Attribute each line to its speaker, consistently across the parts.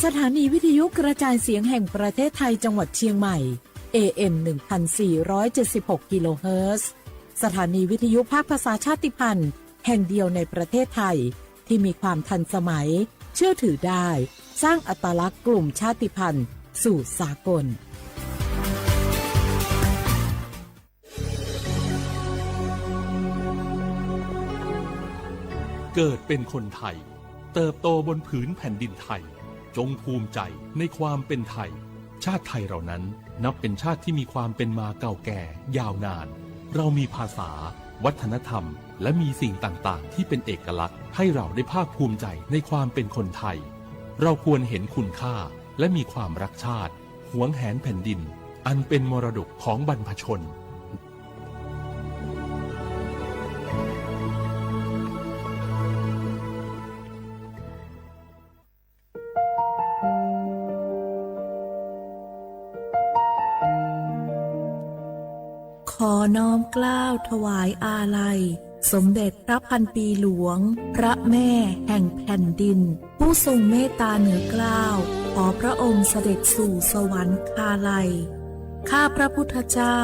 Speaker 1: สถานีวิทยุกระจายเสียงแห่งประเทศไทยจังหวัดเชียงใหม่ AM 1476 กิโลเฮิรตซ์สถานีวิทยุภาคภาษาชาติพันธุ์แห่งเดียวในประเทศไทยที่มีความทันสมัยเชื่อถือได้สร้างอัตลักษณ์กลุ่มชาติพันธุ์สู่สากล
Speaker 2: เกิดเป็นคนไทยเติบโตบนผืนแผ่นดินไทยจงภูมิใจในความเป็นไทยชาติไทยเรานั้นนับเป็นชาติที่มีความเป็นมาเก่าแก่ยาวนานเรามีภาษาวัฒนธรรมและมีสิ่งต่างๆที่เป็นเอกลักษณ์ให้เราได้ภาคภูมิใจในความเป็นคนไทยเราควรเห็นคุณค่าและมีความรักชาติหวงแหนแผ่นดินอันเป็นมรดกของบรรพชน
Speaker 1: ขอน้อมเกล้าถวายอาลัยสมเด็จพระพันปีหลวงพระแม่แห่งแผ่นดินผู้ทรงเมตตาเหนือเกล้าขอพระองค์เสด็จสู่สวรรคาลัยข้าพระพุทธเจ้า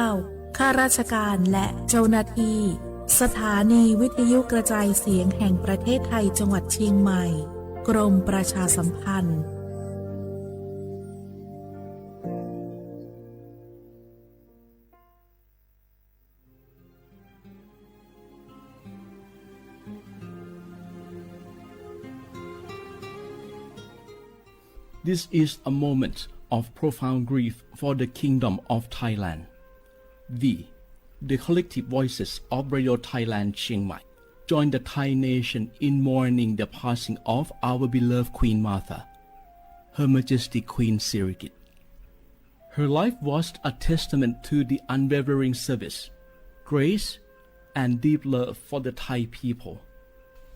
Speaker 1: ข้าราชการและเจ้าหน้าที่สถานีวิทยุกระจายเสียงแห่งประเทศไทยจังหวัดเชียงใหม่กรมประชาสัมพันธ์
Speaker 3: This is a moment of profound grief for the Kingdom of Thailand. We, the collective voices of Radio Thailand Chiang Mai, join the Thai nation in mourning the passing of our beloved Queen Martha, Her Majesty Queen Sirikit. Her life was a testament to the unwavering service, grace, and deep love for the Thai people.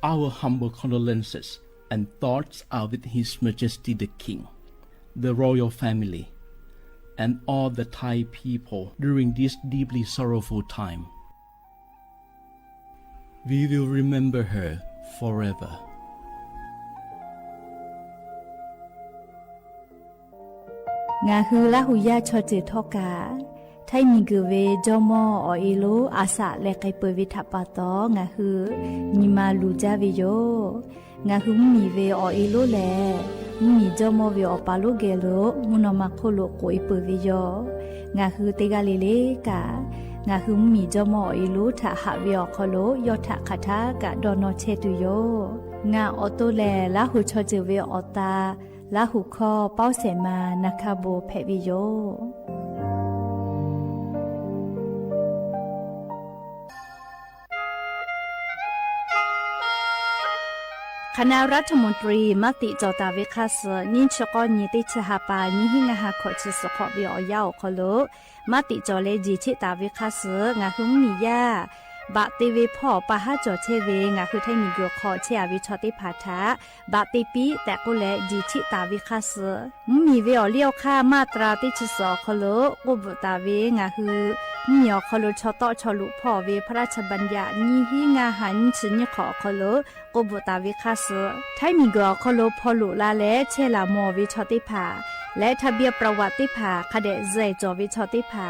Speaker 3: Our humble condolences and thoughts are with His Majesty the King, the royal family, and all the Thai people during this deeply sorrowful time. We will remember her forever.
Speaker 4: Ngahu lahu ya choche thoka Thai miguve jomo o ilu asa lekai pevitapato ngahu nima luja viyo ngahu mive o ilu le mi jomo vi o palu gelo munoma kholo koi peviyo ngahu tegalele ka ngahu mi jomo o ilu tha havyo kholo yo tha khatha ka dono chetuyo nga oto le lahu choche ve ota lahu kho pau se ma nakabo pheviyoคณะรัฐมนตรีมติจอตาเวคัสนินชกอนิติชหาปานิหิงหาขอชิสขอบิอยาวขอโลมติจอเลจีชิตาเวคัสงาหุมมียาบะติเวพ่อปะหาจอเชเวงาคือไทมีกัวขอเชอวิชอติภาทะบะติปีแต่ก็และจีชิตาเวคัสมีเวอเลี้ยวค่ามาตราติชิสอขอโลกุบตาเวงาคือมีอขอโลชอตอชอลุพ่อเวพระราชบัญญัตินิหิงาหันชิญขอขอโลกบตาวิคัสไทยมีกอคโลพอลุลาและเชลามอวิชติภาและทะเบียประวัติภาคเดเจจอวิชติภา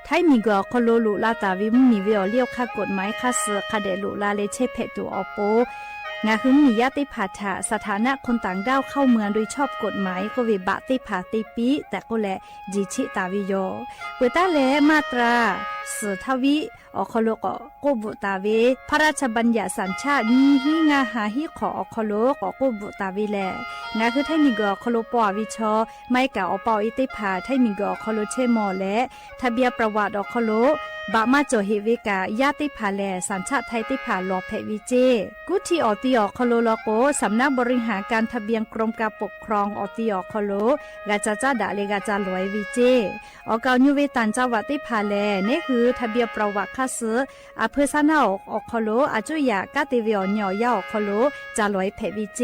Speaker 4: ไทยมีกอคโลลุลาตาวิมีวิอเลียวค่ากฎหมายคัสคเดลุลาเลเชเพตุอโปงาหึมมียติภาถะสถานะคนต่างด้าวเข้าเมืองโดยชอบกฎหมายก็วิบะติภาติปีแต่ก็และจิชิตาวิโยเปตาและมาตราสืทวิอคโลกกบุตาเวพระราชบัญญัติสัญชาติมีหิงาหาหิขออคโลกกบุตาเวแลงาคือไทยมีกอคโลปอวิชอไม่กะอปออิติภาไทยมีกอคโลเชมอและทะเบียประวัติอคโลบะมาโจเฮเวกายาติภาแลสัญชาติไทยติภาลอเพวิเจกุทีออติอคโลโลโกสำนักบริหารการทะเบียนกรมการปกครองออติอคโลกาจาจาดาเลกาจาลอยวิเจออกาญูเวตันจาวติภาแลเนคือ คือทะเบียนประวัติค่าซื้ออาเพื่อซานาออกคอโลอาจุยากาติวิอเหนียวยาออกคอโลจะลอยเพวิเจ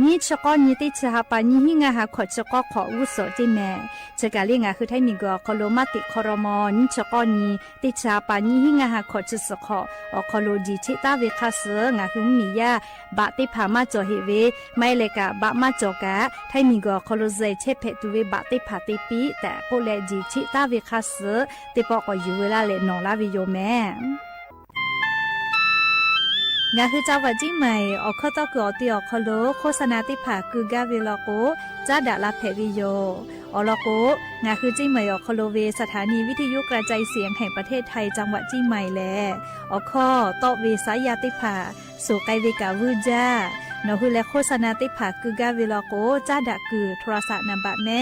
Speaker 4: นี่ชกอนี่ติชหาปานี่หิงาหาขอชกอขออุโสจิแม่ชกาลิงาคือไทยมีกอคอโลมาติคอรมอนี่ชกอนี่ติชหาปานี่หิงาหาขอจุสขอออกคอโลจีชิตาเวค่าซื้องาคือมียาบะติพามาจอเฮเวไม่เลกะบะมาจอกะไทยมีกอคอโลเซเชเพตุเวบะติพาติปีแต่โปเลจีชิตาเวค่าซื้อติปอกออยู่เวลาเลนองลาวิโยแม่งาคือเจ้าวัดจิ้งใหม่ออกข้อต่อเกือตีออกคอโลโฆษณาติผาคือกาเวลโกจ้าดาลาเพวิโยอลโกงาคือจิ้งใหม่ออกคอโลเวสถานีวิทยุกระจายเสียงแห่งประเทศไทยจังหวัดจิ้งใหม่แลออกข้อต่อเวสายาติผาสู่ไกเวกาวูจ้านอคือและโฆษณาติผาคือกาเวลโกจ้าดาคือโทรศัพท์นำบัตรแม่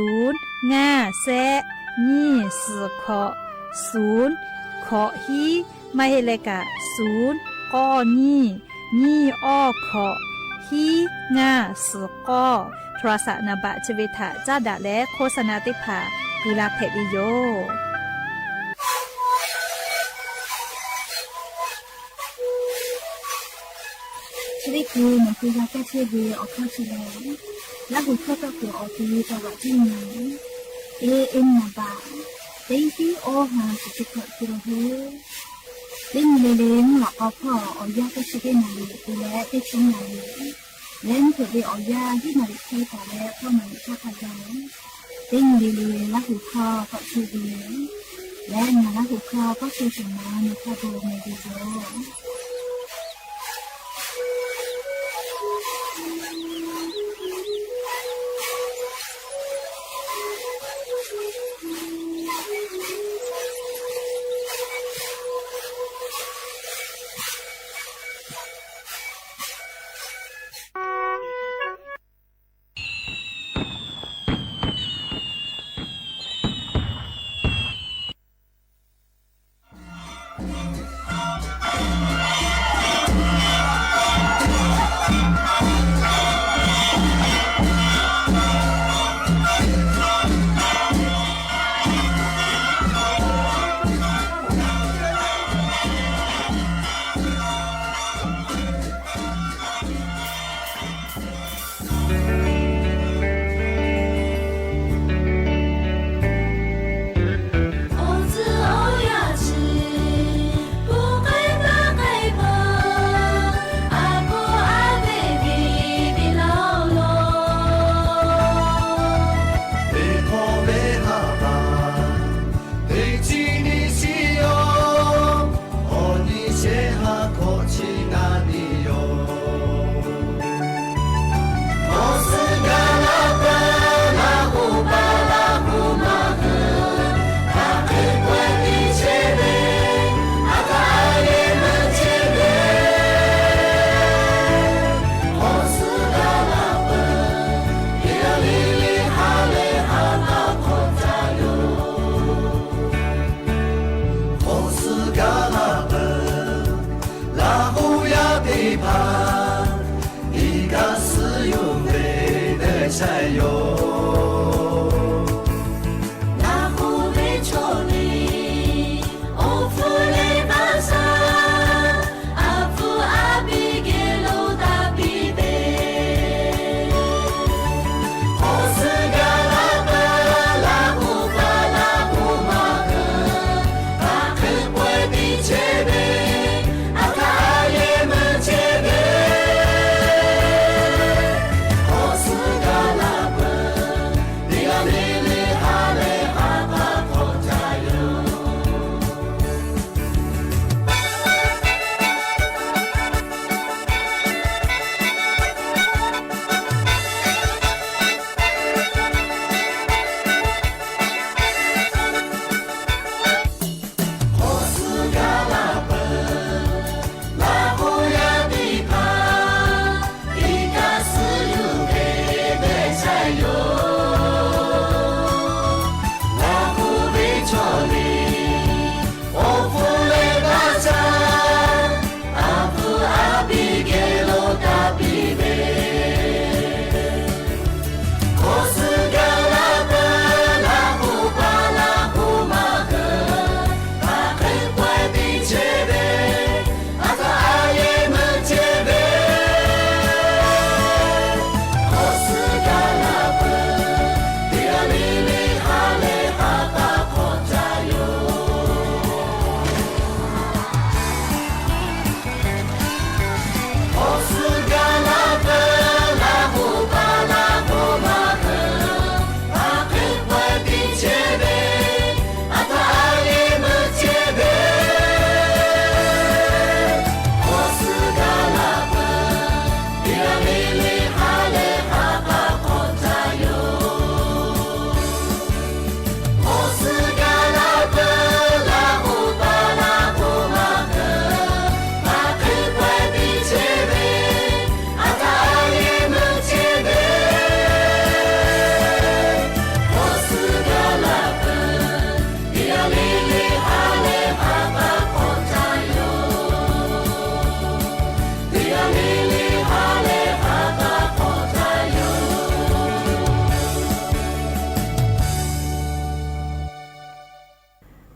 Speaker 4: 0 5 แซนี่สือขอ0ขอฮีไม่เลกะ0ก้อนี่อ้อขอฮีงาสือก้อโทรศัพท์นบะชเวทะจ้าดะและโฆษณาติผากุลาเพวิโย
Speaker 5: ชีวิตคือมันคือยาแก้เชื้อเวออกข้าวชีแดงและหุ่นข้าวตะกั่วออกทีจังหวัดที่ไหนเอ็มมาบาเต็งที่โอหาสุดที่เกิดขึ้นเลยเล่นเล่นหลอกเอาพ่อเอายาแก้เชื้อไหนดูแลได้ชิ้นไหนเล่นเกิดไปเอายาที่ไหนที่แต่แล้วก็มันชอบขยันเล่นเล่นและหุ่นข้าวก็ชื่อเวและงานและหุ่นข้าวก็ชื่อสมาในข้าวโบในดีโซ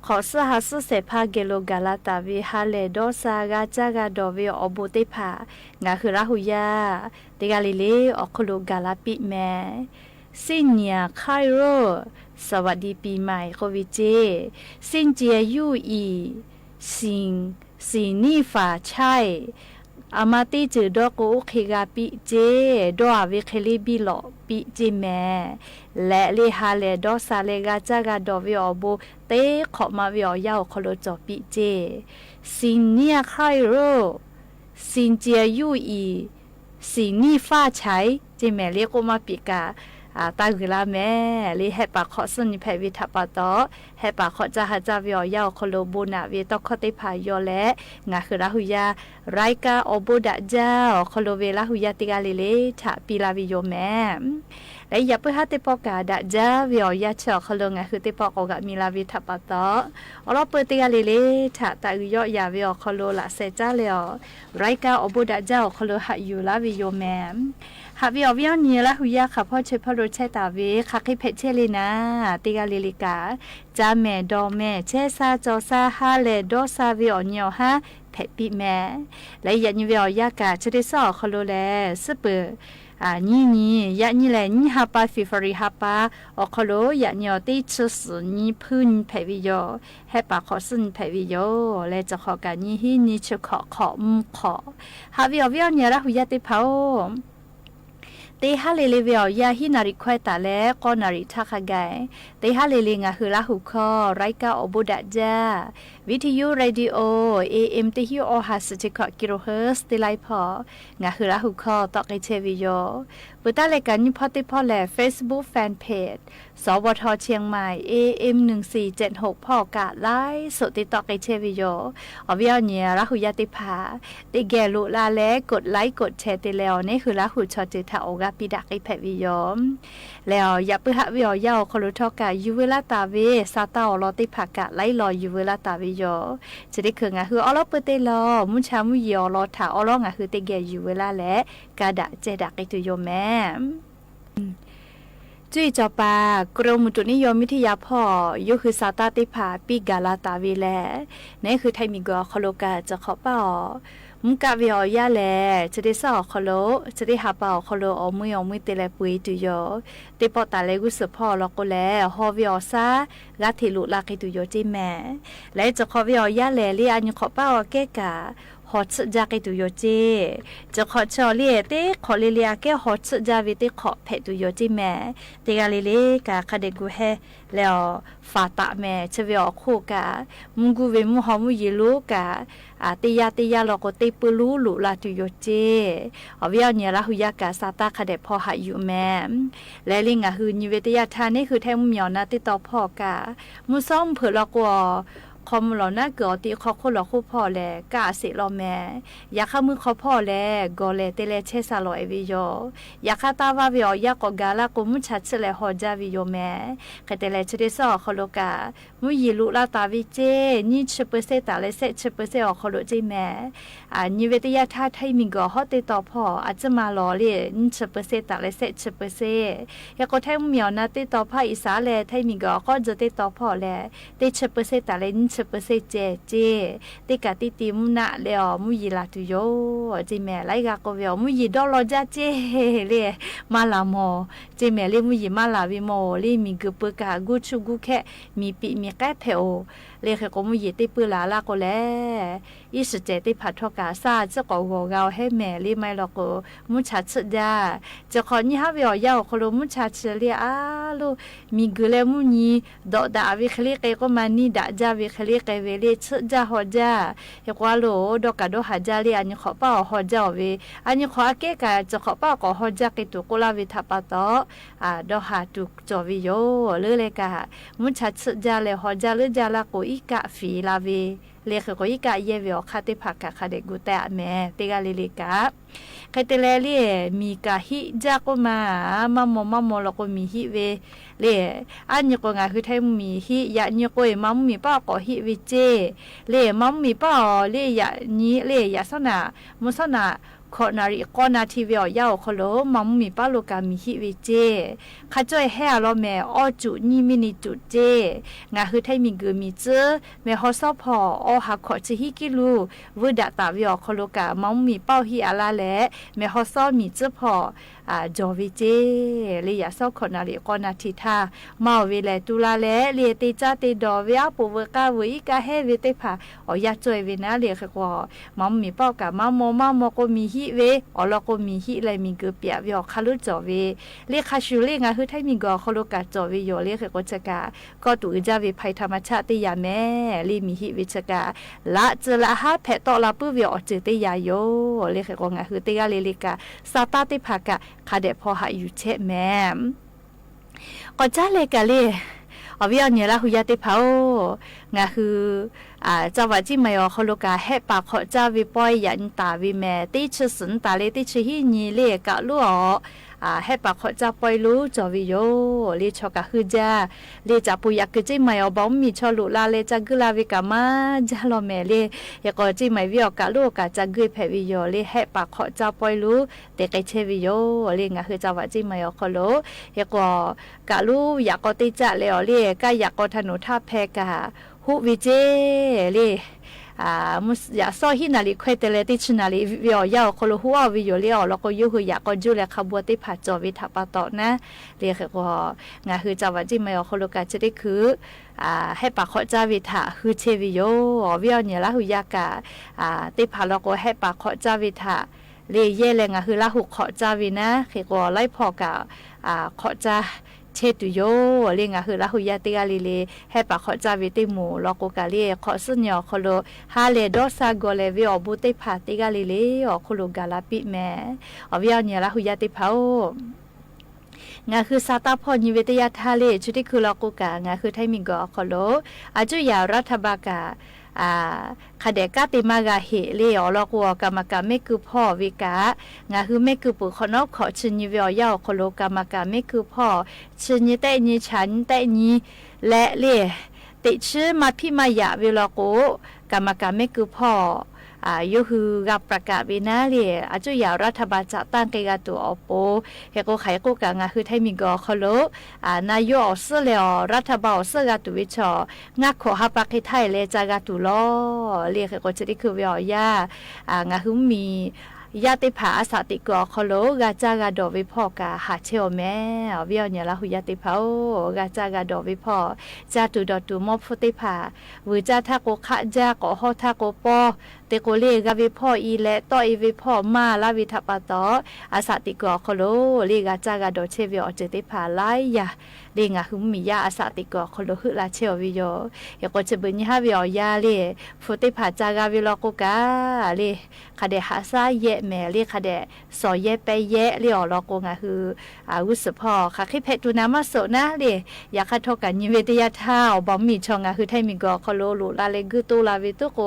Speaker 4: ขอสหสุเสพาเกโลกาลาตาวิฮาเลโดซากาจากาดอวิออบูติผางาคือราหุยาติกาลิเลอคโลกาลาปิแมสินเนียไคโรสวัสดีปีใหม่โควิเจสินเจียยูอีสิงสีนี่ฝาใช่อามาติจือดอกกูเคกาปิเจดอวิเคลีบิโลปิเจแมและเลฮาเลดอซาเลกาจากาดอวิออบูเตขอมาวิอยาวคโลจอปิเจสินเนียไคโรสินเจียยูอีสินี่ฟ้าใช้เจแมเรียกมาปิกาตากุลาแม่ลีให้ปากขอสุนิเพวิทัปะตอให้ปากขอจะหาจาวิอยาวคโลบุนาวิตอคติพายอและงาคือราหุยาไรกาอบุดะเจ้าคโลเวลาหุยาติกาลิเลทะปีลาวิโยแม่และอย่าเพื่อหาติปอกาดะเจ้าวิอยาเชอคโลงาคือติปอกกะมีลาวิทัปะตออลอเปติกาลิเลทะตาอุยอยาวิอคโลละเซจ้าเลอไรกาอบุดะเจ้าคโลหะอยู่ลาวิโยแม่หาวิอวิอนีละหุยาค่ะพ่อเชพอรใช้ตาเวคักให้เพชเชลีนะติกาลิลิกาจาแม่ดอแม่เชซาจอซาฮาเลดอซาวิอเนียวฮะเพปีแม่และยันวิอยากาชดิซอคโลแลสเปนี่ยะนี่แหละนี่ฮาปาฟิฟรีฮาปาอคโลยะนี่ติชสนี่พื้นเพวิโยให้ปากขอสุนเพวิโยและจะขอการนี่ฮินี่ชขอขอฮาวิอวิอนีละหุยาติเผาเตฮาเลเลเวียยาฮินาริควายตาและก็นาริทักไกเตฮาเลเลงาคือละหุคอไรกาอบุดะจาวิทยุเรดิโอ AM ติฮิโอฮัสจิกกิโลเฮิร์ตติไลพองาคือละหุคอตอกไอเชวิโยปุตตะเลกันนิพอติพอแล Facebook Fan Page สวทเชียงใหม่ AM 1476พ่อกาไลสดติตอกไอเชวิโยอวิอเนียละหุยาติภาติแกลุลาและกดไลค์กดแชร์ติแล้วนี่คือละหุชอจิทาโอกาปิดักไอแพวิโยแล้วอย่าเพื่อหาวิอยาวคลุทอกายูเวลาตาเวซาตาอลอติภากะไลลอยูเวลาตาเวโยจะได้คืองาคืออลอเปเตลอมุชามุยอลอถาอลองาคือติแกยูเวลาและกาดะเจดักไอตุโยแม่จุยจอปากรมอุตุนิยมวิทยาพ่อยคือซาตาติภาปีกาลาตาวีแลนี่คือไทมิกอคโลกาจะขอเป้ามุกะวิอยาแลจะได้สอคโลจะได้หาเป้าคโลอมือเตเลปุยตุโยติปอตาเลกุสพ่อลอกโกแลฮอวิอซากาทิลุลากิตุโยจิแม่และจะขอวิอยาแลเรียนขอเป้าเกกาฮอตจากิตุโยเจจะขอชอเลียเตขอเลียแกฮอตจาวิเตขอเพตุโยจิแม่เตกาลิเลกาคาเดกูเฮแล้วฟาตะแม่ชเวอคูกามุงกูเวมุฮอมุยิลูกาติยาลอกเตปลูลุลาตุโยเจอวิอเนียละหุยากาซาตาคาเดพอหาอยู่แม่และลิงหือนิเวตยาทานนี่คือแท้มุมเหมียวนาติต่อพ่อกามุซ่อมเผื่อลอกวคอมหลอน่าเกิดตีขอคนหลอกคู่พ่อแลกาสิรอแม่อยากข้ามือเขาพ่อแลกอเลเตเลเชซาลอเอวิโยอยากข้าตาวาวิอยากกาลากุมุชัดเสลฮอจาวิโยแม่กเตเลเชเดซอคโลกามุยิลุลาตาวิเจนี่เชเปเซตาเลเซเชเปเซอคโลเจแม่นิเวตยาท่าไทยมิงกอฮอติต่อพ่ออาจจะมาลอเลนี่เชเปเซตาเลเซเชเปเซอยากก็แท้เหมียวนาติต่อพ่ออีสาแลไทยมิงกอก็จะติต่อพ่อแลเตเชเปเซตาเลเปเซเจติกาติติมุนะเลอมุยิลาตุโยจิแม่ไลกาโกเวอมุยิดอลอจาเจเลมาลาโมจิแม่เลมุยิมาลาวิโมเลมีกึปกากุชุกุแค่มีปิมีแก่เพโอเลขก็มุยิติปืลาลาโกแลอีสเจติพัทกาซาจะกอเกาให้แม่เลไม่ลอโกมุชัดชดาจะขอนี่ฮาวิอยาวโคโลมุชัดเชเลอาลูมีกเลมุนีดอดาวิคลิเกก็มานี่ดาจาวิคลิเกเวเลชจาฮอจาเฮกว่าโลดอกกาโดหาจาเลอันนี้ขอเป้าฮอจาเวอันนี้ขอเกกาจะขอเป้าก็ฮอจากิตุกุลาวิทัปตอดอหาตุจอวิโยเลเลกามุชัดชจาเลฮอจาเลจาลาโกอิกะฟีลาเวเลขก็อีกะเยเวอคาติผักกะคาเดกุเตะแม่ติกาลิลิกะใครเตเลลีมีกะฮิจาก็มามโมลก็มีฮิเว เลอันยก็งาคือไทยมีฮิยะยก็มัมมีป้าก็ฮิวิเจเลมัมมีป้าเลยะนี้เลยะสนะมุสนะขอนาริกอนาทีเวียวยาวขอโลมัมมีป้าโลกามีฮิวิเจข้าจ้อยแห่เราแม่อ้อจุนี่มินิจุเจงาคือไทยมีกือมีเจอแม่ฮอซอพออ้อหักขอจิฮิกิลูวดาตาเวียขอโลกามัมมีเป้าฮิอาลาแลแม่ฮอซอมีเจอพอจอวิเจเลยอยากเศร้าขนาดก่อนนาทีท่าเมาเวลตุลาแลเลียติจ้าติดอเวียปูเวกาวิกาเฮวิเตผาอยากจอยเวนะเลียคือว่ามัมมีเป้ากับมัมโมก็มีฮิเวเราก็มีฮิเลยมีเกือบเปียวิอคาลุจอเวเรียกคาชูเรียกคือถ้ามีกอเขาโลกาจอวิโยเรียกคือก็จะกาก็ตุจาวิภัยธรรมชาติยาแม่ลีมีฮิวิชกาละเจละฮาแพตอลาปื้อวิอเจติยาโยเรียกคือก็งาคือติกาเลลิกาซาตาติภากะคาเดพอหาอยู่เช่แม่ก็จ้าเลยกะเลยเอาวิอันเนี่ยละหุยาติเผางาคือจังหวัดที่ไม่เอาเขาลูกาให้ปากเขาจ้าวิปอยยันตาวิแม่ติชสุนตาเลติชหินีเลกะลู่ให้ปากเขาจ้าปอยรู้จอวิโยเลชอกะคือจ้าเลจะปุยคือจิไม่เอาบ้องมีชอลุลาเลจะกุลาวิกามาจ้าลอแม่เลยอยากจิไม่วิออกะลูกะจะกุยแผ่วิโยเลให้ปากเขาจ้าปอยรู้แต่ไกเชวิโยเลงาคือจังหวัดที่ไม่เอาเขาลูอยากกะลูอยากติจ้าเลยเลก็อยากถนนท่าแพกะฮูวิเจเลมุสยาซอหินาลิควเตเลติชนาลิวิอยาโคโลฮัววิโยเลอแล้วก็ยูหือยากจูเลขบวติผาจอวิทัปะตอนะเรียกก็งาคือจังหวัดที่ไม่เอาโคโลกาจะได้คือให้ปากเขาจาวิทะคือเชวิโยวิอเนี่ยละหุยากะติผาแล้วก็ให้ปากเขาจาวิทะเลเยเลงาคือละหุเขาจาวินะคือก็ไล่พอกะเขาจาเชตุโยเรียงคือละหุยาติกาลีเลให้ปากขอจาวิติหมูลอกกาลีขอสุญญคโลฮาเลดอซาโกเลวิอบุติพาติกาลีเลอคุโลกาลาปิแม่วิอันเนี่ยละหุยาติเผางาคือซาตาพอนิเวตยาทาเลชุติคือลอกกางาคือไทมิงกอคโลอาจุยารัฐบากาคาเดกาติมากาเฮเลอลอกวกามากาเมคือพ่อวิกางาคือเมคือปุขนอกขอชินิเวียคโลกามากาเมคือพ่อชินิแต่นี้ฉันแต่นี้และเลติชื่อมาพี่มายาเวลโกกามากาเมคือพ่อยูฮือกับประกาศวินาเลียอาจุยารัฐบาลจะตั้งเกกาตัวอโปเฮโกไขโกกางาคือไทมิกอคโลนายอเสเลอรัฐบาลเสกาตุวิชองาขอฮับปักไทยเลจากาตุลอเรียกเฮโกจะได้คือวิอยางาคือมียาติผาสติกอคโลกาจากาดอวิพอกาหาเชอแม่วิอเนี่ยละหุยาติผากาจากาดอวิพอจาตุดอตุมอพุติผาวิจาทาโกขะจากอฮอทาโกปอเตโกเลกาวิพออีและต่ออีวิพอมาลาวิทัปตออาสติกอคโลเลกาจากาดอเชวิอเจติผาไลยาเลงาหุมียาอาสติกอคโลหุลาเชอวิโยยกจะบุญยาวิอยาเลพุติผาจากาวิลอกกาเลคาเดหาซาเยแม่เรียกค่ะเดสอเยไปเยเรียลอกงาคือวุฒิพอค่ะคิเพตุนามาโสนะเรียอยากคัดทกันยิเวตยาท่าบอมมีชองาคือไทมิกอคโลลุลาเลกุตุลาวิตุโก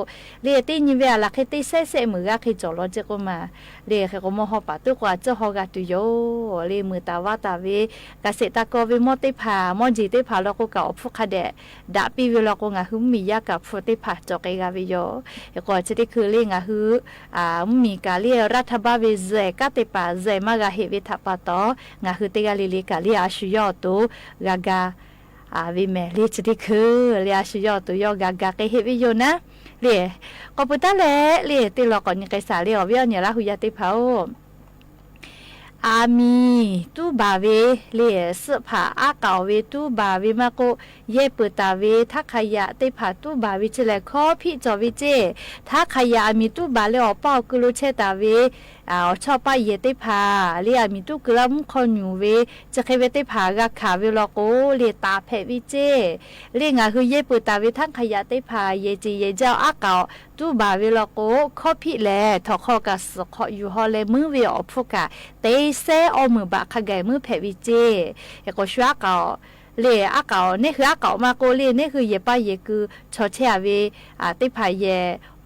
Speaker 4: เรียติยิเวลาคิติเซเซมือกาคิจอลเจกมาเรียเขาก็มอฮปาตุกว่าเจฮอกาตุโยเรียมือตาวาตาเวกาเสตากวิมอติผามอจิติผาลอกกาอฟุค่ะเดดาปีเวลอกงาคือมียากับฟุติผาจอกเอกาวิโยก็จะได้คือเรียงาคือมีกาเรียรัฐบาลเจกาติปาเจมากาเฮวิทัปตองาคือติกาลิลิกาเรียอาชุยอตุกากาวิเมลิจติคือเรียอาชุยอตุยอกากาเกเฮวิโยนะเรียก็ปุตตะเลเรียติลอกอนยังไกสาเรียวิอเนี่ยละหุยาติเผาอามีตูบาเวเลียสผาอากาเวตูบาเวมาโกเยปุตาเวทักขยะติผาตูบาวิเจเลขอพี่จอวิเจทักขยะมีตูบาเลอเป้ากุลุเชตาเวชอบป้าเยติผาเลียมีตูกลัมคอนอยู่เวจะเคเวติผากาขาเวลโกเลียตาเพวิเจเลียงาคือเยปุตาเวทักขยะติผาเยจีเยเจ้าอากาตูบาเวลโกขอพี่แลทอขอกะสขออยู่ฮอเลมือเวอพุกะเตเซอมือบะขะแกมือเพวิเจเอก็ชัวกาเลอากานี่คืออากามาโกเลนี่คือเยป้าเยคือชอเชเวติผาเย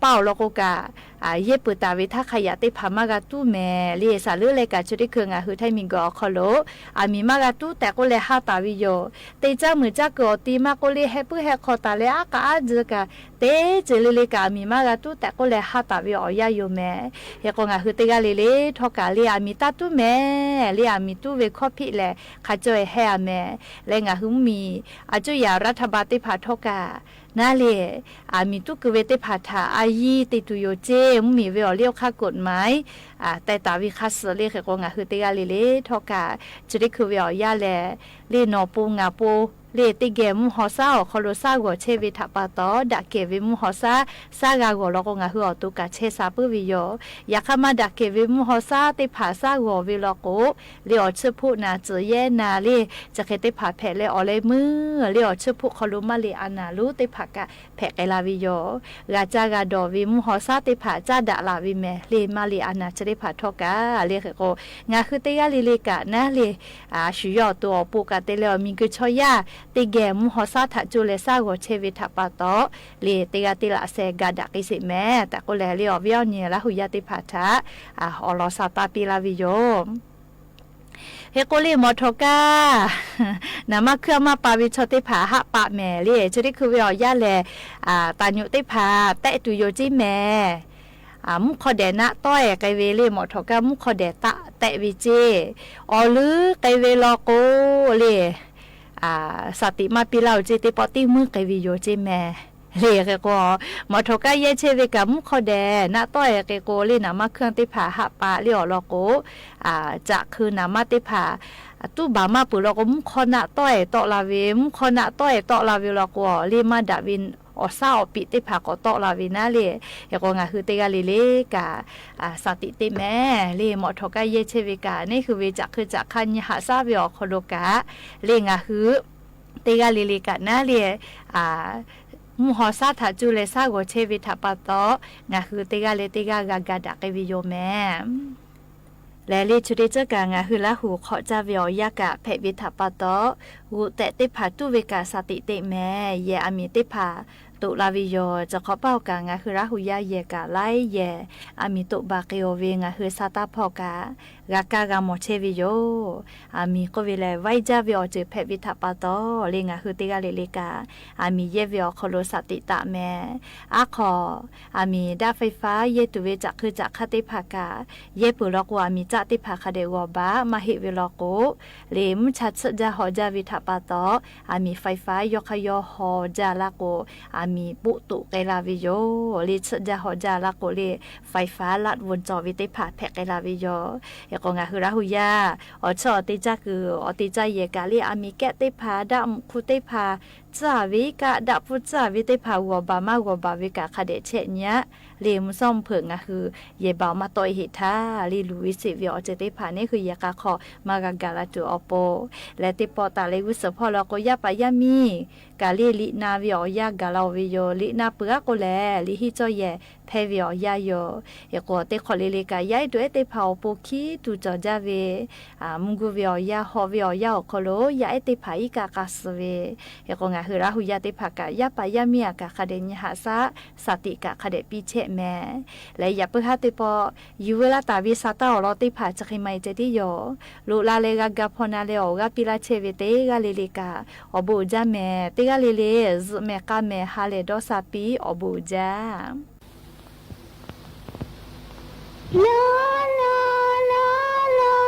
Speaker 4: เป้าโลโกกะ เย็บปุตตาวิทาขยะติพามากาตู้แม่เรียสาลือเลยกาชุดิคืองาคือไทยมิงกอคอโลมีมากาตู้แต่ก็เลยหาตาวิโยเตจ้ามือจ้าก็ตีมาก็เลยให้ปื้อให้คอตาเลยอากาจกะเตเจเลยกามีมากาตู้แต่ก็เลยหาตาวิออยาโยแม่เฮก็งาคือเตกาเลยทอกาเลยมีตาตู้แม่เลยมีตู้เวคอพิแลขจอยให้แม่เลยงาคือมีจุยารัฐบาลติพาทอกานาเลมีตุกเวติพาทาอายีติตุโยเจมีเวอเลียวค่ากฎหมายแต่ตาวิคัสเลขกงาคือเตกาเลทอกาจุดิคือเวอยาแลเลนอปูงาปูเลติเกมุฮอซาคอโลซากัวเชวิทาปาตอดักเกวิมุฮอซาซากากัวลอกงาฮืออตุกาเชซาปุวิโยยาคามาดักเกวิมุฮอซาติผาซากัววิลโกเลอชพุนาเจเยนาเลจะเคติผาแผเลอเลมือเลอชพุคอลุมาเลอานาลูติผากะแผไกลาวิโยกาจากาดอวิมุฮอซาติผาจาดะลาวิเมเลมาเลอานาจะได้ผาทอกาเลขโกงาคือเตยาเลกะนะเลชุยอตัวปูกาเตเลมีกุชอยาติเกมุฮอซาทะจูเลซาโกเชวิทาปาโตเลติกาติละเซกาดักอิสิแม่แต่ก็แลเลียวเวียวเนี่ยละหุยาติผาทะอลอซาตาปิลาวิโยเฮโกลีมอทกานามาเครื่องมาปาวิชติผาหะปะแม่เลจุดิคือเวียวยาแลตายุติผาแตะตุโยจิแม่มุขเดนะต้อยไกเวเลหมอทกามุขเดตะแตะวิเจอลือไกเวลโกเลสติมาปิลาวเจติปอติมือไกวิโยเจแม่เรียกก็หมอทกาเยเชเวกามุขเดนะต้อยไกโกเลนามาเครื่องติผาหะปะเลียวลโกจะคือนามาติผาตู้บามาปุโลกมุขนะต้อยตอลาเวมุขนะต้อยตอลาเวลโกเลมาดาวินอซาอปิติผากอตอลาวินาเลเฮก็งาคือเตกาเลกาสติติแม่เลหมอทกาเยเชเวกานี่คือเวจักคือจักคันยหาซาเวอคโลกาเลงาคือเตกาเลกานาเลมุฮอซาทาจูเลซาโกเชวิทาปาโตงาคือเตกาเลเตกากากาดักเวิโยแม่และลิชุดิเจกางาคือละหูขอจาเวียยากะเพวิทาปาโตหูแต่ติผาตุเวกาสติเตแม่เยอามีติผาตุลาวิโยจะขอเป้ากางาคือละหูยาเยกะไลเยอามีตุบาเกโอเวงาคือซาตาพอกากากากามอเชวิโยอามีก็เวลไว้จาเวียเจเพวิทาปาโตเลงาคือติกาเลกาอามีเยเวียคโลสติตะแม่ขออามีดาไฟฟ้าเยตุเวจักคือจักคติภากาเยปุลกวามีจัติภาคเดวบามาหิวิโลโกเลมชัดจะหอจาวิทาปาโตอามีไฟฟ้ายกขยหอจาลาโกมีปุตุไกลาวิโยลิชจะหอจาลาโกเลไฟฟ้าลัดวนจอวิติภาแพกไกลาวิโยเฮก็งาคือราหุยาชอติจักคือติจเยกาลีอามีแกติภาดัมคุติภาจาวิกะดับพุจาวิติภาวบามาวบาวิกะคเดเชเนี้ยเลมซ่อมเผิงคือเยบามาตอยหิทาลีลุวิสิวิอเจติภานี่คือยากาขอมากากาลาตูอโปและติปอตาเลวิสพอลก็ยาปายามีกาลีลินาวิอยากาลาวิโยลินาเปกโกแลลิฮิจอเยเพวิอยาโยเฮก็เตขอเลกายายด้วยเตภาวปุคีตูจอจาเวมุงกุวิอยาฮอวิอยาโคโลยาเอติภาอิกากาสเวเฮก็งาคือราหุยาติภากายาปายามีกะคเดญหาซาสติกะคเดปิเชแม่และยาปะหาติปอยูเวลาตาวิสาตาอลอติภาจะคิไมเจติโยลุลาเลกากะพอนาเลโอกะปิลาเชเวเตกะเลเลกาอบูจาแม่เตกะเลเลซเมกะแม่ฮาเลดอซาปีอบูจา
Speaker 5: ลาลาลาลาลา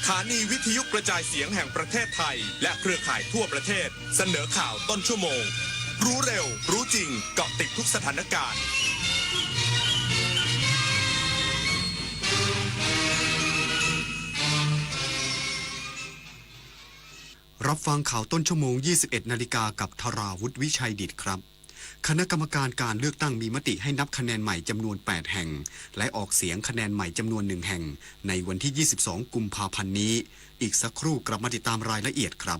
Speaker 6: ถานีวิทยุกระจายเสียงแห่งประเทศไทยและเครือข่ายทั่วประเทศเสนอข่าวต้นชั่วโมงรู้เร็วรู้จริงเกาะติดทุกสถานการณ์
Speaker 7: รับฟังข่าวต้นชั่วโมง 21 นาฬิกากับธราวุฒิวิชัยดิษฐ์ครับคณะกรรมการการเลือกตั้งมีมติให้นับคะแนนใหม่จำนวน 8 แห่งและออกเสียงคะแนนใหม่จำนวน 1 แห่งในวันที่ 22 กุมภาพันธ์นี้อีกสักครู่กลับมาติดตามรายละเอียดครับ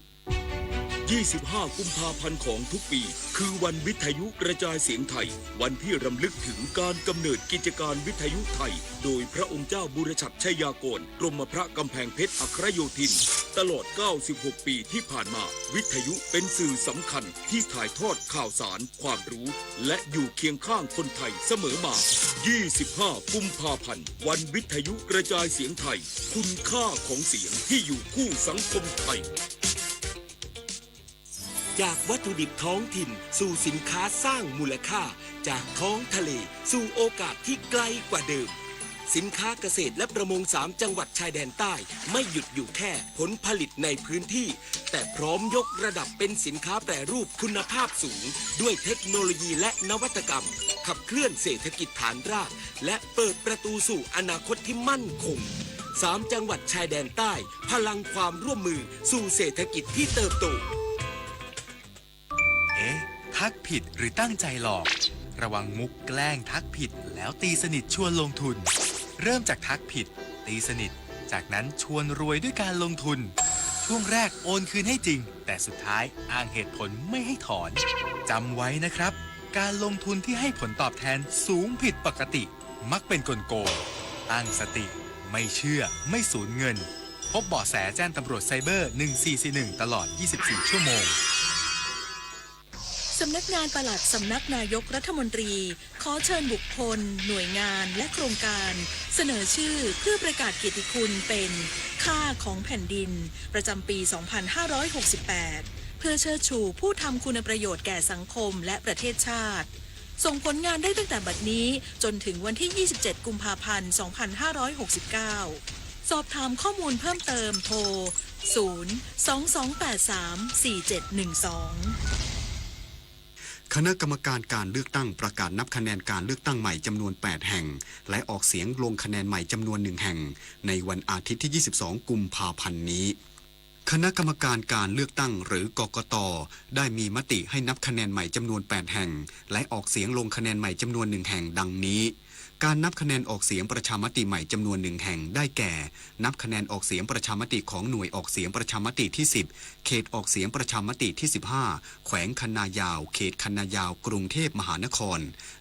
Speaker 8: 25 กุมภาพันธ์ของทุกปีคือวันวิทยุกระจายเสียงไทยวันที่รำลึกถึงการกำเนิดกิจการวิทยุไทยโดยพระองค์เจ้าบุรชัดชัยยากรกรมพระกำแพงเพชรอัครโยธินตลอด 96 ปีที่ผ่านมาวิทยุเป็นสื่อสำคัญที่ถ่ายทอดข่าวสารความรู้และอยู่เคียงข้างคนไทยเสมอมา 25 กุมภาพันธ์วันวิทยุกระจายเสียงไทยคุณค่าของเสียงที่อยู่คู่สังคมไทยจากวัตถุดิบท้องถิ่นสู่สินค้าสร้างมูลค่าจากท้องทะเลสู่โอกาสที่ไกลกว่าเดิมสินค้าเกษตรและประมง3จังหวัดชายแดนใต้ไม่หยุดอยู่แค่ผลผลิตในพื้นที่แต่พร้อมยกระดับเป็นสินค้าแปรรูปคุณภาพสูงด้วยเทคโนโลยีและนวัตกรรมขับเคลื่อนเศรษฐกิจฐานรากและเปิดประตูสู่อนาคตที่มั่นคง3จังหวัดชายแดนใต้พลังความร่วมมือสู่เศรษฐกิจที่เติบโต
Speaker 9: ทักผิดหรือตั้งใจหลอกระวังมุกแกล้งทักผิดแล้วตีสนิทชวนลงทุนเริ่มจากทักผิดตีสนิทจากนั้นชวนรวยด้วยการลงทุนช่วงแรกโอนคืนให้จริงแต่สุดท้ายอ้างเหตุผลไม่ให้ถอนจำไว้นะครับการลงทุนที่ให้ผลตอบแทนสูงผิดปกติมักเป็นกลโกงตั้งสติไม่เชื่อไม่สูญเงินพบเบาะแสแจ้งตำรวจไซเบอร์1441ตลอด24ชั่วโมง
Speaker 1: สำนักงานปลัดสำนักนายกรัฐมนตรีขอเชิญบุคคลหน่วยงานและโครงการเสนอชื่อเพื่อประกาศเกียรติคุณเป็นค่าของแผ่นดินประจำปี 2568 เพื่อเชิดชูผู้ทำคุณประโยชน์แก่สังคมและประเทศชาติส่งผลงานได้ตั้งแต่บัดนี้จนถึงวันที่ 27 กุมภาพันธ์ 2569 สอบถามข้อมูลเพิ่มเติมโทร 022834712
Speaker 7: คณะกรรมการการเลือกตั้งประกาศนับคะแนนการเลือกตั้งใหม่จำนวน 8 แห่งและออกเสียงลงคะแนนใหม่จำนวน 1 แห่งในวันอาทิตย์ที่ 22 กุมภาพันธ์นี้คณะกรรมการการเลือกตั้งหรือกกต.ได้มีมติให้นับคะแนนใหม่จำนวน 8 แห่งและออกเสียงลงคะแนนใหม่จำนวน 1 แห่งดังนี้การนับคะแนนออกเสียงประชามติใหม่จำนวน1แห่งได้แก่นับคะแนนออกเสียงประชามติของหน่วยออกเสียงประชามติที่10เขตออกเสียงประชามติที่15แขวงคันนายาวเขตคันนายาวกรุงเทพมหานคร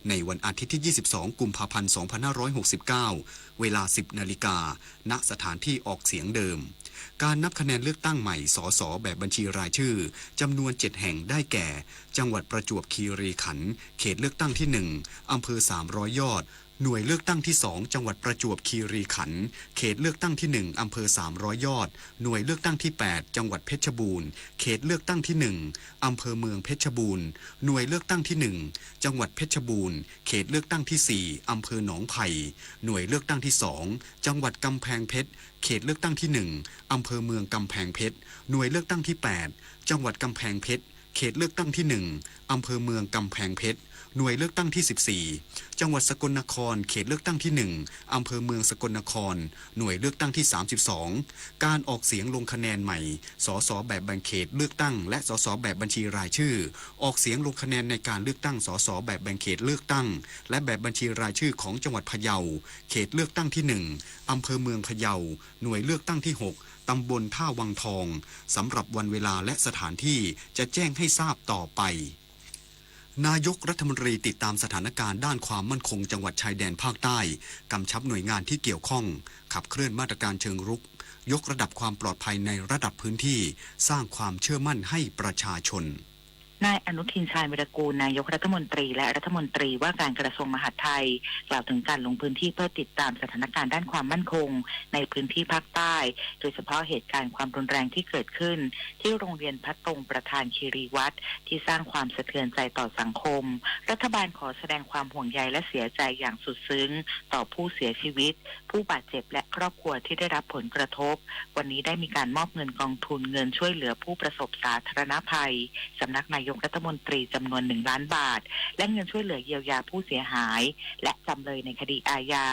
Speaker 7: ในวันอาทิตย์ที่22กุมภาพันธ์2569เวลา 10 นาฬิกาณสถานที่ออกเสียงเดิมการนับคะแนนเลือกตั้งใหม่สสแบบบัญชีรายชื่อจำนวน7แห่งได้แก่จังหวัดประจวบคีรีขันธ์เขตเลือกตั้งที่1อำเภอ300ยอดหน่วยเลือกตั้งที่2จังหวัดประจวบคีรีขันธ์เขตเลือกตั้งที่1อำเภอ300ยอดหน่วยเลือกตั้งที่8จังหวัดเพชรบูรณ์เขตเลือกตั้งที่1อำเภอเมืองเพชรบูรณ์หน่วยเลือกตั้งที่1จังหวัดเพชรบูรณ์เขตเลือกตั้งที่4อำเภอหนองไผ่หน่วยเลือกตั้งที่2จังหวัดกำแพงเพชรเขตเลือกตั้งที่1อำเภอเมืองกำแพงเพชรหน่วยเลือกตั้งที่8จังหวัดกำแพงเพชรเขตเลือกตั้งที่1อำเภอเมืองกำแพงเพชรหน่วยเลือกตั้งที่14จังหวัดสกลนครเขตเลือกตั้งที่1อำเภอเมืองสกลนครหน่วยเลือกตั้งที่32การออกเสียงลงคะแนนใหม่สสแบบแบ่งเขตเลือกตั้งและสสแบบบัญชีรายชื่อออกเสียงลงคะแนนในการเลือกตั้งสสแบบแบ่งเขตเลือกตั้งและแบบบัญชีรายชื่อของจังหวัดพะเยาเขตเลือกตั้งที่1อำเภอเมืองพะเยาหน่วยเลือกตั้งที่6ตำบลท่าวังทองสำหรับวันเวลาและสถานที่จะแจ้งให้ทราบต่อไปนายกรัฐมนตรีติดตามสถานการณ์ด้านความมั่นคงจังหวัดชายแดนภาคใต้กำชับหน่วยงานที่เกี่ยวข้องขับเคลื่อนมาตรการเชิงรุกยกระดับความปลอดภัยในระดับพื้นที่สร้างความเชื่อมั่นให้ประชาชน
Speaker 10: นายอนุทินชาญวิรากูลนายกรัฐมนตรีและรัฐมนตรีว่าการกระทรวงมหาดไทยกล่าวถึงการลงพื้นที่เพื่อติดตามสถานการณ์ด้านความมั่นคงในพื้นที่ภาคใต้โดยเฉพาะเหตุการณ์ความรุนแรงที่เกิดขึ้นที่โรงเรียนพระตรงประธานคีรีวัตรที่สร้างความสะเทือนใจต่อสังคมรัฐบาลขอแสดงความห่วงใยและเสียใจอย่างสุดซึ้งต่อผู้เสียชีวิตผู้บาดเจ็บและครอบครัวที่ได้รับผลกระทบวันนี้ได้มีการมอบเงินกองทุนเงินช่วยเหลือผู้ประสบสาธารณภัยสำนักนายกรัฐมนตรีจำนวน1 ล้านบาทและเงินช่วยเหลือเยียวยาผู้เสียหายและจำเลยในคดีอาญา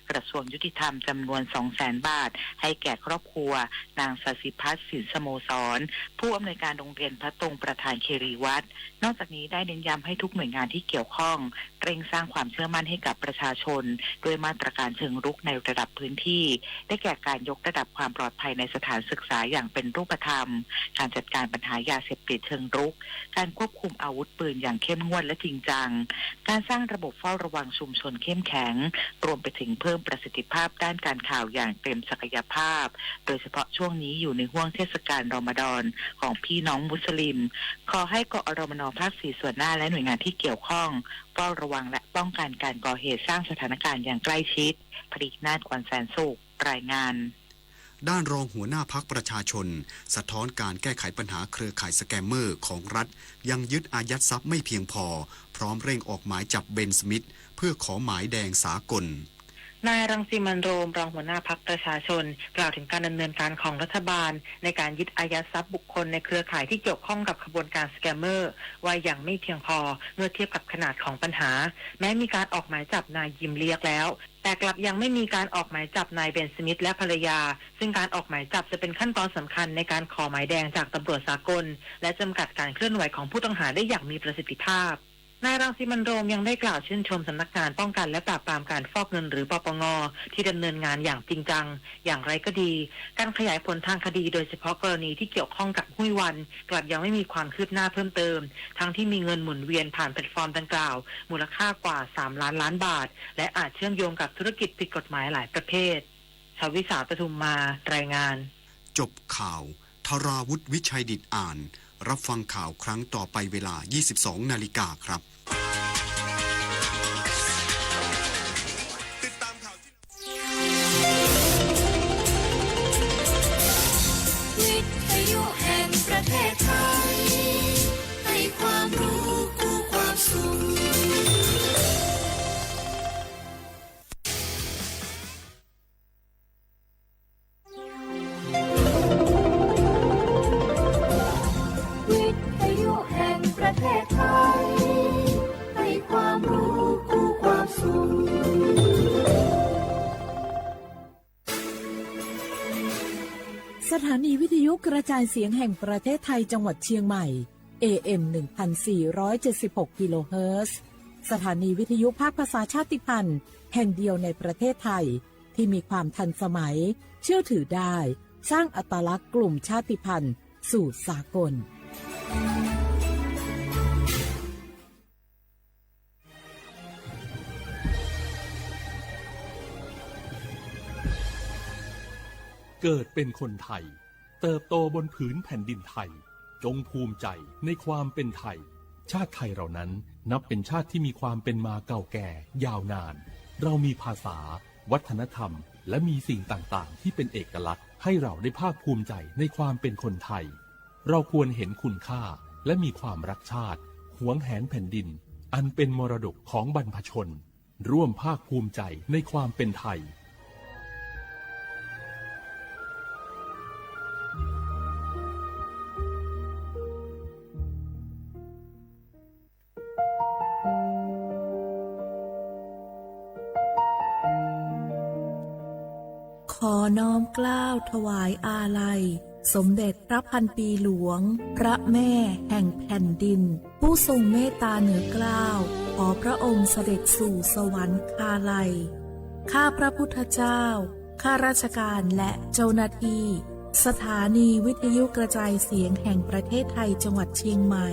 Speaker 10: กระทรวงยุติธรรมจำนวน 200,000 บาทให้แก่ครอบครัวนางศศิพัฒน์สินสโมสรผู้อำนวยการโรงเรียนพระตรงประธานคีรีวัตรนอกจากนี้ได้เน้นย้ำให้ทุกหน่วยงานที่เกี่ยวข้องเร่งสร้างความเชื่อมั่นให้กับประชาชนด้วยมาตรการเชิงรุกในระดับพื้นที่ได้แก่การยกระดับความปลอดภัยในสถานศึกษาอย่างเป็นรูปธรรมการจัดการปัญหายาเสพติดเชิงรุกการควบคุมอาวุธปืนอย่างเข้มงวดและจริงจังการสร้างระบบเฝ้าระวังชุมชนเข้มแข็งรวมไปถึงเพิ่มประสิทธิภาพด้านการข่าวอย่างเต็มศักยภาพโดยเฉพาะช่วงนี้อยู่ในห่วงเทศกาลรอมฎอนของพี่น้องมุสลิมขอให้กอรมน.ภาค 4ส่วนหน้าและหน่วยงานที่เกี่ยวข้องเฝ้าระวังและป้องกันการก่อเหตุสร้างสถานการณ์อย่างใกล้ชิดผลิตนาฏ กวนแสนสุขรายงาน
Speaker 7: ด้านรองหัวหน้าพรรคประชาชนสะท้อนการแก้ไขปัญหาเครือข่ายสแกมเมอร์ของรัฐยังยึดอายัดทรัพย์ไม่เพียงพอพร้อมเร่งออกหมายจับเบนสมิธเพื่อขอหมายแดงสากล
Speaker 11: นายรังสิมันต์โรมรองหัวหน้าพรรคประชาชนกล่าวถึงการดำเนินการของรัฐบาลในการยึดอายัดทรัพย์บุคคลในเครือข่ายที่เกี่ยวข้องกับขบวนการสแกมเมอร์ว่ายังไม่เพียงพอเมื่อเทียบกับขนาดของปัญหาแม้มีการออกหมายจับนายยิมเลียกแล้วแต่กลับยังไม่มีการออกหมายจับนายเบนสมิธและภรรยาซึ่งการออกหมายจับจะเป็นขั้นตอนสำคัญในการขอหมายแดงจากตำรวจสากลและจำกัดการเคลื่อนไหวของผู้ต้องหาได้อย่างมีประสิทธิภาพนายรังสิมันต์โรมยังได้กล่าวชื่นชมสำนักงานป้องกันและปราบปรามการฟอกเงินหรือปปง.ที่ดำเนินงานอย่างจริงจังอย่างไรก็ดีการขยายผลทางคดีโดยเฉพาะกรณีที่เกี่ยวข้องกับหุ้ยวันกลับยังไม่มีความคืบหน้าเพิ่มเติมทั้งที่มีเงินหมุนเวียนผ่านแพลตฟอร์มดังกล่าวมูลค่ากว่า3 ล้านล้านบาทและอาจเชื่อมโยงกับธุรกิจผิดกฎหมายหลายประเภทชวิสาปทุมมารายงาน
Speaker 7: จบข่าวธราวุฒิวิชัยดิษฐ์อ่านรับฟังข่าวครั้งต่อไปเวลา 22 นาฬิกาครับ
Speaker 6: ติดตามข่าวที่
Speaker 12: วิทยุแห่งประเทศไทยให้ความรู้คู่ความสุข
Speaker 1: สถานีวิทยุกระจายเสียงแห่งประเทศไทยจังหวัดเชียงใหม่ AM 1476 กิโลเฮิรตซ์สถานีวิทยุภาคภาษาชาติพันธุ์แห่งเดียวในประเทศไทยที่มีความทันสมัยเชื่อถือได้สร้างอัตลักษณ์กลุ่มชาติพันธุ์สู่สากล
Speaker 2: เกิดเป็นคนไทยเติบโตบนผืนแผ่นดินไทยจงภูมิใจในความเป็นไทยชาติไทยเรานั้นนับเป็นชาติที่มีความเป็นมาเก่าแก่ยาวนานเรามีภาษาวัฒนธรรมและมีสิ่งต่างๆที่เป็นเอกลักษณ์ให้เราได้ภาคภูมิใจในความเป็นคนไทยเราควรเห็นคุณค่าและมีความรักชาติหวงแหนแผ่นดินอันเป็นมรดกของบรรพชนร่วมภาคภูมิใจในความเป็นไทย
Speaker 1: ขอน้อมเกล้าถวายอาลัยสมเด็จพระพันปีหลวงพระแม่แห่งแผ่นดินผู้ทรงเมตตาเหนือเกล้าขอพระองค์เสด็จสู่สวรรคาลัยข้าพระพุทธเจ้าข้าราชการและเจ้าหน้าที่สถานีวิทยุกระจายเสียงแห่งประเทศไทยจังหวัดเชียงใหม่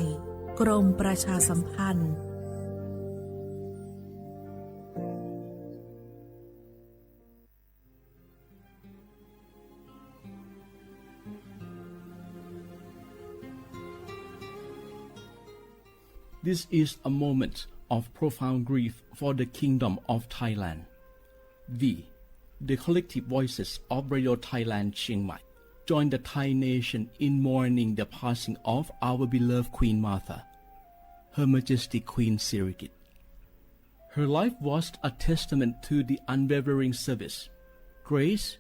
Speaker 1: กรมประชาสัมพันธ์
Speaker 3: This is a moment of profound grief for the Kingdom of Thailand. We, the collective voices of Radio Thailand Chiang Mai, join the Thai nation in mourning the passing of our beloved Queen Martha, Her Majesty Queen Sirikit. Her life was a testament to the unwavering service, grace,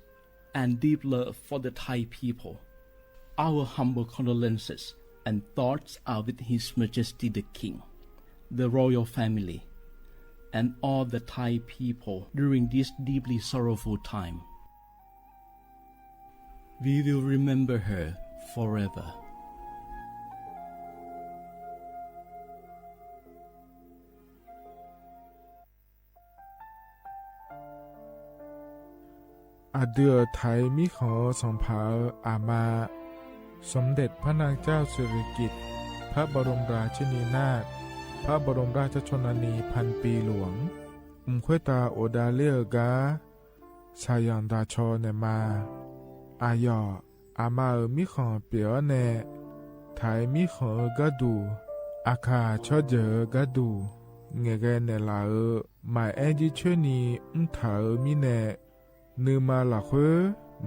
Speaker 3: and deep love for the Thai people. Our humble condolences and thoughts are with His Majesty the King, the royal family, and all the Thai people during this deeply sorrowful time. We will remember her forever.
Speaker 13: อาเดือไทยมิขอส่งเผาอามาสมเด็จพระนางเจ้าสิริกิติ์พระบรมราชินีนาถพระบรมราชชนนีพันปีหลวงควยตาโอดาเลียกาชายันดาชอเนมาอายออามามิขอเปียวเนไทยมิขอกะดูอาคาชอเจอกะดูเงเกเนลาหมายแอจิเชนีเถามิเนนือมาละเคว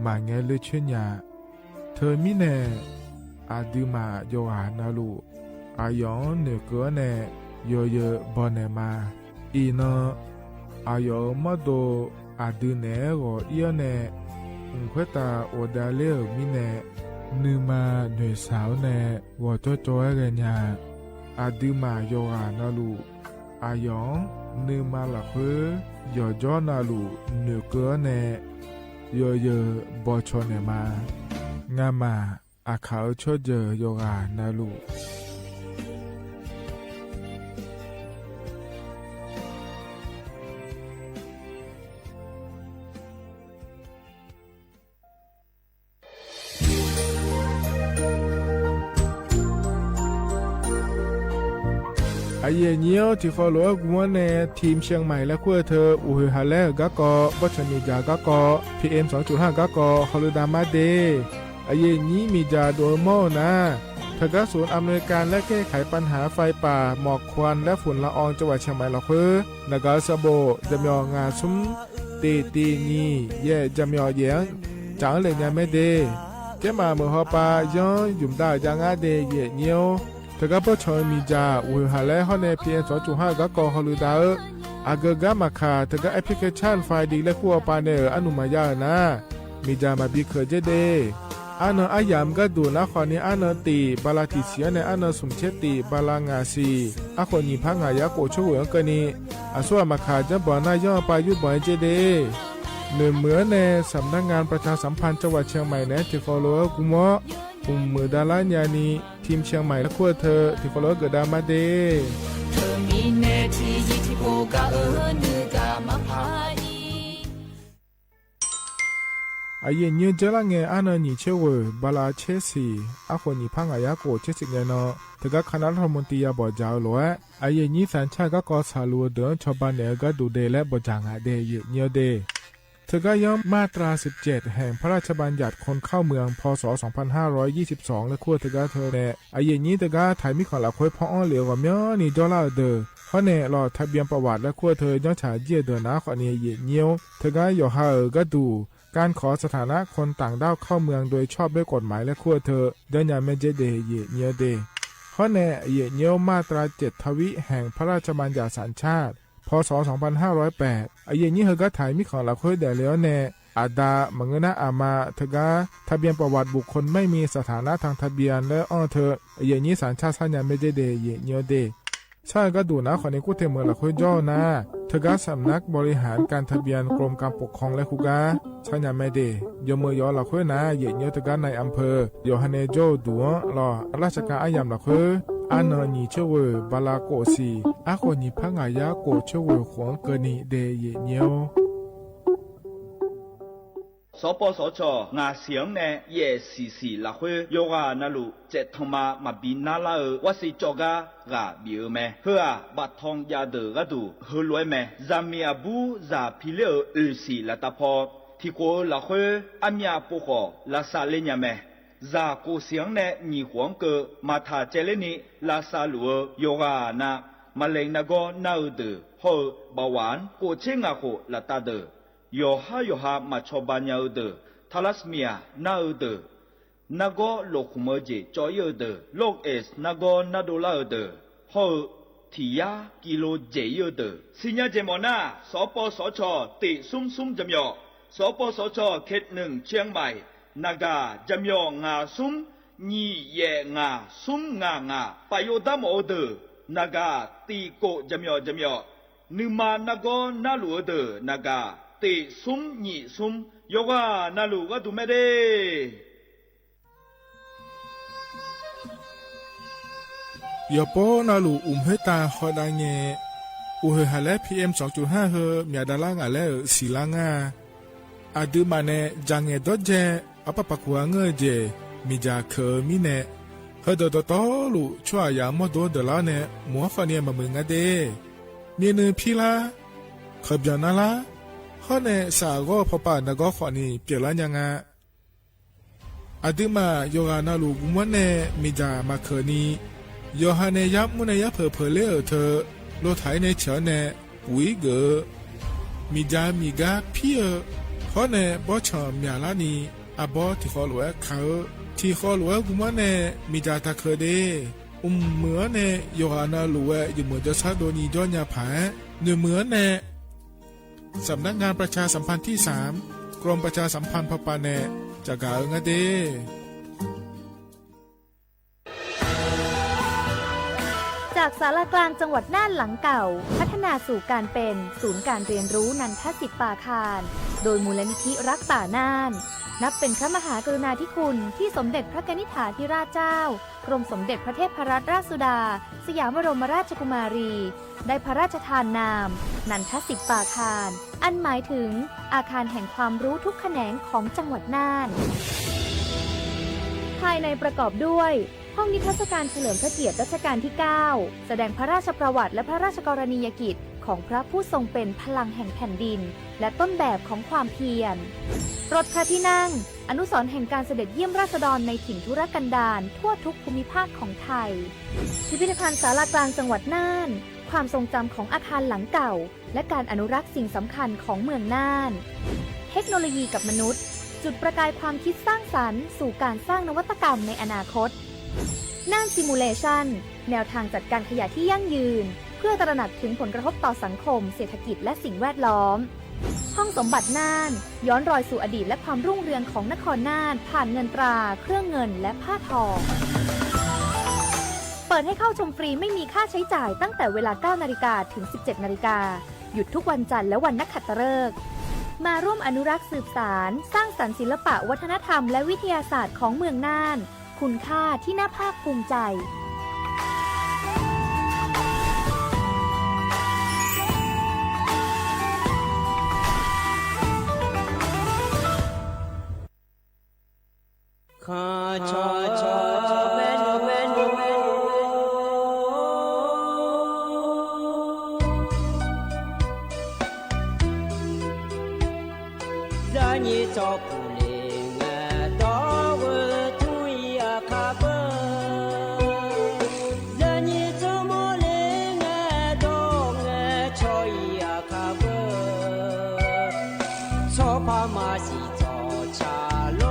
Speaker 13: มาเงเลเชญาเธอมิเนอาดืมาโยหานาลูอายองเนเกเนโยเยบอนเนมาอีนอายอมโดอาดืเนโกเอียเนควยตาโอดาเลมิเนนือมาหน่วยสาวเนวอจจอยเรญาอาดืมาโยหานาลูอายองนือมาละเควย่อจอนาลูเนเกเนโยเยบอชอเนมางามาอาขาวชอเจโยกานาลูไอเยี่ยวที่ฟอลโล่กัวเนทีมเชียงใหม่และขั้วเธออุฮาเลกะกอบัชมีจากะกอ PM 2.5 กะกอฮอลิดามาเดไอเยี่นี้มีจาโดโมนะเธอกะศูนย์อำนวยการและแก้ไขปัญหาไฟป่าหมอกควันและฝุ่นละอองจังหวัดเชียงใหม่ละเพื่อนกาสโบจำยองาซุ้มตีนีเย่จำยอเยียงจางเลยยังไม่เดเจ้ามาเมื่อฮอปาย้อนยุ่มได้จางอาเดเย่เนียวเธอก็พอชอยมีจาอุหาและฮอนในเพียง2.5 ก็กอฮอลูดาอากกามาคาเธอก็แอปพลิเคชันไฟดีและขั้วปาเนออนุมายานะมีจามาบีเคเจเดอันอายามก็ดูนะขอนี้อันตีบาลาติเสียในอันสมเชติบาลางาซีอาคนยิพังหายาโกช่วยกันนี้อาส่วนมาคาจะบ่อนายย่อปายุบ่อยเจเดเหนือเหมือในสำนักงานประชาสัมพันธ์จังหวัดเชียงใหม่นะที่ฟอลโล่กุมะมือดาลานยานีทีมเชียงใหม่และขั้วเธอที่ฟอลโล่เกิดดามาเดเธอมีเนทียิทิโกกานือกามาพาอาเย็นยืนเจริญเงยอันนี้เชื่อว่าบาลาเชสีอาคนนี้พังอายาโกเชสิเงยเนาะแต่ก็คณะรัฐมนตรีบอกเจ้าหลวงอาเย็นนี้สัญชาติก็กอสาลัวเดินชาวบ้านเนี่ยก็ดูเดและบอกจางอาเดยเนียวเดเธอก็ย้อมมาตรา17แห่งพระราชบัญญัติคนเข้าเมืองพ.ศ. 2522และขั้วเธอก็เธอเนี่ยอาเย็นนี้เธอก็ถ่ายมิขอหลักคุยพ่ออ้อเหลียวกับเมียนี่จอล่าเดอเพราะเนี่ยรอทะเบียนประวัติและขั้วเธอย้อนฉายเยี่ยเดินนะขอเนี่ยเยี่ยเนียวเธอก็ย่อหาก็ดูการขอสถานะคนต่างด้าวเข้าเมืองโดยชอบด้วยกฎหมายและขั้วเธอเดินอย่างไม่เจเดเยี่ยเนียวเดเพราะเนี่ยเยี่ยเนียวมาตรา7ทวิแห่งพระราชบัญญัติสัญชาติพ.ศ. 2508อาเย็นนี้เธอก็ถ่ายมิของหลักคุยเดแล้วแน่อาดามังเงินอามาเธอก็ทะเบียนประวัติบุคคลไม่มีสถานะทางทะเบียนและอ้อเธออาเย็นนี้สัญชาติสัญญาไม่ได้เดเยเนียวเดใช่ก็ดูนะขอในกู้เทเมืองหลักคุยย่อนะเธอก็สำนักบริหารการทะเบียนกรมการปกครองและคุกาสัญญาไม่ได้ยมือยอหลักคุยนะเยเนียวเธอก็ในอำเภอโยฮันเนโจดัวรอราชการอายามหลักคุยอันนี้เชื่อว่าบาลาโกสีอาคนนี้พังอายาโกเชื่อว่าขวงเกินีเดเยเนียว
Speaker 14: สปสชงาเสียงเนเยสีละคุยโยกานาลุเจทมาบินนาลาวสิจกากาบิเอเมเฮือบัดทองยาเดกดูเฮลวยเมจามีอาบูจาพิเลอสีละตาพอที่โกละคุยอามีอาปุโกละซาเลญเม za cô xiang nè nhị huống cơ mà thà chế lên ni là sa lúa yoga na mà lên na go na từ hồ bảo quản cô chế ngà hồ là ta từ yo ha mà cho ba nhau từ thalassemia na từ na go lục mơ gì cho yêu từ lục es na go na đô la từ hồ thì ya kilo dễ yêu từ xin nhớ chế món na số po số cho tỷ sum chấm yo số po số cho kết nương chiang mai naga chấm yo ngà sum nhị ye ngà sum ngà bayo đam ô từ naga tỷ cổ chấm yo numa nago na lúa từ naga tỷ sum nhị sum yoga na lúa cái tụi mẹ đi
Speaker 13: ยอปอนาลูเฮตาฮอดาเงอุเฮฮาเล PM 2.5 เฮมียดาลางาเลสีลางาอาดูมาเนจังเงดอเจอปะปะกัวเงเจมีจาเคมีเนเฮดอตอลูชัวยามอดดลาเนมัวฟาเนียมะมึงอะเดเมียนึพีลาขบยานาลาฮอเนสาโกพอปานากอขอนี่เปียละยังาอาดูมาโยกานาลูกุมวเนมีจามาเคนียอฮาเนยับมุนยับเพอเลอเธอโลไถในเฉเนปุยเกอมีจามีกาพี่ขอเนบอชอมยาลานีอาบอที่ขอหลวเขาที่ขอหลวกุมะเนมีจาตาเคเดเหมือเนโยฮานาหลวอยู่เหมือนจะซาโดนีย้อนยาผาเนื้อเหมือเนสำนักงานประชาสัมพันธ์ที่3กรมประชาสัมพันธ์พปาเนจากาเงเด
Speaker 4: จากศาลากลางจังหวัดน่านหลังเก่าพัฒนาสู่การเป็นศูนย์การเรียนรู้นันทศิษย์ป่าคารโดยมูลนิธิรักป่าน่านนับเป็นพระมหากรุณาธิคุณที่สมเด็จพระกนิษฐาธิราชเจ้ากรมสมเด็จพระเทพรัตนราชสุดาสยามบรมราชกุมารีได้พระราชทานนามนันทศิษย์ป่าคารอันหมายถึงอาคารแห่งความรู้ทุกแขนงของจังหวัดน่านภายในประกอบด้วยห้องนิทรรศการเฉลิมพระเกียรติรัชกาลที่ 9 แสดงพระราชประวัติและพระราชกรณียกิจของพระผู้ทรงเป็นพลังแห่งแผ่นดินและต้นแบบของความเพียรรถพระที่นั่งอนุสรณ์แห่งการเสด็จเยี่ยมราษฎรในถิ่นทุรกันดารทั่วทุกภูมิภาคของไทยพิพิธภัณฑ์ศาลากลางจังหวัดน่านความทรงจำของอาคารหลังเก่าและการอนุรักษ์สิ่งสำคัญของเมืองน่านเทคโนโลยีกับมนุษย์จุดประกายความคิดสร้างสรรค์สู่การสร้างนวัตกรรมในอนาคตน่านซิมูเลชันแนวทางจัดการขยะที่ยั่งยืนเพื่อตระหนักถึงผลกระทบต่อสังคมเศรษฐกิจและสิ่งแวดล้อมห้องสมบัติน่านย้อนรอยสู่อดีตและความรุ่งเรืองของนครน่านผ่านเงินตราเครื่องเงินและผ้าทองเปิดให้เข้าชมฟรีไม่มีค่าใช้จ่ายตั้งแต่เวลา 9 นาฬิกาถึง 17 นาฬิกาหยุดทุกวันจันทร์และวันนักขัตฤกษ์มาร่วมอนุรักษ์สืบสานสร้างสรรค์ศิลปะวัฒนธรรมและวิทยาศาสตร์ของเมืองน่านคุณค่าที่น่าภาคภูมิใจ
Speaker 15: ข้าชอแม่นูแม่นูดานีจอปูเลงดอวทุยอาคาเบดานีจอโมเลงดองชอยอาคาเบชอพามาสิจอชาโล
Speaker 5: ช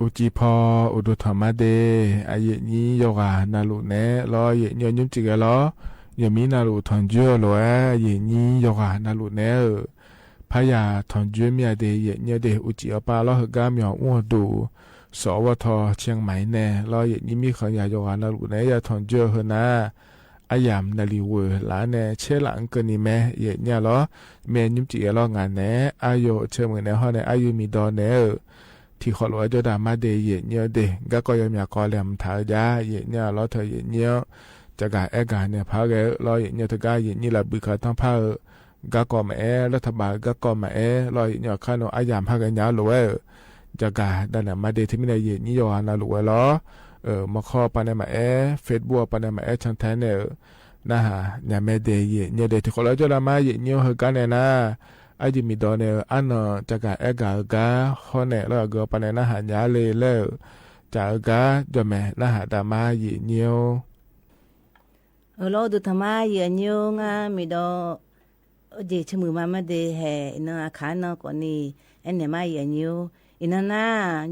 Speaker 13: อุจิพออุดุธรรมะเดอาเยนี้โยกานาลุเนรอเยญยุมจิกะลอยมีนาลุทอนเจอโลเอเยนี้โยกานาลุเนพะยาทอนเจอเมียเดเยญเดอุจิอปาลอหกามยออ้วดูสวทเชียงใหม่แน่รอเยนี้มีขยาโยกานาลุเนยาทอนเจอเฮนาอายามนาลีเวลาเนเชลังกนิเมเยญลอเมยุมจิกะลองานเนอายุเชมือเนฮอเนอายุมีดอเนที่ขอรู้จะด่ามาเดยเยเดก็ยังมีกอลมถ่ายยาเยเนี่ยเราเธอเยเนี่ยจะกาเอกาเนี่ยพาเกเราเยเนี่ยจะกาเยนี่ละบิกาทั้งพาก็มารัฐบาลก็มาเราเยเนี่ยข้าน้ออายามพากันยารู้จะกาดันมาเดที่ไม่ได้เยนี่ยอนารู้ล้อมาข้อปานมาเฟซบุ๊กปานมาชันแทนเนี่ย นะฮะเนี่ยแม่เดย์เนี่ยเดที่คนเราจะละมาเนี่ยเหกันเนี่ยนะไอ้ที่มีตอนเนี่ยอันเนาะจะกะเอกากะคนเนี่ยแล้วก็ปนเนี่ยนะฮะยาเลยแล้วจะกะจะแม่นะฮะตามาเนี่ย
Speaker 4: เราดูธรรมะเยอะเนี่ยงามีดอเจชมือมาไม่ได้แห่เนาะขาเนาะก่อนนี้อันเนี่ยมาเยอะเนี่ยอินน่า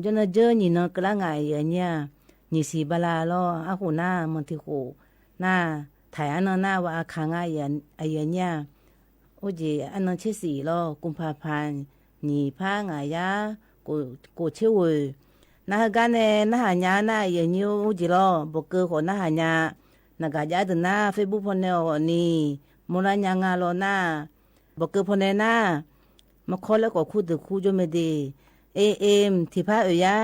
Speaker 4: จนเจอนี่เนาะกลางไงเยอะเนี่ยนี่สีบลาล้ออาหูน่ามันที่หูน่าถ่ายอันเนาะน่าว่าอาคางเยอะเนี่ยโอ้เจอันเนาะเชื่อสีล้อกุมภาพันธ์นี่พางายากูเชื่อเว้ยน่ากันเนี่ยน่าหายาน่าเยอะเนี่ยโอ้เจล้อบอกเกอคนน่าหายานักยาดนาเฟซบุ๊กพอนเนอนี่มูลนิธิลอนาบอกเกอพอนเนนามาขอแล้วก็คู่ตึกคู่จไม่ดีAM ที่พายา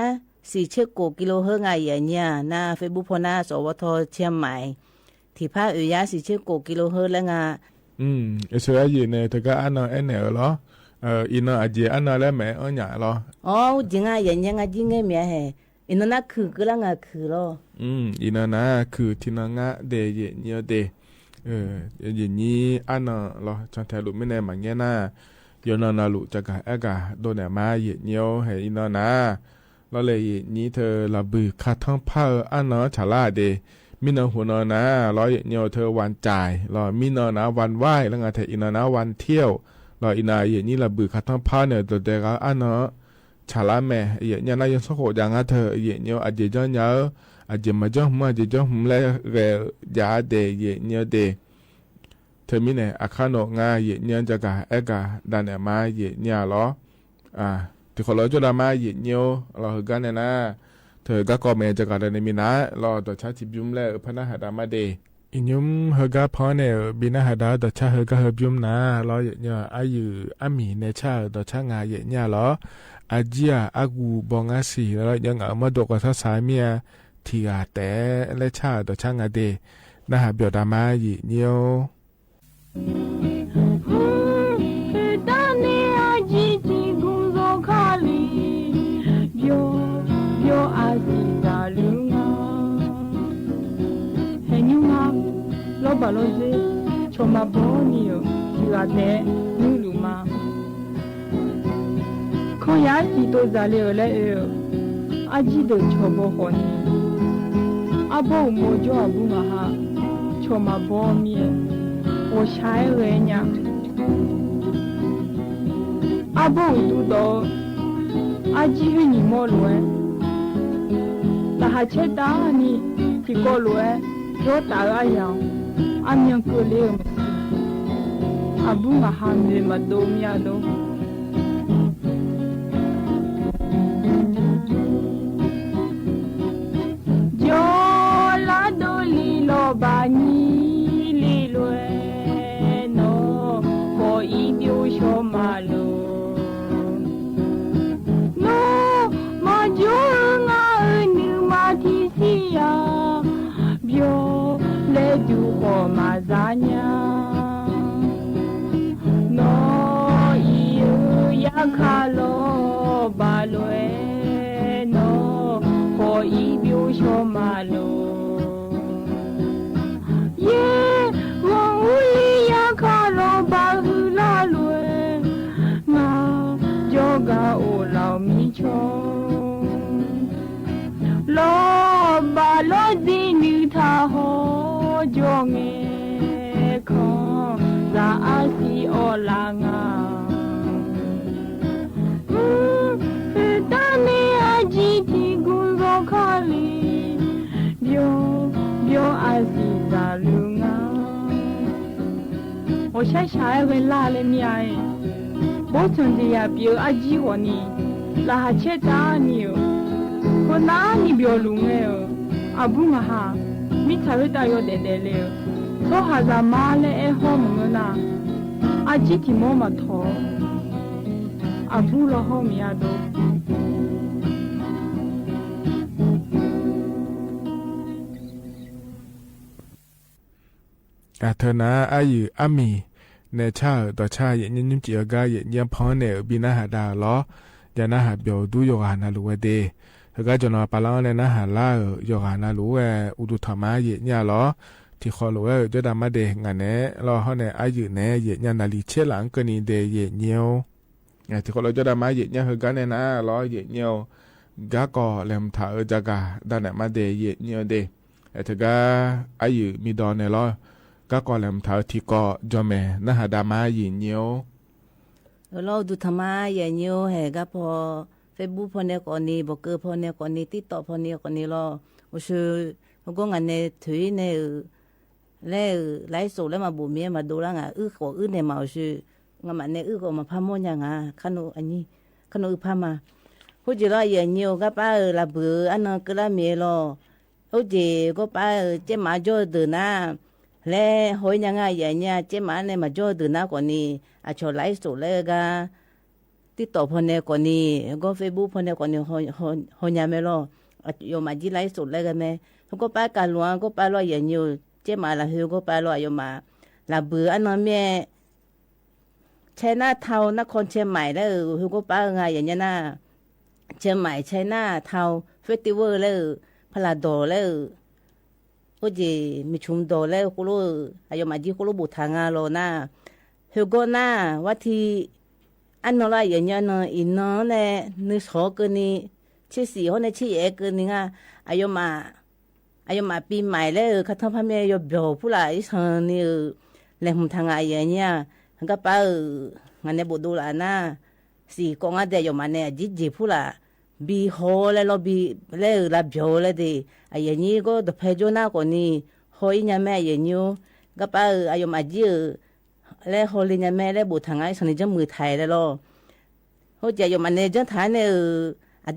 Speaker 4: 4 กิโลเฮิรตซ์ไงเนี่ยนะเฟซบุ๊กพอนาสวทเชียงใหม่ที่พายา4 กิโลเฮิรตซ์แล้วไง
Speaker 13: เอสระยีเนี่ยถ้าก็อันนั้นเหรออินอาเจอันนั้นแล้วแม่อันอย่างเหรอ
Speaker 4: อ๋อจริงอ่ะอย่างยังจริงไงแม่เฮอินน่ะคือก็ละงะคือล้อ
Speaker 13: อินน่ะคือที่นั่งอ่ะเดยเนี่ยเดอย่างนี้อันนั้นเหรอฉันแทรู้ไม่แน่มันเงี้ยนะย้อนนาลุจะกะเอกะโดนเนี่ยมาเยเนี่ยให้อินน่ะแล้วเลยนี้เธอระบือคาทั้งผ้าอันนั้นฉลาดเดมินหัวนอนนะร้อยเนี่ยเธอวันจ่ายรอมินนะวันไหว้แล้วไงเธออินนะวันเที่ยวรออินาเยนี่ระบือคาทั้งผ้าเนี่ยตัวเด็กอันนั้นฉลาดแม่เยเนี่ยนายยังสกุลยังเธอเยเนี่ยอาจจะย้อนยาวอาจจะมาจ้องมาจะจ้องเลยเรียยาเดเยเนี่ยเดเธอมีเนี่ยอาคารโนงาเยเนี่ยจะกะเอกะดันเนี่ยมาเยเนี่ยหรอที่คนเราจะได้มาเยเนี่ยเราเห็นกันเนี่ยนะเธอก็ก็เมจะกะดันเนี่ยมีนะเราตัวชาติบิมเลยพนักหาดามาเดอินยมเฮก็พอเนี่ยบินาหาดาตัวชาเฮก็เฮบิมนะเราเยเนี่ยอายุอามีเนี่ยชาตัวชางาเยเนี่ยหรออาเจียอากูบองอาสีแล้วยังเอามาดกกับสายเมียที่อาแต่และชาตัวชางาเดนะฮะเบียวดามาเยเนี่ย
Speaker 16: လောပါလို့စေချောမဘောနီယဒီကတဲ့နူလူမခေါ်ရစီတော့ဇာလေလေအကြီးတို့ချောဘောခေါ်နီအဘောမိုးကြောဘူးမဟာချောမဘောမီဝရှိုင်းဝဲညာအဘောတူတော့အကြီးဟင်းနီမောလွယ်လာဟချက်တာနီဒီကောလွယ်ရောတာရအောင်အမြင်ကိုလေးအဘူမဟာမေမဒိုမီယာဒိုဂျောလာဒိုလီလောဘာနီလီလွယ်နော်ကိုဤပြိုရှောမာလိုနော်မဂျိုငါနီမာတီစီယာဗျောလေဒူခေါ်မာဇာညာနော်ဤရခါလောဘာလွယ်နော်ခေါ်ဤပြိုရှောမာလိုယေဝံဦးလီရခါလောဘာဟုလာလွယ်ငါယောဂအိုလောင်မီချောလောဘာလောဒီနီသာဟောကြောငယ်ခေါ်ဇာအစီအောလာငါတနေအကြီးတီကွန်ဇောခါလီပြောအစီဇာလူငါ我晒晒会拉了面我从这呀表阿姨和你拉下切打你我哪里表龙哎阿不嘛哈မိသားစုတာရောတဲ့တဲ့လေသောဟာဇာမာလဲအဟောမငနာအကြည့်တီမောမထောအဘူးလဟောမရတော့
Speaker 13: อาเธอนะอายุอามีเนชาต่อชาเย็นยิ้มเจียกาเย็นยิ้มพอเนบินาหาดาล้อยานาหาเบียวดูโยกานาลูเวเดเฮก็จนปาลาเนนะหาลาโยกานาลูเวอุดุธรรมะเย็นยาล้อ ที่ขอรู้ว่าจะดามาเดงานเน่รอเขาเนี่ยอายุเน่เย็นยันนาลีเชหลังก็นี่เดเย็นเนียวที่ขอเราจะดามาเย็นเนี่ยคือกันเนี่ยนะรอเย็นเนียวกะก็เริ่มถ่ายจากการด้านไหนมาเดเย็นเนียวเดแต่ก็อายุมีดอนเนี่ยรอกะก็เริ่มถ่ายที่ก็จอมแม่นะฮะดามาเย็นเนียว
Speaker 4: เราดูธรรมะอย่างเดียวเหรอก็พอเฟซบุ๊กพอเนี่ยก่อนนี้บอกเกอร์พอเนี่ยก่อนนี้ติ๊กต็อกพอเนี่ยก่อนนี้เราว่าชื่อเขาก็งานเนี่ยถือเนี่ยแล้วไลฟ์สดแล้วมาบุญเมียมาดูแล้วไงก็เนี่ยมาชื่องานเนี่ยก็มาพาม่ยังไงขนมอันนี้ขนมพามาผู้จีเราอย่างเดียวก็ป้าละเบื่ออันนั้นก็ละเมียเราผู้จีก็ป้าเจ้ามาจ่อเดินหน้าแล้วหอยยังไงอย่างเงี้ยเจ้ามาเนี่ยมาจ่อเดินหน้าก่อนนี้อาชอไลฟ์สดแล้วก็ติดต่อพอเนี่ยก่อนนี้ก็เฟซบุ๊กพอเนี่ยก่อนนี้หอยยังไม่รอยมาจีไลฟ์สดแล้วกันไหมเขาก็ป้าการหลวงก็ป้ารออย่างเดียวเจ้ามาละเฮก็ป้ารอยมาละเบื่ออันนั้นแม่ใช้หน้าเทานครเชียงใหม่แล้วเขาก็ป้าไงอย่างเงี้ยนะเชียงใหม่ใช้หน้าเทาเฟสติวัลแล้วพลาดอแล้วก็จะมีชุมดอแล้วก็รู้อายมาจีก็รู้บุตรทางาโลนะเฮก็น่าว่าที่อันนั้นอย่างเงี้ยนะอินนั้นแหละนึกชอบกันนี่ชื่อสีเขาเนี่ยชื่อเอกกันนี่ไงอายมาปีใหม่แล้วเขาทำให้แม่ยบยผู้หลายสันนี่แหล่งทางอย่างเงี้ยก็ป้างานเนี่ยบุตรดูละนะสีกองอะไรอยู่มาเนี่ยจีผู้ละบีโฮแล้วเราบีแล้วรับโจแล้วดิอย่างนี้ก็ตัวเพจน่าก่อนนี่หอยเนี่ยแม่อย่างนี้ก็ป้าอยู่มาจีแล้วหอยเนี่ยแม่แล้วบุตรทางไอ้สันนี่จะมือไทยแล้วล่ะเขาจะอยู่มาเนี่ยจะทานเนี่ย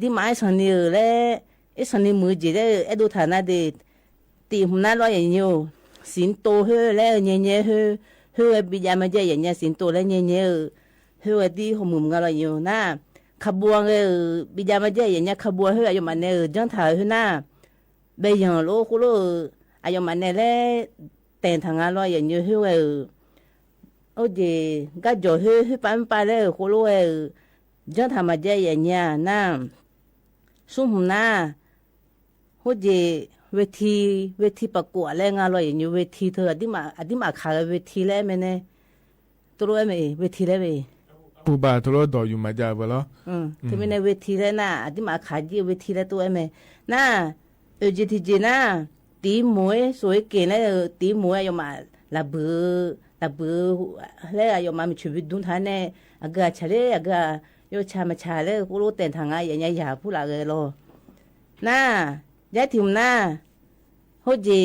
Speaker 4: ที่มาไอ้สันนี่แล้วไอ้สันนี่มือจีแล้วไอ้ดูทานน่ะดิตีหุ่นน่าร้อยอย่างนี้สิงโตเฮ้แล้วเนี่ยเฮ้บิดามาเจอย่างเงี้ยสิงโตแล้วเนี่ยเฮ้ที่หัวมุมกันเลยอยู่นะขบวนบิดามาเจอย่างเงี้ยขบวนเฮ้อยู่มาเนี่ยจังถ่ายเฮ้นะเบยังโลกุโลอยู่มาเนี่ยแล้วแต่งทางอะไรอย่างเงี้ยเฮ้โอ้ยก็จ่อเฮ้ปั้นไปแล้วกุโลจังทำมาเจอย่างเงี้ยนะสุ่มนะโอ้ยเวทีประกวดแล้วงานอะไรอย่างเงี้ยเวทีเธออดีมาขายเวทีแล้วไหมเนี่ยตัวไหมเวทีแล้วไหม
Speaker 13: ผู้บ่าวตัวดอกอยู่มาจากบ่ล่ะ
Speaker 4: ที่ไม่ในเวทีแล้วนะอดีมาขายที่เวทีแล้วตัวไหมน่ะจีน่ะตีมวยสวยเก่งแล้วตีมวยอยู่มาระเบือแล้วอยู่มามีชีวิตดุนท่านเนี่ยอากาศเฉลี่ยอากาศโยชามาชาแล้วกูรู้แต่ทางไงอย่างเงี้ยอยากพูดอะไรหรอน่ะยายถิ่มน่ะเขาจะ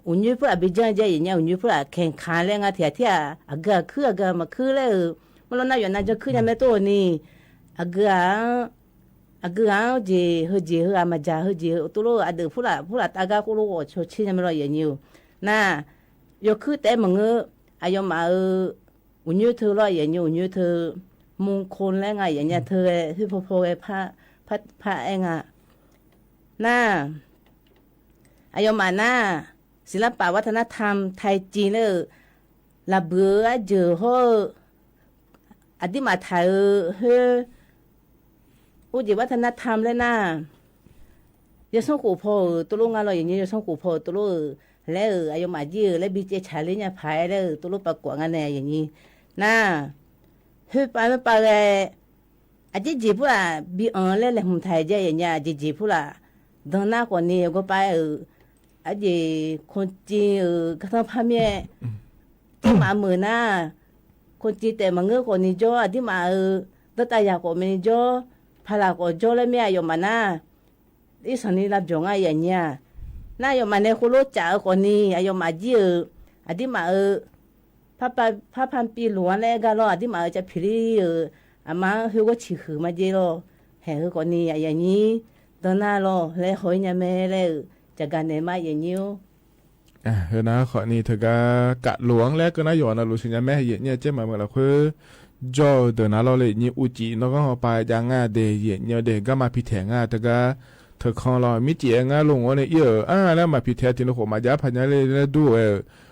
Speaker 4: อุ่นยุ่ยพูดบิจังใจอย่างเงี้ยอุ่นยุ่ยพูดแข่งขันแล้วไงที่อากาศมาคือแล้วมันน่าอยู่น่าจะคือยังไม่ตัวนี่อากาศจะเขาอามาจ่าเขาจะตัวเราอดีตพูดตากากูรู้ว่าชดเชยยังไม่รออย่างเงี้ยน่ะยกคือแต่มึงอายุมาอุ่นยุ่ยเธอรออย่างเงี้ยอุ่นยุ่ยเธอมงคลแล้วไงอย่างเงี้ยเธอที่พอพระเองอ่ะน่าอายุมาหน้าศิลปะวัฒนธรรมไทยจีนเลยระเบือเจอเขาอดีมาไทยอุจิวัฒนธรรมเลยนะยศกูพอตัวลุงอะไรอย่างเงี้ยยศกูพอตัวลุงแล้วอายุมาจีแล้วบีเจชาลีเนี่ยพายแล้วตัวลุงประกวดงานเนี่ยอย่างนี้น่าไปเลยอาจีพูดละบีแล้วแหล่งไทยเจอย่างเงี้ยจีพูดละดังนั้นคนนี้ก็ไปอาจจะคนจีนก็ทำพามีที่มาเหมือนน่ะคนจีนแต่มาเงือกคนนี้จ่อที่มาตั้งแต่อยากคนนี้จ่อพาราคนจ่อแล้วไม่อยู่มาน่ะที่สันนิษฐานจงอะไรอย่างเงี้ยน่าอยู่มาในคนรู้จักคนนี้อยู่มาจีอาที่มาพระพันปีหลวงแล้วก็รออาที่มาจะพิริอามาเขาก็ชี้หือมาจีโร่เห็นคนนี้อย่างนี้ตอนนั้นเราเลยหอยเนี่ยแม่เลยจะกันในมาอย่างนี้
Speaker 13: เฮ้ยนะขอนี่เธอก็กะหลวงแล้วก็น่าอยู่นะรู้สึกยังแม่เห็นเนี่ยเจ้ามาเมื่อเราคือจ่อเดินนะเราเลยนี่อุจิน้องก็เอาไปยังงาเดย์เนี่ยเดย์ก็มาพิเศษงาเธอก็เธอคองเรามิจิงาลงวันนี้แล้วมาพิเศษที่เราขอมาจ้าพันยาเลยดู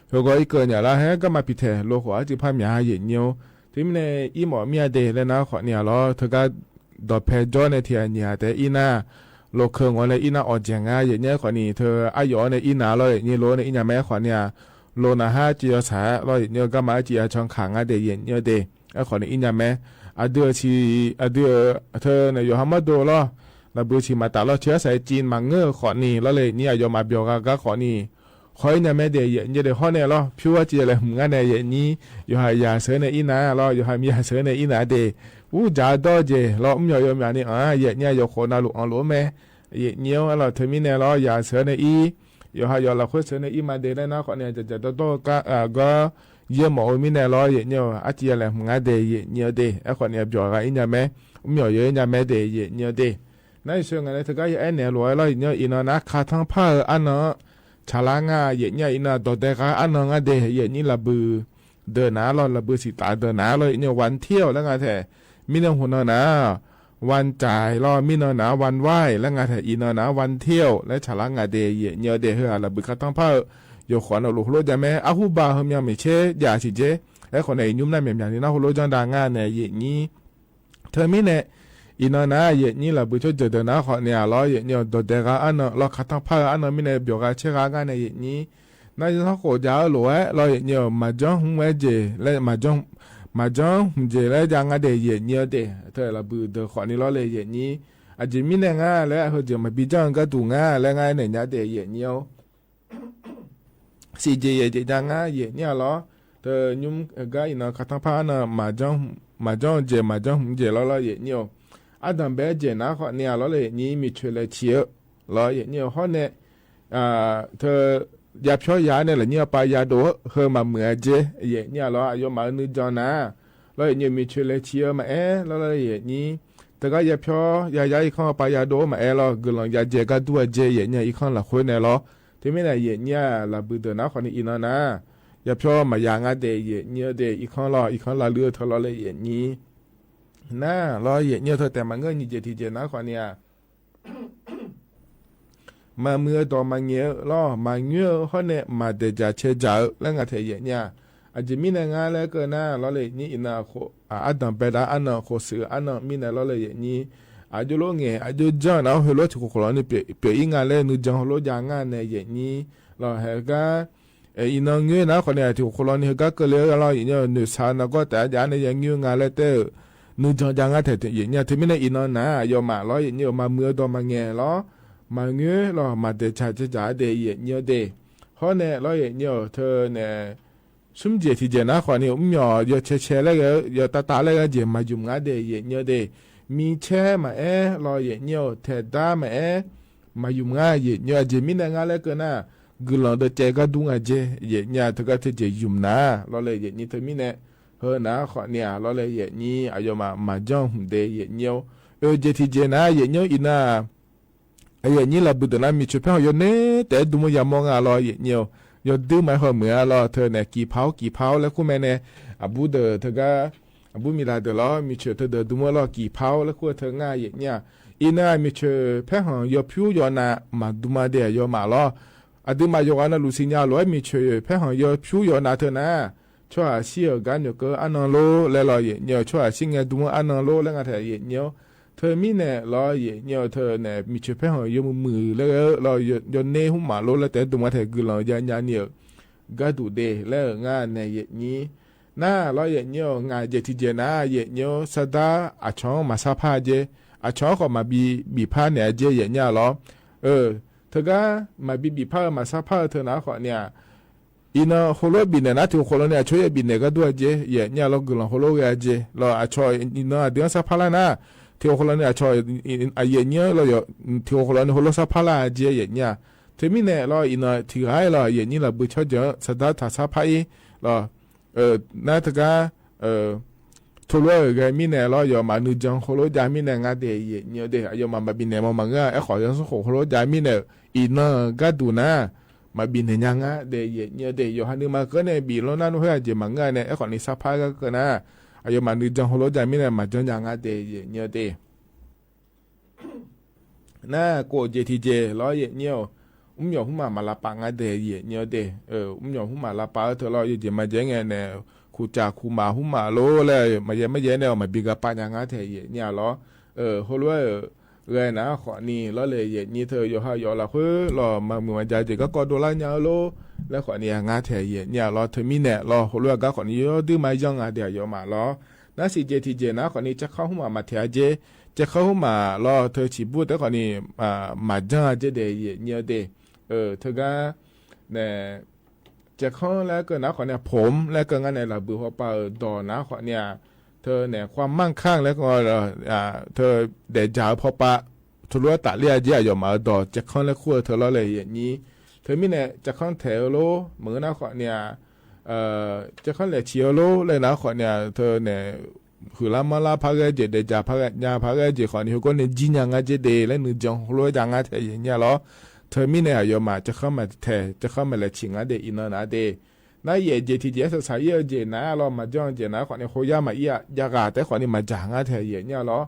Speaker 13: เขาก็อีกเกินอย่างละก็มาพิเศษเราขอจะพามีอะไรอย่างเงี้ยที่มันอีหมอมีอะไรเลยนะขอเนี่ยเราเธอก็ดอกเพจจ่อในที่อันนี้แต่อีน่า โลเคงวันเลยอีน่าออเจียงอย่างเงี้ยขอนี่เธออายอในอีน่าเลยนี่โลในอีน่าแม่ขอเนี่ยโลนะฮะจีอาสาเราเนี่ยก็มาจีอาชองขังเดียเนี่ยเดขอนี่อีน่าแม่อเดือชีอเดือเธอเนี่ยอยู่ฮัมมาโดล้อเราบูชีมาตาเราเชื้อสายจีนมังเงอขอนี่แล้วเลยเนี่ยยอมมาเบียวก็ขอนี่ขอเนี่ยแม่เดียเนี่ยเดี๋ยวข้อเนี่ยล้อพิวจีอะไรมึงกันเนี่ยอย่างนี้อยู่หายาเสือในอีน่าล้ออยู่หายมียาเสือในอีน่าเดจ่าดอเจล้อไม่ยอมอย่างนี้เนี่ยอยู่คนน่าลูกอันรู้ไหมเนี่ยเราเธอมีเนี่ยล้อยาเสือในอีอยู่หายาเราคุยเสือในอีมาเดได้นะขอเนี่ยจะโตก็เยี่ยมหมอมีเนี่ยล้อเนี่ยอาจีอะไรมึงกันเดเนี่ยเดขอเนี่ยเบียวกันอีเนี่ยแม่ไม่ยอมเนี่ยแม่เดเนี่ยเดนั่นส่วนอะไรเธอก็ยังเนี่ยล้อล้อเนี่ยอีน่าคาทั้งผ้าอันนั้นชาลางาเนี่ยอีน่าตัวเด็กอันนั้นเดเนี่ยระบือเดินหน้าล้อระบือสิตาเดินหน้าเลยเนี่ยวันเที่ยวแล้วไงแท้มีเนี่ยหัวหน้าวันจ่ายล้อมีเนาะนะวันไหว้แล้วงานแต่อีเนาะนะวันเที่ยวและฉลางาเดยเนเดเฮอละบึกต้องเพ้อยขอนลูกโลจะแม่อาหูบาเฮมยังไม่เชยาสิเจไอ้คนไหนยุ่มนั่นแม่ยังนี่นะฮูโลจังดางานเนี่ยเยนี้เธอมีเนี่ยอีเนาะนะเยนี้ละบึกจะเดินนะขอเนี่ยล้อเยเนี่ยโดเดกาอันเนาะล้อคัต้องเพ้ออันเนาะมีเนี่ยเบียกาเชกางานเนี่ยเยนี้นั่นจะเขาจะเอาล้อล้อเยเนี่ยมาจ้องหุ่นเวเจและมาจ้องเจแล้วจังเดยเนี่ยเดเธอละบึกเดขอนี่ล้อเลยเยนี้อาจจะมีเนี่ยง่าแล้วเขาจะมาบิจังก็ดูง่าแล้วง่ายเนี่ยเดยเนี่ยสิเจเจจังง่าเนี่ยล้อเธอยุ่มก็อีน่ะคัต้องเพ้อน่ะมาจ้องเจล้อเนี่ยอาดัมเบเจนะขอเนี่ยล้อเลยนี่มีช่วยเลยเชียวล้อเนี่ยเขาเนี่ยเธอยาพอยาเนี่ยแหละเนี่ยปายาโดเฮมาเหมือเจเนี่ยล้ออายุมานึกจอนะล้อเนี่ยมีช่วยเลยเชียวมาล้อเลยนี่แต่ก็ยาพอยาอีกข้อปายาโดมาล้อกลองยาเจก็ตัวเจเนี่ยอีกข้อละคนเนี่ยล้อที่ไม่ได้เนี่ยละบืดนะขอนี่อีน่ะนะยาพอมายางาเดเนี่ยเดอีกข้อละเลือทะเลาะเลยนี่น่าล้อเนี่ยเธอแต่มันเงินนี่เจทีเจนะขอเนี่ยมาเมื่อต่อมาเงี้ยล้อมาเงี้ยเขาเนี่ยมาเดจาเชจ่าแล้วงาเทียเนี่ยอาจจะมีในงานแล้วก็น่าล้อเลยนี่อินาโคอาดัมเปดาอันนั้นโคสืออันนั้นมีในล้อเลยนี่อายุโลเงี้ยอายุจังนะเฮโลที่โคลอนี่เปย์งานเลยนึกจังเฮโลจางงานเนี่ยนี่ล้อเฮก็อินาเงี้ยนะคนเนี่ยที่โคลอนี่เฮก็เลยล้อเนี่ยนึกสานก็แต่จานเนี่ยยังเงี้ยงานเลยเต้นึกจังจางงานเถอะเนี่ยที่มีในอินานะยอมมาล้อเนี่ยมาเมื่อต่อมาเงี้ยล้อมาเงี้ยล้อมาเดชาเจจ่าเดยเนี่ยเดเขาเนี่ยล้อเนี่ยเธอเนี่ยสุ่มเจที่เจนะขอเนี่ยยอเชแล้วก็ยอตาแล้วก็เจมาจุ่มงาเดยเนี่ยเดมีแช่มาล้อเนี่ยเทดามาจุ่มงาเนี่ยเจมีเนี่ยงาแล้วก็น่ะกลังเดเจก็ดุงเจเนี่ยเธอก็เจจุ่มนะล้อเลยเนี่ยเธอมีเนี่ยเฮนะขอเนี่ยล้อเลยเนี่ยอายุมาจ้องเดยเนี่ยเจที่เจนะเนี่ยอินานี่ละบุตรนั้นมีชุดเพื่อยเนี่ยแต่ดูมันยามองล้อเนี่ยยอดดื้อมาเหมือนเราเธอเนี่ยกี่เผาแล้วคุณแม่เนี่ยบูเดอเธอก็บูมีลาเดอล้อมีเชื่อเธอเดอดูมันล้อกี่เผาแล้วคุณเธอง่ายเนี่ยอีน่ามีเชื่อเพื่อยอผิวยอน่ะมาดูมาเดียยอมาล้อดูมายอนะลูซิญญาล้อมีเชื่อเพื่อยอผิวยอน่ะเธอนะช่วยเสียกันอยู่ก็อันนั้นโลแล้วล้อเนี่ยช่วยสิ่งเงี้ยดูมันอันนั้นโลแล้วไงเธอเนี่ยเธอมีเนี่ยล้อเนี่ยเธอเนี่ยมีเชื่อเพื่อยอมือแล้วล้อยอเนหุมาโลแล้วแต่ดูมาเธอกุลองยันเนี่ยก็ดูเดแล้วงานเนี่ยนี้น่าล้อเนี่ยงานเจที่เจน่าเนี่ยสดาอาช่องมาซาพาเจอาช่องก็มาบีพาเนี่ยเจเนี่ยล้อเธอก็มาบีพามาซาพาเธอนะขอเนี่ยอีน่ะโฮโลบินเนี่ยนะที่โฮโลเนี่ยช่วยบินเนี่ยก็ด้วยเจเนี่ยล้อกุลองโฮโลเวเจล้ออาช่องอีน่ะเดี๋ยวซาพาละนะที่โฮโลเนี่ยช่วยเนี่ยล้อที่โฮโลเนี่ยโฮโลซาพาละเจเนี่ยเทมิเนี่ยล้ออินาที่ไงล้อนี่ละบุชเจสดาทัศน์ไปล้อน่าจะก็ทุลัวก็มีเนี่ยล้อยมานุจังโฮโลจามีเนี่ยงาเดียเนี่ยเดียมาบินเนี่ยมาเงาขอยังสุขโฮโลจามีเนี่ยอินาก็ดูนะมาบินเนี่ยยังอ่ะเดียเนี่ยเดียฮันนี่มาก็เนี่ยบินแล้วนั่นหัวเจมังเงาเนี่ยขอนี่สัพพะก็นะมานุจังโฮโลจามีเนี่ยมาจังยังอ่ะเดียเนี่ยเดียน่าโกเจทีเจล้อเนี่ยยหุ่มาลาปังอะเดยเนี่ยเดยหุ่มาลาปังเธอเราอยู่จะมาเจงเนี่ยคูจ่าคูมาหุ่มาโลเลยมาเยไม่เยเนี่ยมาบิกาปัญญาเทยเนี่ยล้อโฮลว่า rồi nã khỏi ni lo lệ vậy như thơ yo ha yo là khứ lo mà mùa dài thì có đô la nhau lôแล้วkhỏi ni ngã thể vậy nhà lo thơ mi nè lo hồ lúa cái khỏi ni yo đưa mai dòng à để yo mà lo nã sĩ chế thì chế nã khỏi ni chắc không mà thể chế chắc không mà lo thơ chỉ bút tới khỏi ni mà dòng chế để vậy nhiều để thơ cái nè chắc khôngแล้วก็นã khỏi niผมแล้วก็งั้นเนี่ยเราบุหัวปลาดอนã khỏi niเธอเนี่ยความมั่งคั่งแล้วก็เธอเดี๋ยวจะพอปะทุลัวตะเลียเยอะอยู่มาดอจะค่อนและขั้วเธอละเลยอย่างนี้เธอมีเนี่ยจะค่อนแถวโลเหมือนนะขอเนี่ยจะค่อนเลยเชียวโลเลยนะขอเนี่ยเธอเนี่ยคือละมาลาพักเจเดจ่าพักยาพักเจขอเนี่ยก็เนี่ยจีนยังเจเดและนึกจังรัวจังเธออย่างเงี้ยหรอเธอมีเนี่ยอยู่มาจะเข้ามาแถจะเข้ามาเลยชิงเดอินนะเด那也这天节是啥也这那了嘛，这样这那可能好呀嘛，也个在可能嘛讲啊，这也呢了。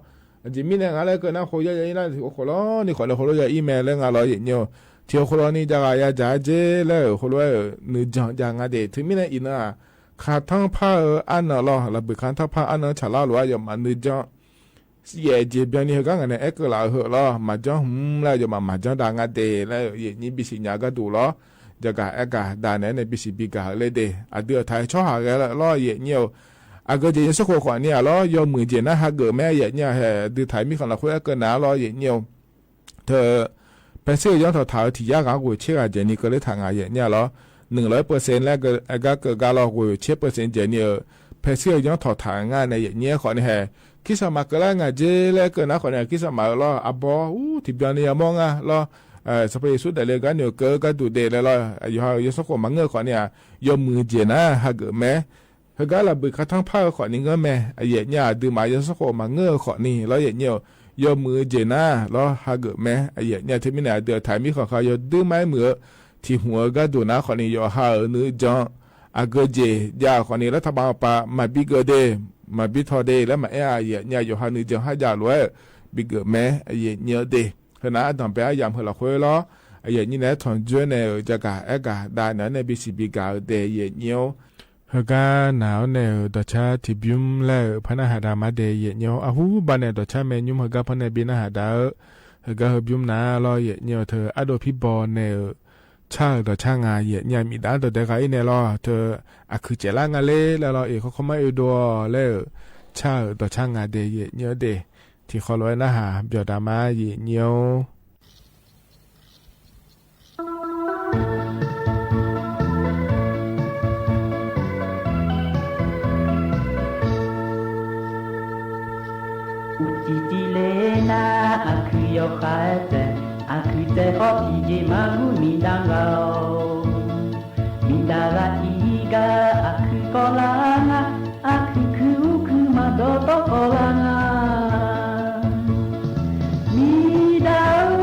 Speaker 13: 这明年俺那个那好呀也那好了，你可能好了也一面了俺了也呢，就好了你这个也这这了好了你讲讲啊的，这明年一呢，看汤怕安了了，那不看他怕安了吃了了也嘛你讲。也这边你刚刚那一个老好了，嘛讲了就嘛讲当啊的了，也你必须那个多了。จะกะอากาศด่านไหนในปีสิปีกาเลยเดอเดือไทยชอบหากันละล้อเย่เนียวอาก็จะสักคนเนี่ยล้อยอมือเจนะหาเกิดแม่เย่เนี่ยเดือไทยมีคนละคนก็หนาล้อเย่เนียวเธอไปซื้อย้อนถอดที่ยากกูเชื่อเจนี่ก็เลยทางเย่เนี่ยล้อ100%แล้วก็อาก็เกิดการล้อกูเชื่อ%เจนี่ไปซื้อย้อนถอดทางงานในเย่เนี่ยขอเนี่ยคิดสมัครก็แล้วงานเจแล้วก็นะขอเนี่ยคิดสมัครล้ออับบอที่เบียนี่มองอ่ะล้อสเปรย์สุดแต่เลยกันเดี๋ยวเกิดก็ดูเดแล้วอยู่สักคนมังเงอขอเนี่ยยอมมือเจนะหากแม่เขาก็ระเบิดกระทั่งผ้าขอนี่เงอแม่ไอ้เหี้ยเนี่ยดื่มมาอยู่สักคนมังเงอขอนี่แล้วเหี้ยเนี่ยยอมมือเจนะแล้วหากแม่ไอ้เหี้ยเนี่ยที่มีเนี่ยเดือดถ่ายมีของเขาอยู่ดื่มไม้มือที่หัวก็ดูนะขอนี่อยู่หาเนื้อจังอาเกเจยาขอนี่รัฐบาลปะมาบิเกเดมาบิทอเดแล้วมาไอ้เหี้ยเนี่ยอยู่หาเนื้อจังหายาล้วยบิเกแม่ไอ้เหี้ยเนี่ยเดขณะตอนไปยามเราคุยล้อไอ้ยันนี่นะทอนจวนเนี่ยจะกะไอ้กะได้เนี่ยในบิสิบิกาเดียเนียวเฮกาหนาวเนี่ยตัวชาที่บิมแล้วพนักหาดามาเดียเนียวอาหูบ้านเนี่ยตัวชาเมยุมเฮกาพนักบินหาดาเฮกาเฮบิมนาล้อเนียวเธออโดพิบอลเนี่ยชาตัวชางาเนี่ยมีด้านตัวเด็กไอ้เนี่ยล้อเธออาคือเจริญงาเล่แล้วล้อเอเขาไม่อุดวแล้วชาตัวชางาเดียเนียวเดที่เขาลอยนะฮะเบียดามาเนียว
Speaker 15: na akuyo khate akute hoti magu midangao midara iga akukolanga akuku madoto kolanga midau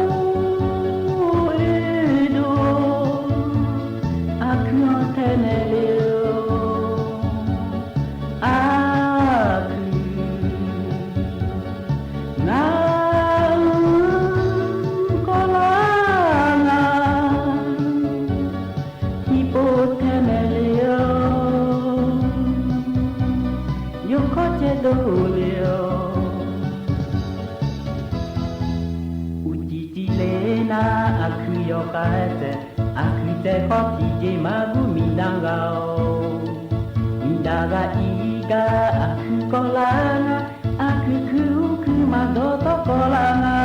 Speaker 15: edo akuoteneleo akuyo kate akute hoti je magu midangao midaga iga akukolanga akuku madoto kolanga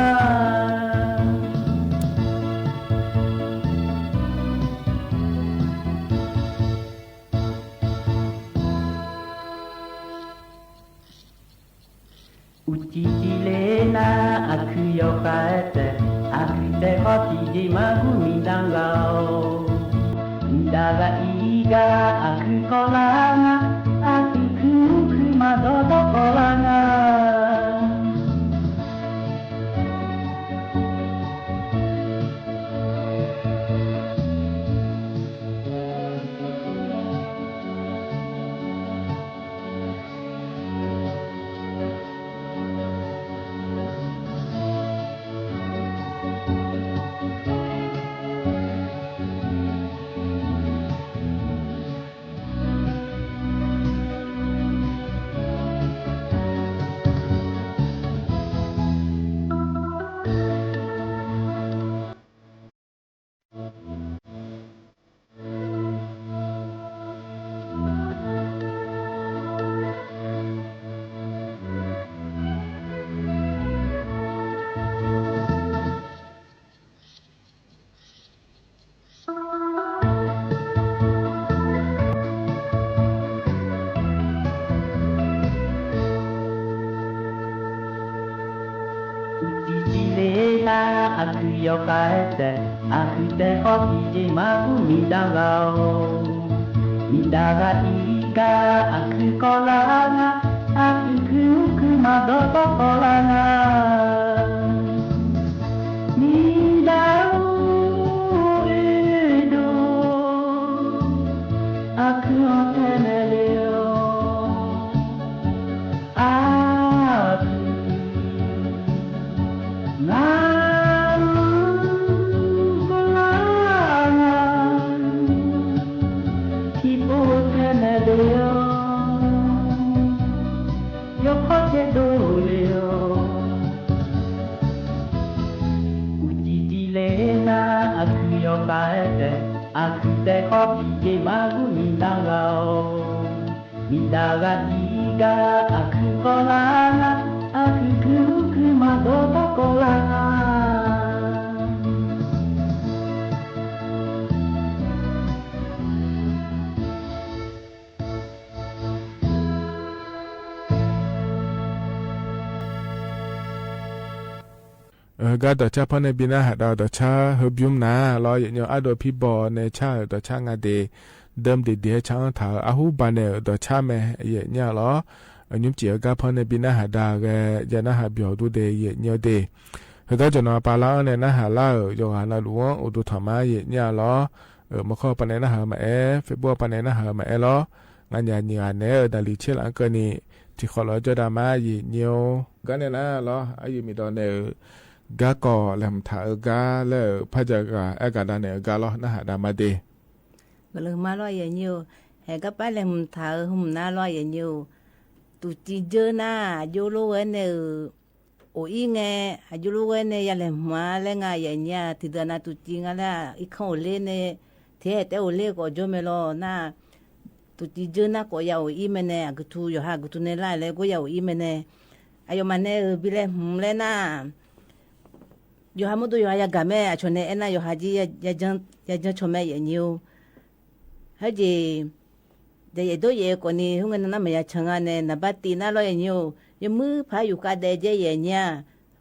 Speaker 15: Uchilena akuyo kate akute hoti je magu midangao midaga iga akukolanga akuku madoto kolanga
Speaker 17: yo kaete akute opije maku midaga iga akukolanga akuku madoto kolanga midau edo aku oteneleo aku akute kopi magu midaga iga aku kolanga aku kuku madoto kolanga
Speaker 13: ก็ต่อชาพอในบินาหาต่อชาเฮบิมนารออย่างอดอพี่บอในชาต่อชางาเดเดิมเดียช่างถาอาหูบานเนต่อชาแม่เนี่ยรอยุมเจียก็พอในบินาหาดาแกยานาหาเบียวดูเดเนี่ยเดเฮก็จะนอปาลาเนี่ยนาหาลาโยหานาหลวงอุตุธรรมะเนี่ยรอมาข้อปานนาหามาเฟบัวปานนาหามารองานยาเนียเนดาลิเชลังก็นี่ที่ขอรอจะดามาเนี่ยก็เนี่ยนะรออายุมีตอนเนกาก็แลมถากาแล้วพะจากาอากาดาเนกาลอนะหาดามาเด
Speaker 4: ก็เลยมาลอยอย่างอยู่แหก็ไปแลมถาหุ่มหน้าลอยอย่างอยู่ตุจีเจอหน้าอยู่รู้เว้นโอ้ยไงอยู่รู้เว้นอย่าแลมมาแล้วไงอย่างเนี้ยที่เดินตุจีงั้นละอีกข้าวเล่นเทแต่โอเล่ก็จอมรอหน้าตุจีเจอหน้าก็ยาวอีเมเนกุตูอยู่หากุตูเนล่าเลยก็ยาวอีเมเนอายุมันเนบิเลหุ่มเลยนะอยู่หามุดอยู่หายากาแม่ชนเนน่าอยู่หาจียาจังชมแม่อย่างยูฮะจีเดี๋ยวตัวเย่คนนี้หุ่นนั้นไม่อยากช่างเนนับตีน่าลอยอย่างยูยมือพาอยู่กับเด็กเย่เนี่ย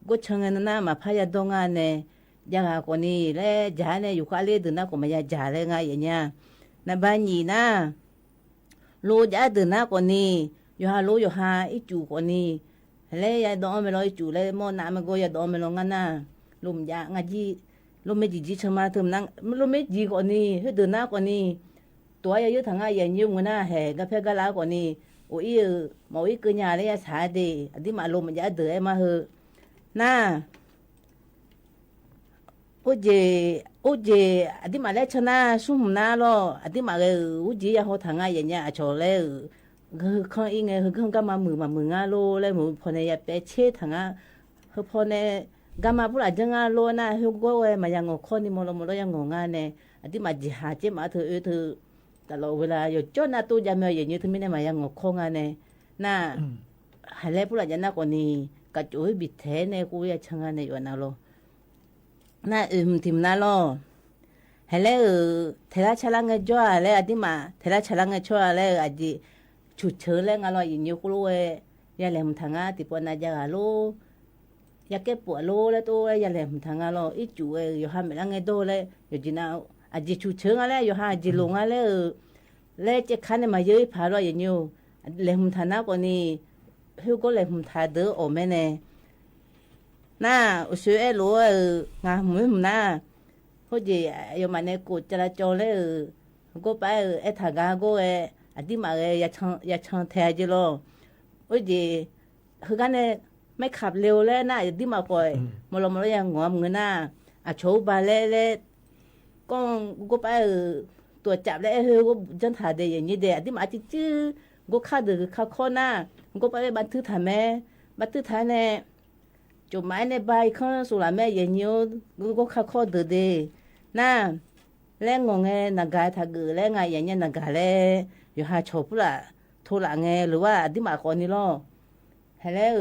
Speaker 4: ก็ช่างนั้นมาพายดงเนยังหาคนนี้แล้วจ่าเนอยู่กับเลี้ยดน่าก็ไม่อยากจ่าเลยไงอย่างเนี้ยนับบ้านนี้นะลูกจ่าดน่าคนนี้อยู่หาลูกอยู่หาอีจูคนนี้แล้วยาดองไม่ลอยจูแล้วมอน้ำมันก็ยาดองไม่ลงกันนะลมยางาจีลมไม่จีชมาเถิมนั่งลมไม่จีกว่านี้ให้เดินหน้ากว่านี้ตัวยังอยู่ทางไงยังยุ่งกันนะแห่กับเพื่อนกันแล้วกว่านี้โอ้ยหมออีกเนี่ยเลยสาดีอดีมาลมมันจะเดือดมาเหอะน่าโอ้เจอดีมาเล่ชนะสุ่มน่าล้ออดีมาเลยโอ้เจยังเขาทางไงอย่างเงี้ยชอเลยคือข้างอีไงคือข้างก็มามืองาโลเลยมือพอในยาเปเช่ทางอ่ะคือพอในกามาพูดจังอ่ะโลน่ะเฮกว่ามายังงอคนนี่มอลยังงงานเนี่ยอดีมาจิหาเจมาเธอตลอดเวลาอยู่จนน่ะตู้จะมาอย่างนี้ถึงไม่ได้มายังงอคงอ่ะเนี่ยน่ะหาแล้วพูดจังน่ะคนนี้กระจุยบิดแท้เนี่ยกูอยากช่างเนี่ยอยู่น่ะโลน่ะทีมน่ะโลหาแล้วเทระฉลังจ่อแล้วอดีมาเทระฉลังจ่อแล้วอดีฉุดเชิญแล้วงานเราอย่างนี้กูรู้ว่าอย่าแหลมทางอ่ะที่ปนน่ะจะหาโลอยากเก็บปวดโลแล้วตัวอย่าแหลมทางเราอีจู่อยู่ห้ามไม่ละไงโตเลยอยู่จีน่าอาจจะชูเชิงอะไรอยู่ห้าจีลงอะไรแล้วจะขันเนี่ยมาเยอะพาเราอย่างนี้แหลมทางน่ะคนนี้เฮาก็แหลมทางเด้อโอ้แม่เนี่ยน่าอุศเอรู้งาหมุ่มน่าเขาจีอยู่มาเนี่ยกูจะละโจเลยก็ไปทางก็อดีมาอย่าช่างแท้จีโลโอ้จีคือกันเนี่ยไม่ขับเร็วแล้วนะอย่างที่มาปล่อยมาลงยังงอมเงินหน้าโชว์บาเล่ก็ไปตัวจับแล้วก็จันถ่ายเดียอย่างนี้เดียที่มาจื้อก็ข้าดื้อข้าข้อหน้าก็ไปบันทึกถ่ายแม่บันทึกถ่ายเนี่ยจุดหมายในใบข้างสุราแม่อย่างนี้ก็ข้าข้อดื้อเดียน่าแล้วงงไงนักการถ้าเกิดแล้วไงอย่างนี้นักการแล้วอยู่หาโชว์ปุ๊บทุละไงหรือว่าที่มาคนนี้ล่ะแล้ว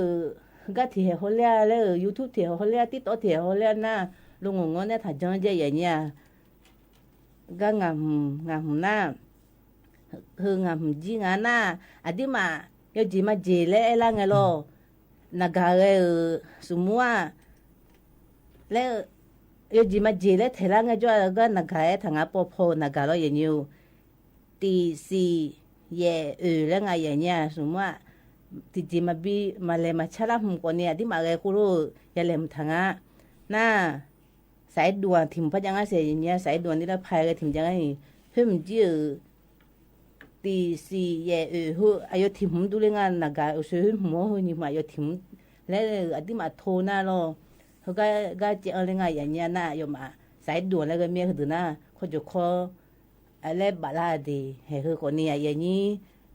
Speaker 4: ก็ที่เขาเรียกแล้วยูทูบที่เขาเรียกที่โต๊ะที่เขาเรียกน่ะลุงงงเนี่ยถ้าจังจะอย่างเนี้ยก็งามหน้าคืองามจีงาหน้าอดีมาเดี๋ยวจีมาเจเลยอะไรไงล่ะนักการสมมุติว่าแล้ว
Speaker 18: 요즘 제일 대량의 조아가 나가에 당아 뽀포 나가로 연유 디시 예 의랭아 예냐 수마 디지마비 말레마 차람 거니 아디 마게쿠로 야렘 당아 나 사이드와 팀 파장아 세냐 사이드와 니라 파게 팀장이 흠지 디시 예 의후 아요 팀 둘랭아 나가 우스 뭐니 마요 팀 레 아디 마 토나로ก็จะอะไรไงอย่างเงี้ยนะโยมสายด่วนแล้วก็เมียคือนะเขาจะขออะไรบาลาดีให้คือคนนี้อย่างนี้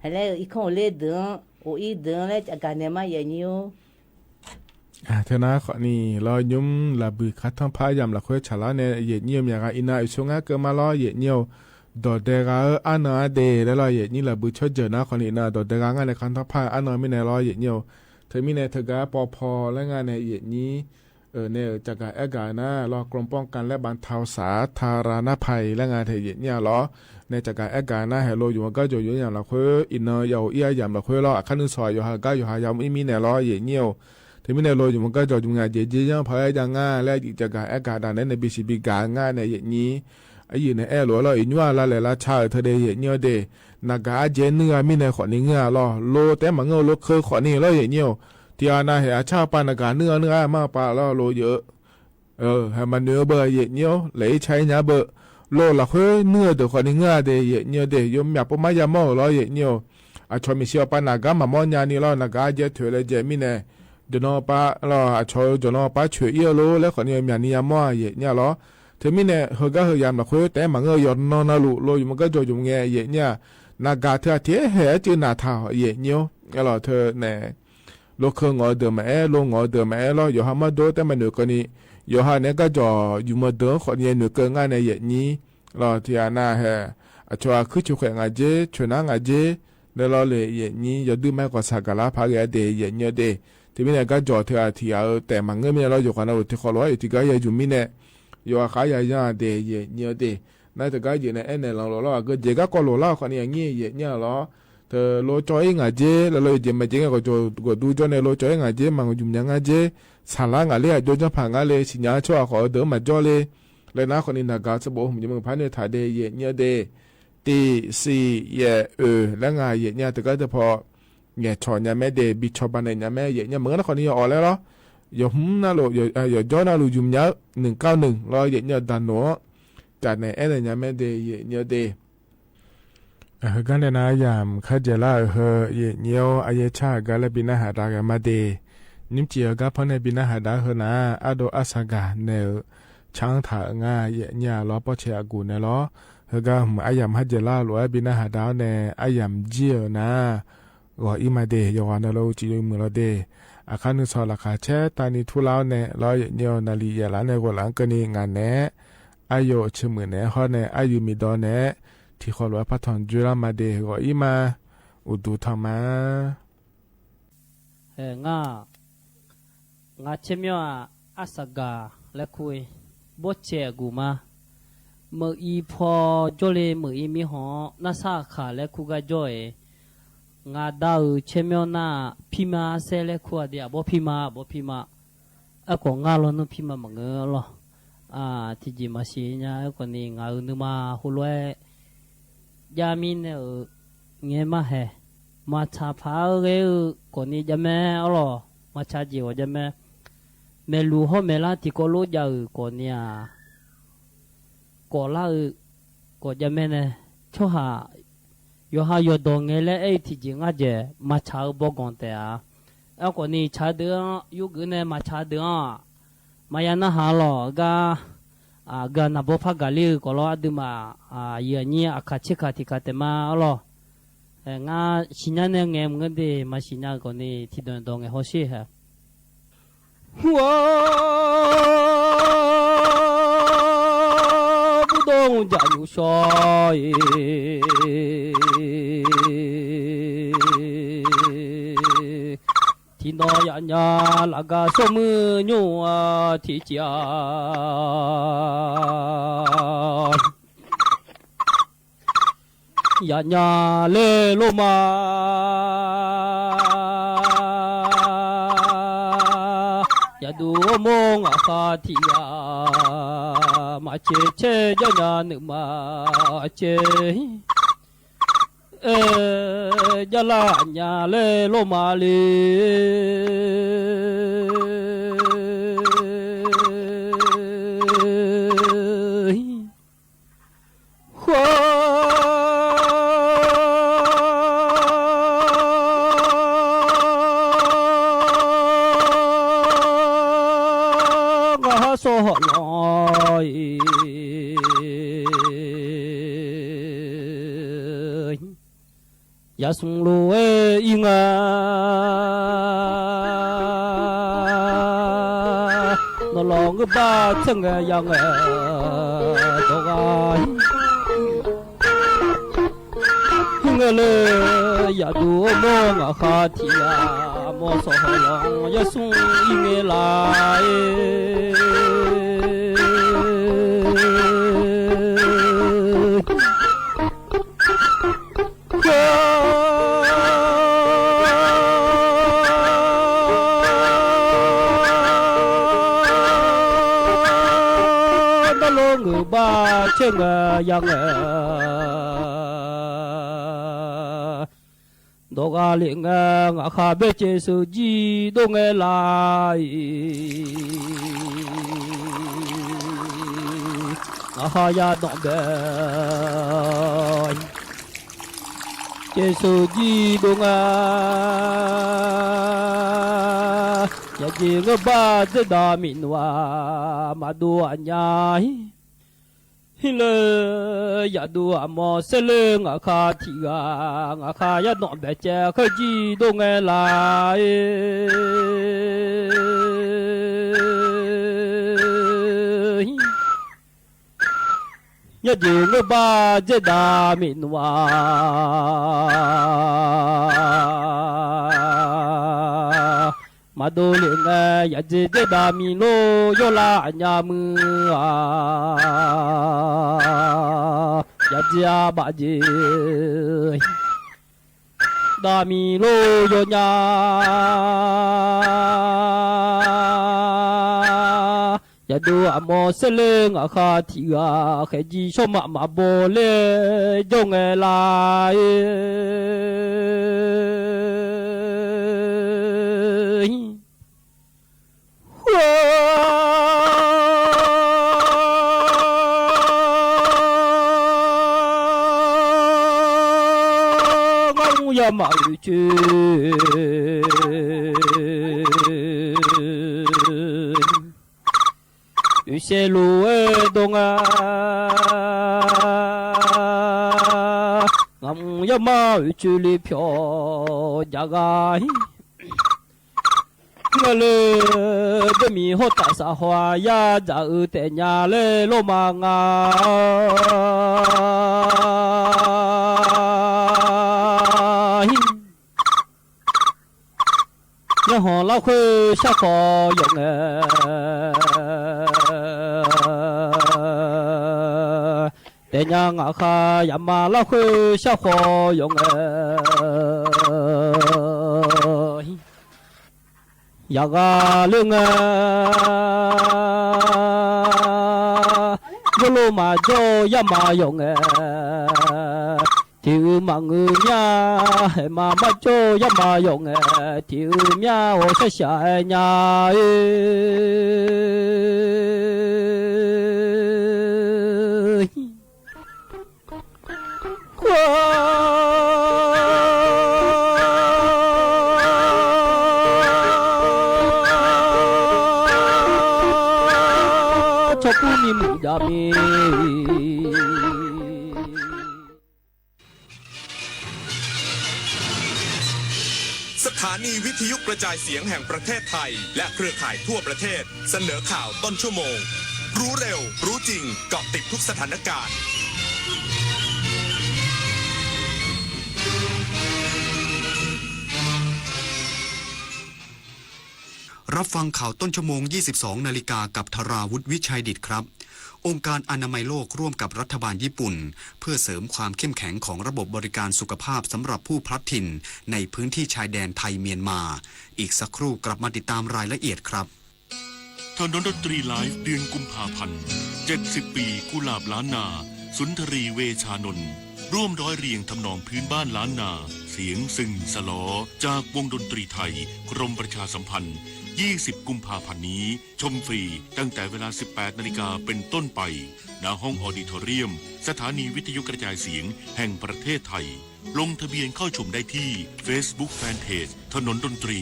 Speaker 18: อะไรอีกคนเล่เดือโอ้อีเดือแล้วจากการเนี่ยมาอย่างนี้
Speaker 13: เธอนะขอนี่รอยุ่มลาบุคัดทั้งพายามละคุยฉลาเนี่ยเย็นเยี่ยมอย่างอินาอุชงะเกิดมาล้อเย็นเยี่ยวดอเดกาอันนาเดแล้วรอเย็นนี่ลาบุชดเจอนะขอนี่นะดอเดกางานในคันทั้งพายอันนาไม่ในล้อเย็นเยี่ยวเธอมีในเธอกาปอพอและงานในเย็นนี้เนี่ยจากการกานะรอกรมป้องกันและบรรเทาสาธารณภัยและงานเทียนเนี่ยล้อในจากการกานะเฮโลอยู่มันก็จะอยู่อย่างละคุยอินเนอร์อยู่อย่างละคุยล้อขั้นนึงซอยอยู่หาก็อยู่หายาวไม่มีเนี่ยล้อเย็นเยี่ยวที่มีเนี่ยโลอยู่มันก็จะอยู่งานเย็นยังพายยังงานและจากการกาดันในบีซีบีการงานในเย็นนี้ไอ้ยืนในล้ออินว่าละเลยละชาเธอเดียเยี่ยวเดนักการเจนเนื้อมีในขอนี้เงาล้อโลแต่มันเงาโลเคยขอนี้ล้อเย็นเยี่ยวที่อาณาเหตุชาปานการเนื้อมาปาล้อโลเยอะให้มันเนื้อเบอร์เย็นเยี่ยวเลยใช้เนื้อเบอร์โลละเคยเนื้อเดี๋ยวคนนี้เงาเดียเย็นเยี่ยวเดียยมอยากปุ๊บไม่ยามอล้อเย็นเยี่ยวชอบมีเชียวปานากามามอนยานี่ล้อนักการเจถือเลยเจมิเนี่ยเดี๋ยวนอป้าล้อชอบเดี๋ยวนอป้าช่วยเยี่ยวโลแล้วคนนี้มีอันนี้ยามอเย็นเนี่ยล้อถึงมิเนี่ยเฮก็เฮยามละเคยแต่มันเงยยอนนอนาลุโลอยู่มันก็จะอยู่เงี้ยเย็นเนี่ยนักการเธอเที่ยเหตุนาท่าเย็นเยี่ยวล้อเธอเนี่ยโลเคงอเดิมโลงอเดิมล้ออยู่หามาโดแต่มันหนูคนนี้อยู่หาเนี่ยก็จะอยู่มาเดิมคนนี้หนูเกินงานในเย็นนี้ล้อที่อาณาเหตุชัวคือชุกงานเจชวนงานเจแล้วล้อเลยเย็นนี้อย่าดูแม่ก็สักการะพระเกศเดย์เย็นเดย์ที่มีเนี่ยก็จะเธอที่เอาแต่มันเงี้ยมีเราอยู่กันเราที่ขอร้อยที่ก็อยู่มีเนี่ยอยู่ขายยาเดย์เย็นเดย์นั่นแต่ก็อยู่ในเนี่ยเราก็เจก็รอเราคนนี้อย่างงี้เย็นล้อเธอโลจอยงาเจแล้วเราเจมาเจก็จะก็ดูจนในโลจอยงาเจมันยุ่งยังงาเจสาระงาเลี้ยจนจะผ่านงาเลยสิญญาชั่วขอเดิมมาจ่อเลยแล้วนะคนนี้นักการสบผมจะมึงพันเนี่ยถ่ายเดย์เยเดย์ตีซีเยแล้วงาเยเนี่ยแต่ก็จะพอเนี่ยชอนเนี่ยแม่เดย์บิชอบันเนี่ยแม่เยเนี่ยมึงนะคนนี้ออกแล้วเหรอย่น่าโลอย่จ่อน่าโลยุ่งยัง191รอเยเนี่ยดันหนูจากในเนี่ยแม่เดย์เยเดย์กันเลยนะยามขัดเจล่าเฮเยเนียวอายชากันเลยบินาหาดากันมาเดนิมเจียกับพในบินาหาดาเฮนะอาโดอาสากาเนลช่างถ่างาเยเนียล้อปอเชียกูเนล้อเฮก็อายามขัดเจล่าหลวบินาหาดาเนอายามเจียนะก็อิมาเดยวันเราจีมือเราเดอาคันนึกสอราคาแช่ตานีทุลาวเนล้อเยเนียวนาลีเยลาเนกว่าหลังกันนี่งานเนอายุเชื่อมือเนฮอเนอายุมีดอนเนที่ขอร้อยพัฒนจุลมาเดก็อีมาอุดูธรรมะ
Speaker 19: งาเชมียอาสกาและคุยบดเชกูมาเมื่ออีพอจเลเมื่ออีมีหอนาซาขาและคุกาจ่อยงาดาวเชมียนาพิมาเซและคุเดียบ่พิมาก็งาลนุพิมามังเงอลที่จิมาชีเนี่ยก็นี่งาอุนมาหุลวยยามินเงี้ยมาเหมาชาพาเกอคนนี้จะแม่อ๋อมาชาจีว่าจะแม่เมลูฮอเมลาที่ก็รู้ยาวคนนี้ก็ลาก็จะแม่เนี่ยชัวหาอยู่หาอยู่ตรงเงี้ยเลยที่จริงอาจจะมาชาบอกกันแต่คนนี้ชาเดืออยู่กันเนี่ยมาชาเดือมายันน่าหาหรอกก็นับพักกาลีก็รอดูมาเยี่ยนี่อาคาชิคาติคาเตมาอ๋องาชิญาเนี่ยเงี้ยมึงเดมาชิญาคนนี้ที่โดนตรงเงี้ยเขาเสียว้าบุดงจานุชอยที่น้อยอันยาลากาสมือโยที่เจียยาญาเลโลมาย ya du mong akhatia ma che che jana nu ma che jala nya le lo ma le ya sung lu inga no long ba chang yang do ga inga le ya du mo nga kha ti ya mo so long ya sung inge la ba chân yang do ga ling nga kha be che su ji do nge lai nga ha ya do be che su ji do nga ya ji nga ba de da min wa ma do anya le ya du amo se le nga kha ti ga nga kha ya no be che kha ji do nge la ya ji nga ba je da min wa ma do le nga ya je da mi lo yo la nya mu ya jia ba ji da mi lo yo nya ya do amo se le nga kha ti ga khe ji so ma bo le jong e la ya ma yu chu yu se lu e dong a ngam ya ma yu chu li pyo ja ga nga le de mi ho ta sa hwa ya ja u te nya le lo ma nga ya ho la khu sha kho yong te nya nga kha ya ma la khu sha kho yong ya ga lung yo lo ma jo ya ma yong thiếu mà người nhà mà cho ya mà dùng thiếu nhà ở sẽ xài nhà cho cô mi mù đam mê
Speaker 6: สถานีวิทยุกระจายเสียงแห่งประเทศไทยและเครือข่ายทั่วประเทศเสนอข่าวต้นชั่วโมงรู้เร็วรู้จริงเกาะติดทุกสถานการณ์
Speaker 7: รับฟังข่าวต้นชั่วโมง 22 นาฬิกากับธราวุฒิวิชัยดิษฐ์ครับ องค์การอนามัยโลกร่วมกับรัฐบาลญี่ปุ่นเพื่อเสริมความเข้มแข็งของระบบบริการสุขภาพสำหรับผู้พลัดถิ่นในพื้นที่ชายแดนไทยเมียนมาอีกสักครู่กลับมาติดตามรายละเอียดครับ
Speaker 8: ถนนดนตรีไลฟ์เดือนกุมภาพันธ์70 ปีกุหลาบล้านนาสุนทรีเวชานนท์ร่วมร้อยเรียงทำนองพื้นบ้านล้านนาเสียงซึ่งสลอจากวงดนตรีไทยกรมประชาสัมพันธ์20 กุมภาพันธ์นี้ชมฟรีตั้งแต่เวลา 18 นาฬิกาเป็นต้นไปณห้องออดิทอเรียมสถานีวิทยุกระจายเสียงแห่งประเทศไทยลงทะเบียนเข้าชมได้ที่ Facebook Fanpage ถนนดนตรี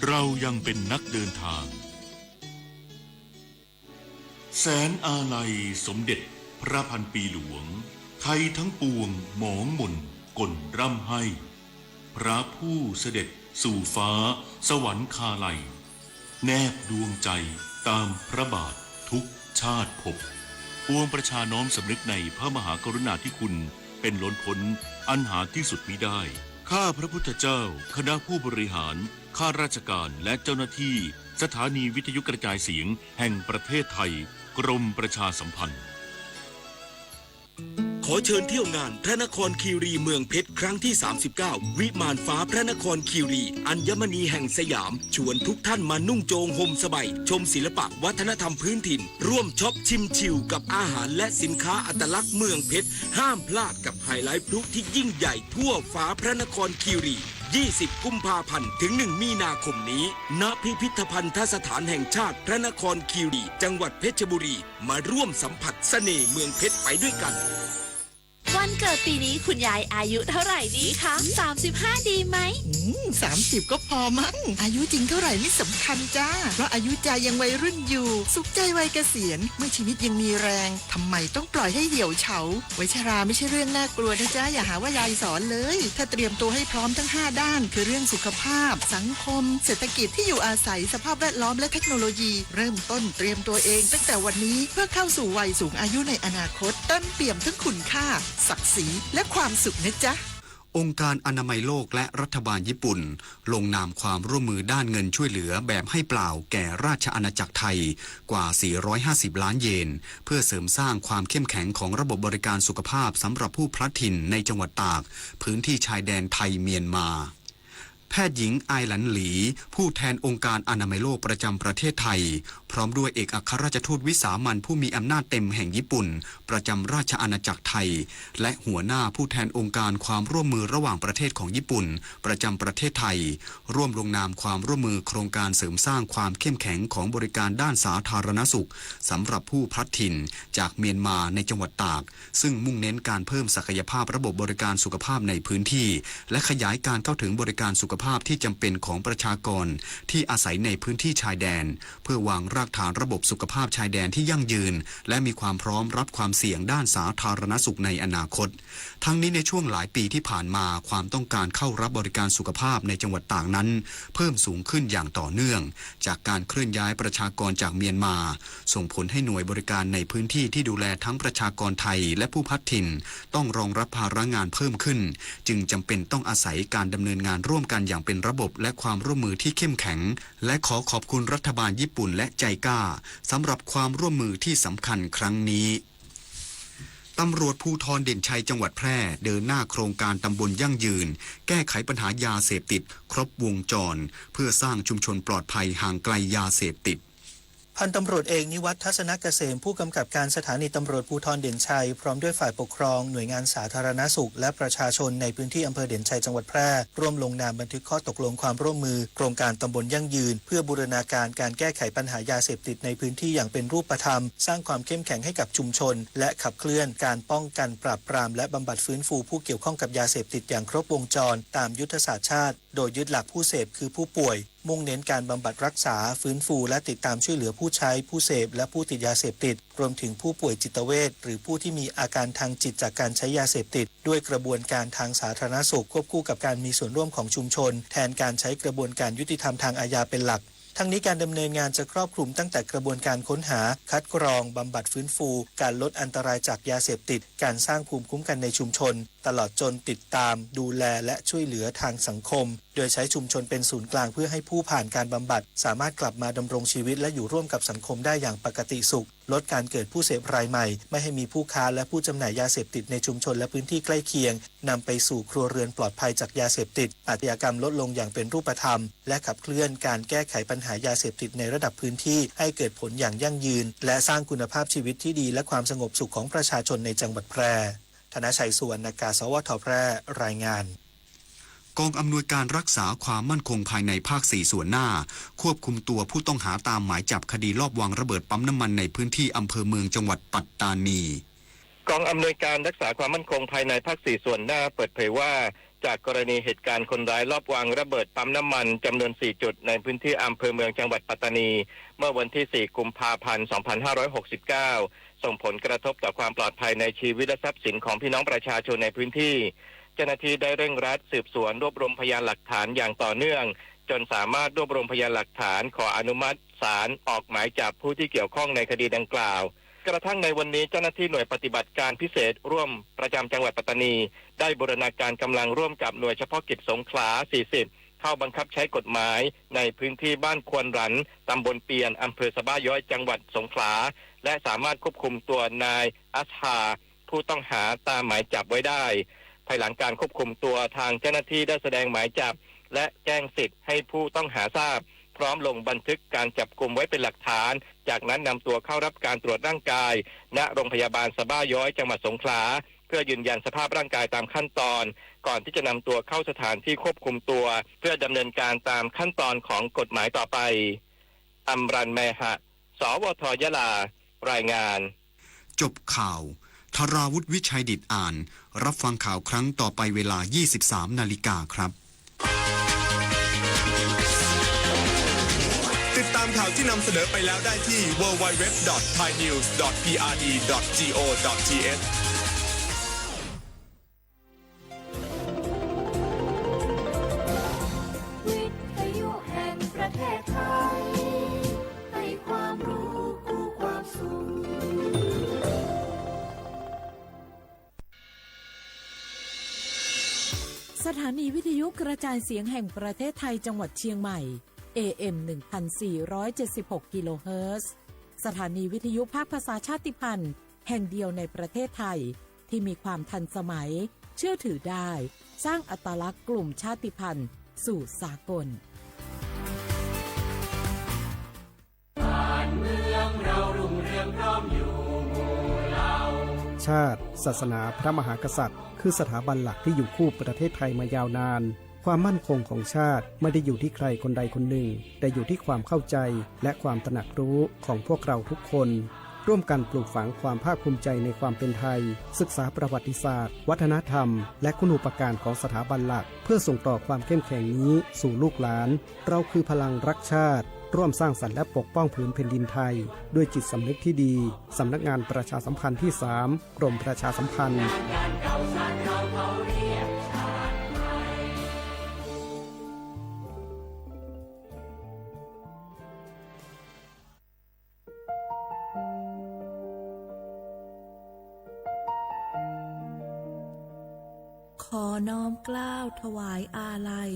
Speaker 8: เรายังเป็นนักเดินทางแสนอาลัยสมเด็จพระพันปีหลวงไทยทั้งปวงหมองหม่นก่นร่ำให้พระผู้เสด็จสู่ฟ้าสวรรคาลัยแนบดวงใจตามพระบาททุกชาติภพปวงประชาน้อมสำนึกในพระมหากรุณาธิคุณเป็นล้นพ้นอันหาที่สุดมิได้ข้าพระพุทธเจ้าคณะผู้บริหารข้าราชการและเจ้าหน้าที่สถานีวิทยุกระจายเสียงแห่งประเทศไทยกรมประชาสัมพันธ์ขอเชิญเที่ยวงานพระนครคีรีเมืองเพชรครั้งที่ 39 วิมานฟ้าพระนครคีรีอัญมณีแห่งสยามชวนทุกท่านมานุ่งโจงห่มสบายชมศิลปะวัฒนธรรมพื้นถิ่นร่วมช็อปชิมชิลกับอาหารและสินค้าอัตลักษณ์เมืองเพชรห้ามพลาดกับไฮไลท์พลุที่ยิ่งใหญ่ทั่วฟ้าพระนครคีรี20 กุมภาพันธ์ถึง 1 มีนาคมนี้ณพิพิธภัณฑสถานแห่งชาติพระนครคีรีจังหวัดเพชรบุรีมาร่วมสัมผัสเสน่ห์เมืองเพชรไปด้วยกัน
Speaker 20: วันเกิดปีนี้คุณยายอายุเท่าไหร่ดีคะ35ดีไหม
Speaker 21: 30ก็พอมั้งอายุจริงเท่าไหร่ไม่สำคัญจ้าเพราะอายุใจยังวัยรุ่นอยู่สุขใจวัยเกษียณเมื่อชีวิตยังมีแรงทำไมต้องปล่อยให้เหี่ยวเฉาวัยชราไม่ใช่เรื่องน่ากลัวนะจ๊ะอย่าหาว่ายายสอนเลยถ้าเตรียมตัวให้พร้อมทั้ง5ด้านคือเรื่องสุขภาพสังคมเศรษฐกิจที่อยู่อาศัยสภาพแวดล้อมและเทคโนโลยีเริ่มต้นเตรียมตัวเองตั้งแต่วันนี้เพื่อเข้าสู่วัยสูงอายุในอนาคตเต็มเปี่ยมทั้งคุณค่าศักดิ์ศรีและความสุขนะจ๊ะ
Speaker 7: องค์การอนามัยโลกและรัฐบาลญี่ปุ่นลงนามความร่วมมือด้านเงินช่วยเหลือแบบให้เปล่าแก่ราชอาณาจักรไทยกว่า450ล้านเยนเพื่อเสริมสร้างความเข้มแข็งของระบบบริการสุขภาพสำหรับผู้พลัดถิ่นในจังหวัดตากพื้นที่ชายแดนไทยเมียนมาแพทย์หญิงไอหลันหลีผู้แทนองค์การอนามัยโลกประจำประเทศไทยพร้อมด้วยเอกอัครราชทูตวิสามัญผู้มีอำนาจเต็มแห่งญี่ปุ่นประจำราชอาณาจักรไทยและหัวหน้าผู้แทนองค์การความร่วมมือระหว่างประเทศของญี่ปุ่นประจำประเทศไทยร่วมลงนามความร่วมมือโครงการเสริมสร้างความเข้มแข็งของบริการด้านสาธารณสุขสำหรับผู้พลัดถิ่นจากเมียนมาในจังหวัดตากซึ่งมุ่งเน้นการเพิ่มศักยภาพระบบบริการสุขภาพในพื้นที่และขยายการเข้าถึงบริการสุขภาพที่จำเป็นของประชากรที่อาศัยในพื้นที่ชายแดนเพื่อวางรากฐานระบบสุขภาพชายแดนที่ยั่งยืนและมีความพร้อมรับความเสี่ยงด้านสาธารณสุขในอนาคตทั้งนี้ในช่วงหลายปีที่ผ่านมาความต้องการเข้ารับบริการสุขภาพในจังหวัดตากนั้นเพิ่มสูงขึ้นอย่างต่อเนื่องจากการเคลื่อนย้ายประชากรจากเมียนมาส่งผลให้หน่วยบริการในพื้นที่ที่ดูแลทั้งประชากรไทยและผู้พลัดถิ่นต้องรองรับภาระงานเพิ่มขึ้นจึงจำเป็นต้องอาศัยการดำเนินงานร่วมกันอย่างเป็นระบบและความร่วมมือที่เข้มแข็งและขอขอบคุณรัฐบาลญี่ปุ่นและใจกล้าสำหรับความร่วมมือที่สำคัญครั้งนี้ตำรวจภูธรเด่นชัยจังหวัดแพร่เดินหน้าโครงการตำบลยั่งยืนแก้ไขปัญหายาเสพติดครบวงจรเพื่อสร้างชุมชนปลอดภัยห่างไกลยาเสพติด
Speaker 22: พันตำรวจเอกนิวัฒน์ทัศนเกษมผู้กำกับการสถานีตำรวจภูธรเด่นชัยพร้อมด้วยฝ่ายปกครองหน่วยงานสาธารณสุขและประชาชนในพื้นที่อำเภอเด่นชัยจังหวัดแพร่ร่วมลงนามบันทึกข้อตกลงความร่วมมือโครงการตำบลยั่งยืนเพื่อบูรณาการการแก้ไขปัญหายาเสพติดในพื้นที่อย่างเป็นรูปธรรมสร้างความเข้มแข็งให้กับชุมชนและขับเคลื่อนการป้องกันปราบปรามและบำบัดฟื้นฟูผู้เกี่ยวข้องกับยาเสพติดอย่างครบวงจรตามยุทธศาสตร์ชาติโดยยึดหลักผู้เสพคือผู้ป่วยมุ่งเน้นการบำบัดรักษาฟื้นฟูและติดตามช่วยเหลือผู้ใช้ผู้เสพและผู้ติดยาเสพติดรวมถึงผู้ป่วยจิตเวชหรือผู้ที่มีอาการทางจิตจากการใช้ยาเสพติดด้วยกระบวนการทางสาธารณสุขควบคู่กับการมีส่วนร่วมของชุมชนแทนการใช้กระบวนการยุติธรรมทางอาญาเป็นหลักทั้งนี้การดำเนินงานจะครอบคลุมตั้งแต่กระบวนการค้นหาคัดกรองบำบัดฟื้นฟูการลดอันตรายจากยาเสพติดการสร้างภูมิคุ้มกันในชุมชนตลอดจนติดตามดูแลและช่วยเหลือทางสังคมโดยใช้ชุมชนเป็นศูนย์กลางเพื่อให้ผู้ผ่านการบำบัดสามารถกลับมาดำรงชีวิตและอยู่ร่วมกับสังคมได้อย่างปกติสุข ลดการเกิดผู้เสพรายใหม่ไม่ให้มีผู้ค้าและผู้จำหน่ายยาเสพติดในชุมชนและพื้นที่ใกล้เคียงนำไปสู่ครัวเรือนปลอดภัยจากยาเสพติดอาชญากรรมลดลงอย่างเป็นรูปธรรมและขับเคลื่อนการแก้ไขปัญหายาเสพติดในระดับพื้นที่ให้เกิดผลอย่างยั่งยืนและสร้างคุณภาพชีวิตที่ดีและความสงบสุขของประชาชนในจังหวัดแพร่ธนชัยสุวรรณกาสวทแพร่รายงาน
Speaker 7: กองอำนวยการรักษาความมั่นคงภายในภาค 4 ส่วนหน้าควบคุมตัวผู้ต้องหาตามหมายจับคดีลอบวางระเบิดปั๊มน้ำมันในพื้นที่อำเภอเมืองจังหวัดปัตตานี
Speaker 9: กองอำนวยการรักษาความมั่นคงภายในภาค 4 ส่วนหน้าเปิดเผยว่าจากกรณีเหตุการณ์คนร้ายลอบวางระเบิดปั๊มน้ำมันจำนวน 4 จุดในพื้นที่อำเภอเมืองจังหวัดปัตตานีเมื่อวันที่ 4 กุมภาพันธ์ 2569 ส่งผลกระทบต่อความปลอดภัยในชีวิตและทรัพย์สินของพี่น้องประชาชนในพื้นที่เจ้าหน้าที่ได้เร่งรัดสืบสวนรวบรวมพยานหลักฐานอย่างต่อเนื่องจนสามารถรวบรวมพยานหลักฐานขออนุมัติศาลออกหมายจับผู้ที่เกี่ยวข้องในคดีดังกล่าวกระทั่งในวันนี้เจ้าหน้าที่หน่วยปฏิบัติการพิเศษร่วมประจำจังหวัดปัตตานีได้บูรณาการกำลังร่วมกับหน่วยเฉพาะกิจสงขลา 40 เข้าบังคับใช้กฎหมายในพื้นที่บ้านควนรันตำบลเปียนอำเภอสะบ้าย้อยจังหวัดสงขลาและสามารถควบคุมตัวนายอัชฮาผู้ต้องหาตามหมายจับไว้ได้ภายหลังการควบคุมตัวทางเจ้าหน้าที่ได้แสดงหมายจับและแจ้งสิทธิ์ให้ผู้ต้องหาทราบพร้อมลงบันทึกการจับกุมไว้เป็นหลักฐานจากนั้นนำตัวเข้ารับการตรวจร่างกายณโรงพยาบาลสะบ้าย้อยจังหวัดสงขลาเพื่อยืนยันสภาพร่างกายตามขั้นตอนก่อนที่จะนำตัวเข้าสถานที่ควบคุมตัวเพื่อดำเนินการตามขั้นตอนของกฎหมายต่อไปอัมรันแมหะสวทยะลารายงาน
Speaker 7: จบข่าวธราวุฒิวิชัยดิษฐ์อ่านรับฟังข่าวครั้งต่อไปเวลา 23 นาฬิกาครับ
Speaker 6: ติดตามข่าวที่นำเสนอไปแล้วได้ที่ www.thainews.prd.go.th
Speaker 12: วิทยุแห่งประเทศไทยให้ความรู้คู่ความสุข
Speaker 1: สถานีวิทยุกระจายเสียงแห่งประเทศไทยจังหวัดเชียงใหม่ AM 1476 กิโลเฮิรตซ์สถานีวิทยุภาคภาษาชาติพันธุ์แห่งเดียวในประเทศไทยที่มีความทันสมัยเชื่อถือได้สร้างอัตลักษณ์กลุ่มชาติพันธุ์สู่สากล
Speaker 12: บ้านเมืองเรารุ่งเรืองพร้อมอยู่หมู่เรา
Speaker 10: ชาติศาสนาพระมหากษัตริย์คือสถาบันหลักที่อยู่คู่ประเทศไทยมายาวนานความมั่นคงของชาติไม่ได้อยู่ที่ใครคนใดคนหนึ่งแต่อยู่ที่ความเข้าใจและความตระหนักรู้ของพวกเราทุกคนร่วมกันปลูกฝังความภาคภูมิใจในความเป็นไทยศึกษาประวัติศาสตร์วัฒนธรรมและคุณูปการของสถาบันหลักเพื่อส่งต่อความเข้มแข็งนี้สู่ลูกหลานเราคือพลังรักชาติร่วมสร้างสรรค์และปกป้องผืนแผ่นดินไทยด้วยจิตสำนึกที่ดีสำนักงานประชาสัมพันธ์ที่ 3 กรมประชาสัมพันธ์
Speaker 1: ขอน้อมเกล้าถวายอาลัย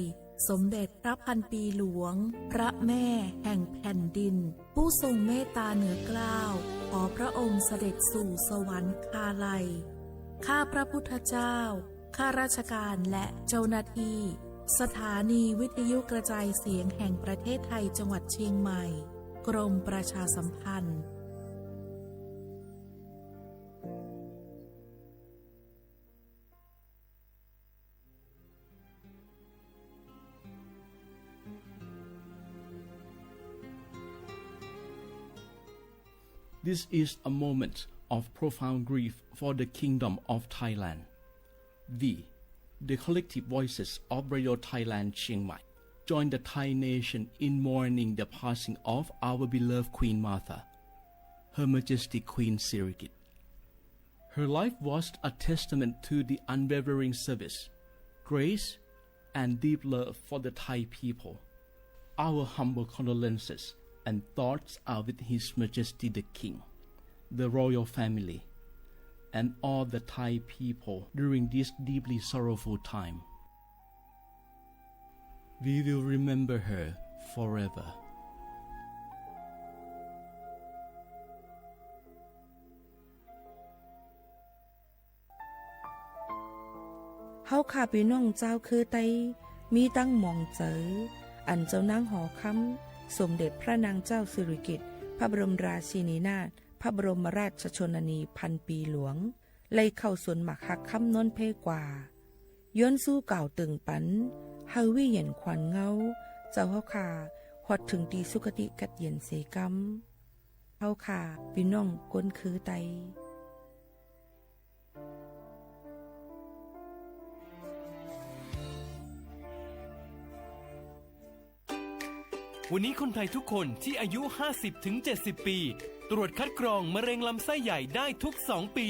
Speaker 1: สมเด็จพระพันปีหลวงพระแม่แห่งแผ่นดินผู้ทรงเมตตาเหนือเกล้าขอพระองค์เสด็จสู่สวรรคาลัยข้าพระพุทธเจ้าข้าราชการและเจ้าหน้าที่สถานีวิทยุกระจายเสียงแห่งประเทศไทยจังหวัดเชียงใหม่กรมประชาสัมพันธ์
Speaker 3: This is a moment of profound grief for the Kingdom of Thailand. The collective voices of Radio Thailand Chiang Mai join the Thai nation in mourning the passing of our beloved Queen Martha, Her Majesty Queen Sirikit. Her life was a testament to the unwavering service, grace, and deep love for the Thai people. Our humble condolences and thoughts are with His Majesty the King, the royal family, and all the Thai people during this deeply sorrowful time. We will remember her forever.
Speaker 2: เฮาขาพี่น้องเจ้าคือไตมีตั้งหมองเจออันเจ้านางหอคำสมเด็จพระนางเจ้าสิริกิติ์พระบรมราชินีนาถพระบรมราชชนนีพันปีหลวงไล่เข้าสวนหมักหักคำนนเพกว่าย้อนสู้เก่าตึงปันเฮาวิเย็นขวัญเงาเจ้าเฮาขาฮอดถึงตีสุคติกัดเย็นเสกำเฮาขาพี่น้องก้นคือไต
Speaker 11: วันนี้คนไทยทุกคนที่อายุ 50-70 ปี ตรวจคัดกรองมะเร็งลำไส้ใหญ่ได้ทุก 2 ปี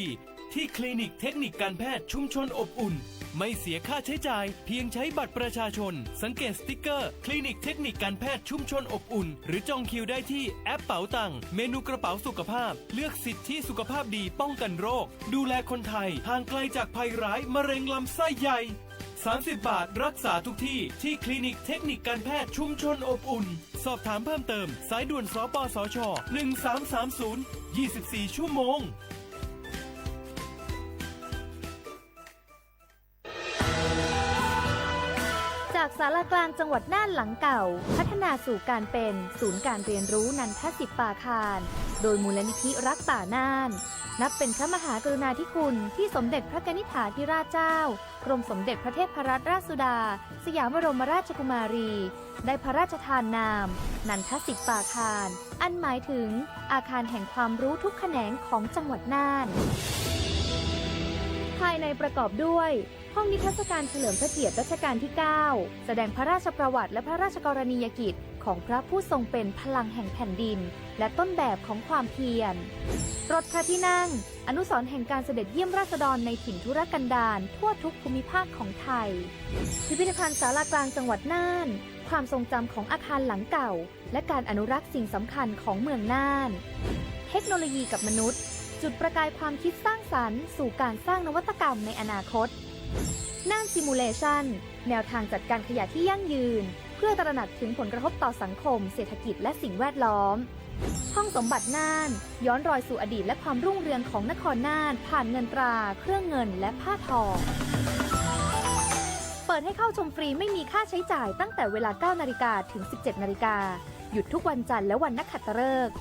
Speaker 11: ที่คลินิกเทคนิคการแพทย์ชุมชนอบอุ่นไม่เสียค่าใช้จ่ายเพียงใช้บัตรประชาชนสังเกตสติ๊กเกอร์คลินิกเทคนิคการแพทย์ชุมชนอบอุ่นหรือจองคิวได้ที่แอปเป๋าตังเมนูกระเป๋าสุขภาพเลือกสิทธิสุขภาพดีป้องกันโรคดูแลคนไทยห่างไกลจากภัยร้ายมะเร็งลำไส้ใหญ่30 บาทรักษาทุกที่ที่คลินิกเทคนิคการแพทย์ชุมชนอบอุ่นสอบถามเพิ่มเติมสายด่วนสปสช1330 24 ชั่วโมง
Speaker 4: จากศาลากลางจังหวัดน่านหลังเก่าพัฒนาสู่การเป็นศูนย์การเรียนรู้นันทศิษย์ป่าคารโดยมูลนิธิรักป่าน่านนับเป็นพระมหากรุณาธิคุณที่สมเด็จพระกนิษฐาธิราชเจ้ากรมสมเด็จพระเทพรัตนราชสุดาสยามบรมราชกุมารีได้พระราชทานนามนันทศิษย์ป่าคารอันหมายถึงอาคารแห่งความรู้ทุกแขนงของจังหวัดน่านภายในประกอบด้วยห้องนิทรรศการเฉลิมพระเกียรติรัชกาลที่ 9 แสดงพระราชประวัติและพระราชกรณียกิจของพระผู้ทรงเป็นพลังแห่งแผ่นดินและต้นแบบของความเพียรรถพระที่นั่งอนุสรณ์แห่งการเสด็จเยี่ยมราษฎรในถิ่นทุรกันดารทั่วทุกภูมิภาคของไทยพิพิธภัณฑ์ศาลากลางจังหวัดน่านความทรงจำของอาคารหลังเก่าและการอนุรักษ์สิ่งสำคัญของเมืองน่านเทคโนโลยีกับมนุษย์จุดประกายความคิดสร้างสรรค์สู่การสร้างนวัตกรรมในอนาคตน่านซิมูเลชันแนวทางจัดการขยะที่ยั่งยืนเพื่อตระหนักถึงผลกระทบต่อสังคมเศรษฐกิจและสิ่งแวดล้อมห้องสมบัติน่านย้อนรอยสู่อดีตและความรุ่งเรืองของนครน่านผ่านเงินตราเครื่องเงินและผ้าทองเปิดให้เข้าชมฟรีไม่มีค่าใช้จ่ายตั้งแต่เวลา 9 นาฬิกาถึง 17 นาฬิกาหยุดทุกวันจันทร์และวันนักขัตฤกษ์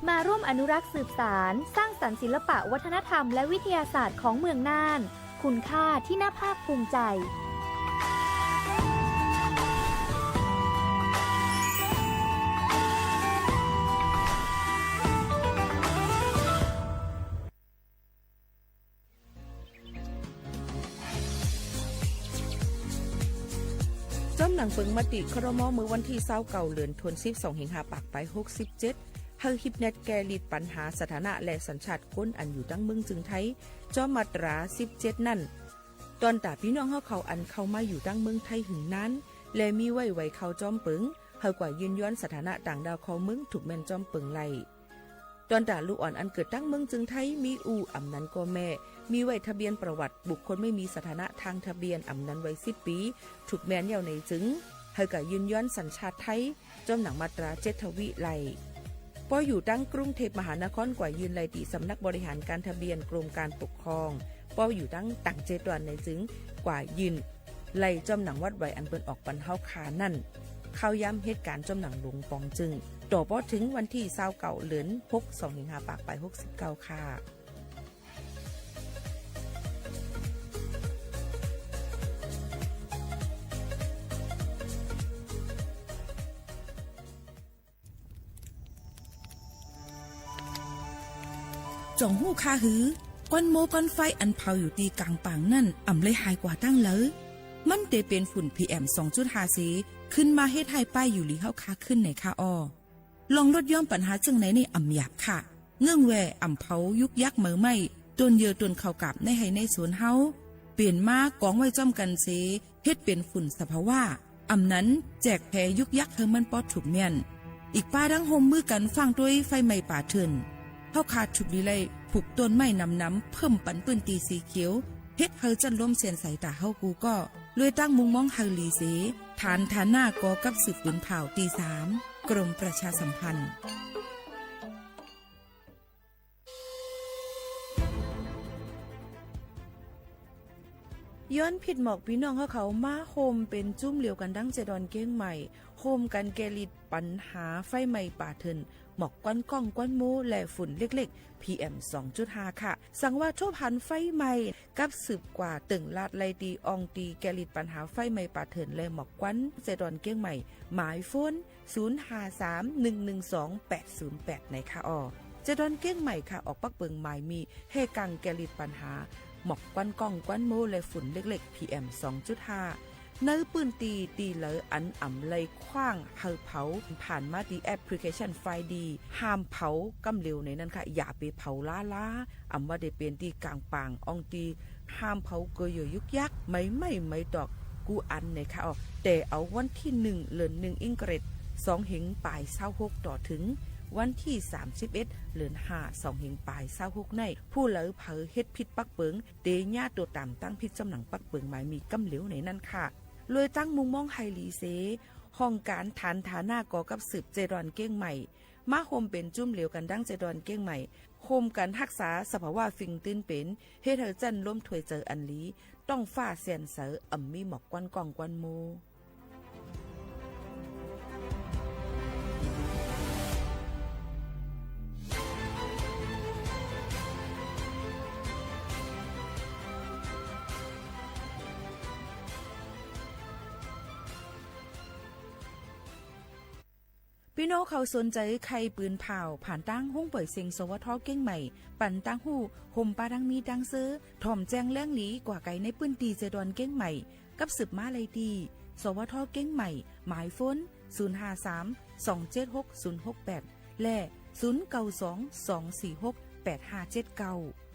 Speaker 4: มาร่วมอนุรักษ์สืบสานสร้างสรรค์ศิลปะวัฒนธรรมและวิทยาศาสตร์ของเมืองน่านคุณค่าที่น่าภาคภูมิใจ
Speaker 2: จอมหนังเปิงมติครม.เมื่อวันที่29เดือนธันวาคม25ปากไป67เฮาฮิปเน็ตแกลิดปัญหาสถานะและสัญชาติคนอันอยู่ตั้งเมืองจึงไทยจอมมาตรา17นั่นตอนตาพี่น้องเฮาเขาอันเข้ามาอยู่ตั้งเมืองไทยหึงนั้นและมีไว้เขาจอมเปิงเฮากว่ายืนย้อนสถานะต่างดาวเขาเมืองถูกแม่นจอมเปิงไล่ตอนตาลูกอ่อนอันเกิดตั้งเมืองจึงไทยมีอำนั้นก็แม่มีไว้ทะเบียนประวัติบุคคลไม่มีสถานะทางทะเบียนอำนั้นไว้10ปีถูกแม่นยาวในจึงเฮากว่ายืนย้อนสัญชาติไทยจอมหนังมาตรา7ทวิไล่พออยู่ตั้งกรุงเทพมหานครกว่ายืนไล่ติสำนักบริหารการทะเบียนกรมการปกครองพออยู่ตั้งต่าง7วันในจึงกว่ายืนไล่จอมหนังวัดไว้อันเปิ้นออกปันเฮาคานั่นเข้าย้ำเหตุการณ์จอมหนังหลวงปองจึงต่อพอถึงวันที่29เดือน6 25ปากไป69ค่ะจ่องหู้คาหือก้อนโมก้อนไฟอันเผาอยู่ตีกลางปางนั่นอ่ำเลยหายกว่าตั้งเลยมันเตเป็นฝุ่น PM 2.5 สีขึ้นมาเฮ็ดให้ป้ายอยู่ลีเฮาคาขึ้นในคาออลองลดย่อมปัญหาจังไหนในอ่ำหยาบค่ะเงื่องแวอ่ำเผายุกยักเหมือไม่ต้นเยอต้นเข้ากับในให้ในสวนเฮาเปลี่ยนมากองไว้จ้อมกันเสเฮ็ดเป็นฝุ่นสภาวะอ่ำนั้นแจกแผ่ยุกยักเฮามันปอดถูกแม่นอีกป้าดังโฮมมือกันฟังด้วยไฟไหม้ป่าเถื่อนเฮาขาดฉุกดีเลยผูกต้นไม้น้ำเพิ่มปันปืนตีสีเขียวเฮ็ดเฮาจันล้มเสียนสายตาเฮากูก็เลยตั้งมุงมองเฮาลีเสฐานหน้ากอกับสืบปืนเผาตี3กรมประชาสัมพันธ์ ย้อนผิดหมอกพี่น้องเขามาโฮมเป็นจุ้มเหลียวกันดังเจดอนเก้งใหม่โฮมกันแกลิดปัญหาไฟไหม้ป่าเถินหมอกก้อนก้องก้อนมูและฝุ่นเล็กๆ PM 2.5 ค่ะสั่งว่าโชพันไฟไหม้กับสืบกว่าตึงลาดไลตีอองตีแกลิดปัญหาไฟไหม้ป่าเถินและหมอกก้อนเจดอนเก้งใหม่หมายโฟน0531128808ในค่ะเจดอนเก้งใหม่ค่ะออกปักเปิงหมายมีเฮกังแกลิดปัญหาหมอกควันก้องควันโมและฝุ่นเล็กๆ PM 2.5 เนื้อปืนตีเหลออันอ่ำเลยคว้างเฮาเผาผ่านมาดีแอปพลิเคชันไฟดีห้ามเผากำเร็วในนั้นค่ะอย่าไปเผาล้าอ่ำว่าได้เป็นตีกลางปางอองตีห้ามเผาเกยยุกยักไม่ดอกกูอันในค่ะแต่เอาวันที่1เดือน1อิงเกรด2เหงปลาย26ต่อถึงวันที่31เดือน5 2เหงปลาย26ในผู้เหลอเผอเฮ็ดผิดปักเปิงเตญาตัวตามตั้งผิดจำหนังปักเปิงหมายมีกำเหลวในนั้นค่ะเลยตั้งมุมมองไฮลีเซห้องการฐานฐานาก่อกับสืบเจดอนเก้งใหม่มาโฮมเป็นจุ่มเหลวกันดังเจดอนเก้งใหม่โฮมกันรักษาสภาวะฟิงตื้นเป็นเฮ็ดเธอจันล้มถวยเจออันลีต้องฟ้าเสียนเสออ่ำมีหมอกกวนกองกวนโมพี่น้องเขาสนใจใครปืนเผาผ่านตั้งห้องปล่อยเสียงสวทเก้งใหม่ปั่นตั้งหูห่มปลาดังมีดังซื้อถ่อมแจ้งแล้งหลีกว่าไก่ในปืนตีเจดอนเก้งใหม่กับสืบมาเลยดีสวทเก้งใหม่หมายโฟน0532760068และ0922468579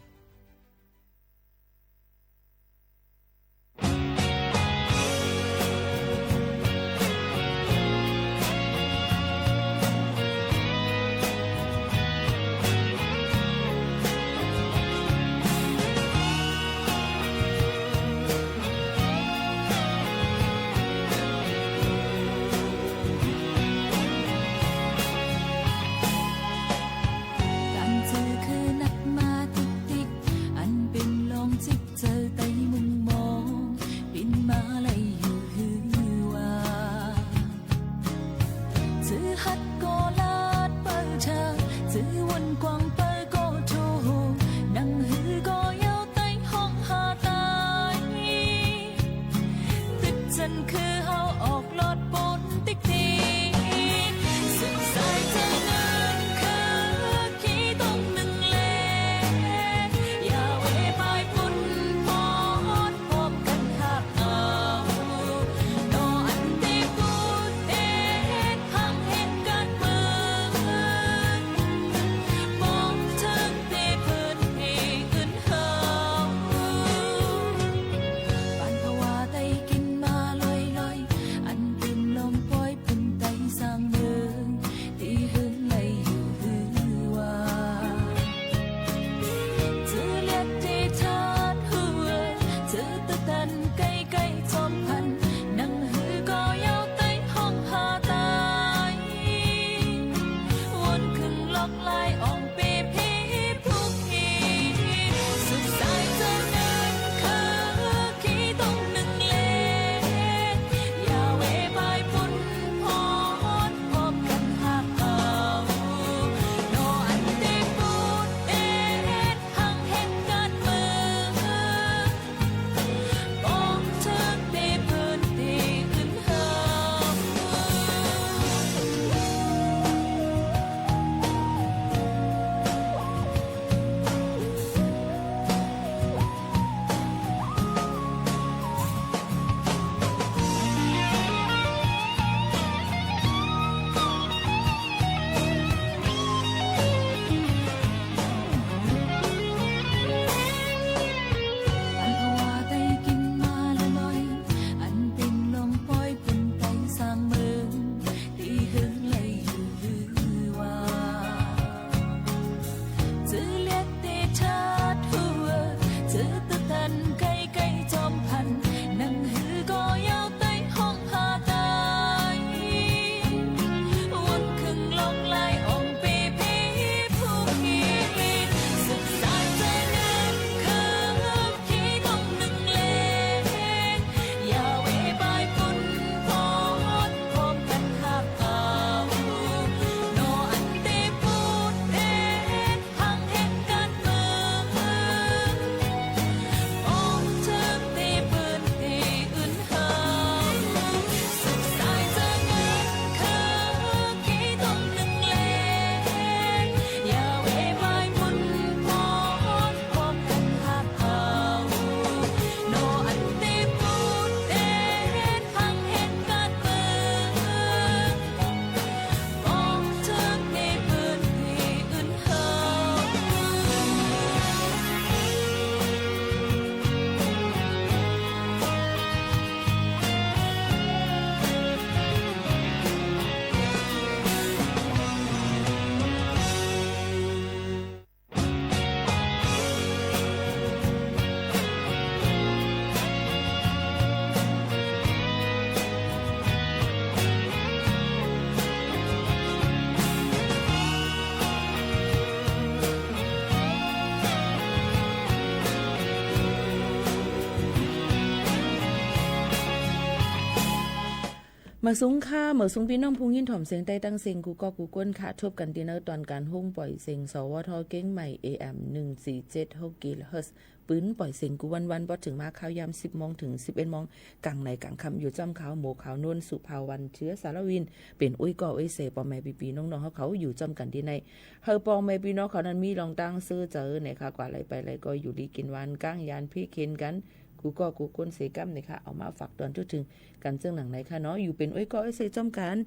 Speaker 2: มาสูงค่ามาสูงพี่น้องพุงยินถ่อมเสียงใต้ตั้งเสียงกูก็กูก้นค่ะทบกันดีเนอร์ตอนการห้องปล่อยเสียงสวทเก้งใหม่ AM 1476 กิโลเฮิรตซ์ปืนปล่อยเสียงกูวันพอถึงมาข้าวยาม10 โมงถึง 11 โมงกลางในกลางคำอยู่จ้ำขาวหมูขาวนวลสุภาวันเชื้อสารวินเป็นอุ้ยก่ออุ้ยเสปอแม่ปีน้องๆเขาอยู่จ้ำกันที่ในเฮอปองแม่พี่น้องเขานั้นมีลองตั้งซื้อเจอเนี่ยค่ะกว่าอะไรไปอะไรก็อยู่ดีกินวันก้างยานพี่เคนกันกูก็กูก้นเสกัมเนี่ยค่ะเอามาฝากตอนทุกถึงกันเจ้าหนังไหนค่ะเนาะอยู่เป็นอ้อยก็อ้อยเสจ้อมกัน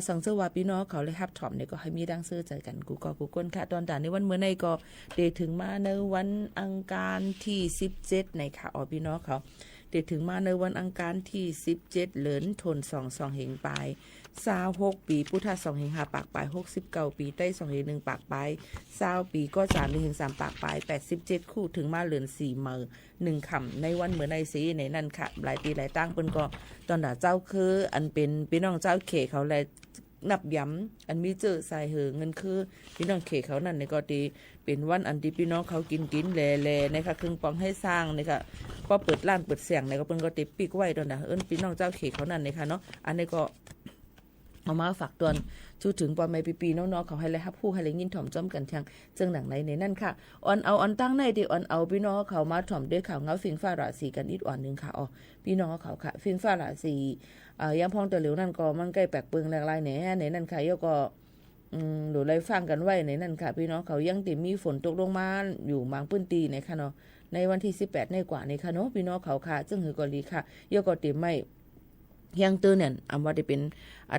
Speaker 2: สังเสวาพี่น้องเขาเลยฮับถอมเนี่ยก็ให้มีดังเสื้อใจกันกูก็กูก้นค่ะตอนด่านในวันเมื่อในก็เดถึงมาในวันอังคารที่17ในค่ะพี่น้องเขาเดถึงมาในวันอังคารที่17เหลินทน22เหงปลาย26ปีพุทธะ2เหง5ปากปลาย69ปีใต้2เหง1ปากปลาย20ปีก็3เหง3ปากปลาย87คู่ถึงมาเหลิน4มื้อ1ค่ำในวันเหมือนในสีในนั่นค่ะหลายปีหลายตั้งเปิ้นก็ตอนด่าเจ้าคืออันเป็นพี่น้องเจ้าเขเขาแลนับย้ำอันมีเจอใส่เหเงินคือพี่น้องเขเขานั่นในก็ดีเป็นวันอันที่พี่น้องเขากินแลนะคะครึ่งปองให้สร้างนะคะก็เปิดร้านเปิดเสียงในก็เปิ้นก็ติดปิกไว้ตอนน่ะพี่น้องเจ้าเขเขานั่นนะคะเนาะอันนี้ก็เอามาฝากตอนจูถึงปอไม่ปีน้องๆเขาให้เลยฮับผู้ให้เลยยินถ่อมจ้อมกันทางเจิงหนังในนั่นค่ะออนตั้งในที่ออนเอาพี่น้องเขามาถ่อมด้วยข่าวเงาฟิงฟ้าราศีกันอีกอ่อนนึงค่ะพี่น้องเขาค่ะฟิงฟ้าราศียามพองตะเหลียวนั่นก็มันใกล้แปลกเปิงแหลกลายในนั่นค่ะยก็ดูไล่ฟังกันไว้ในนั่นค่ะพี่น้องเขายังติมีฝนตกลงมาอยู่บางพื้นที่ในค่ะเนาะในวันที่18ในกว่าในค่ะเนาะพี่น้องเขาค่ะจึงหือกอลีค่ะยก็ติไม่ยังตื่นเนี่ยว่าได้เป็น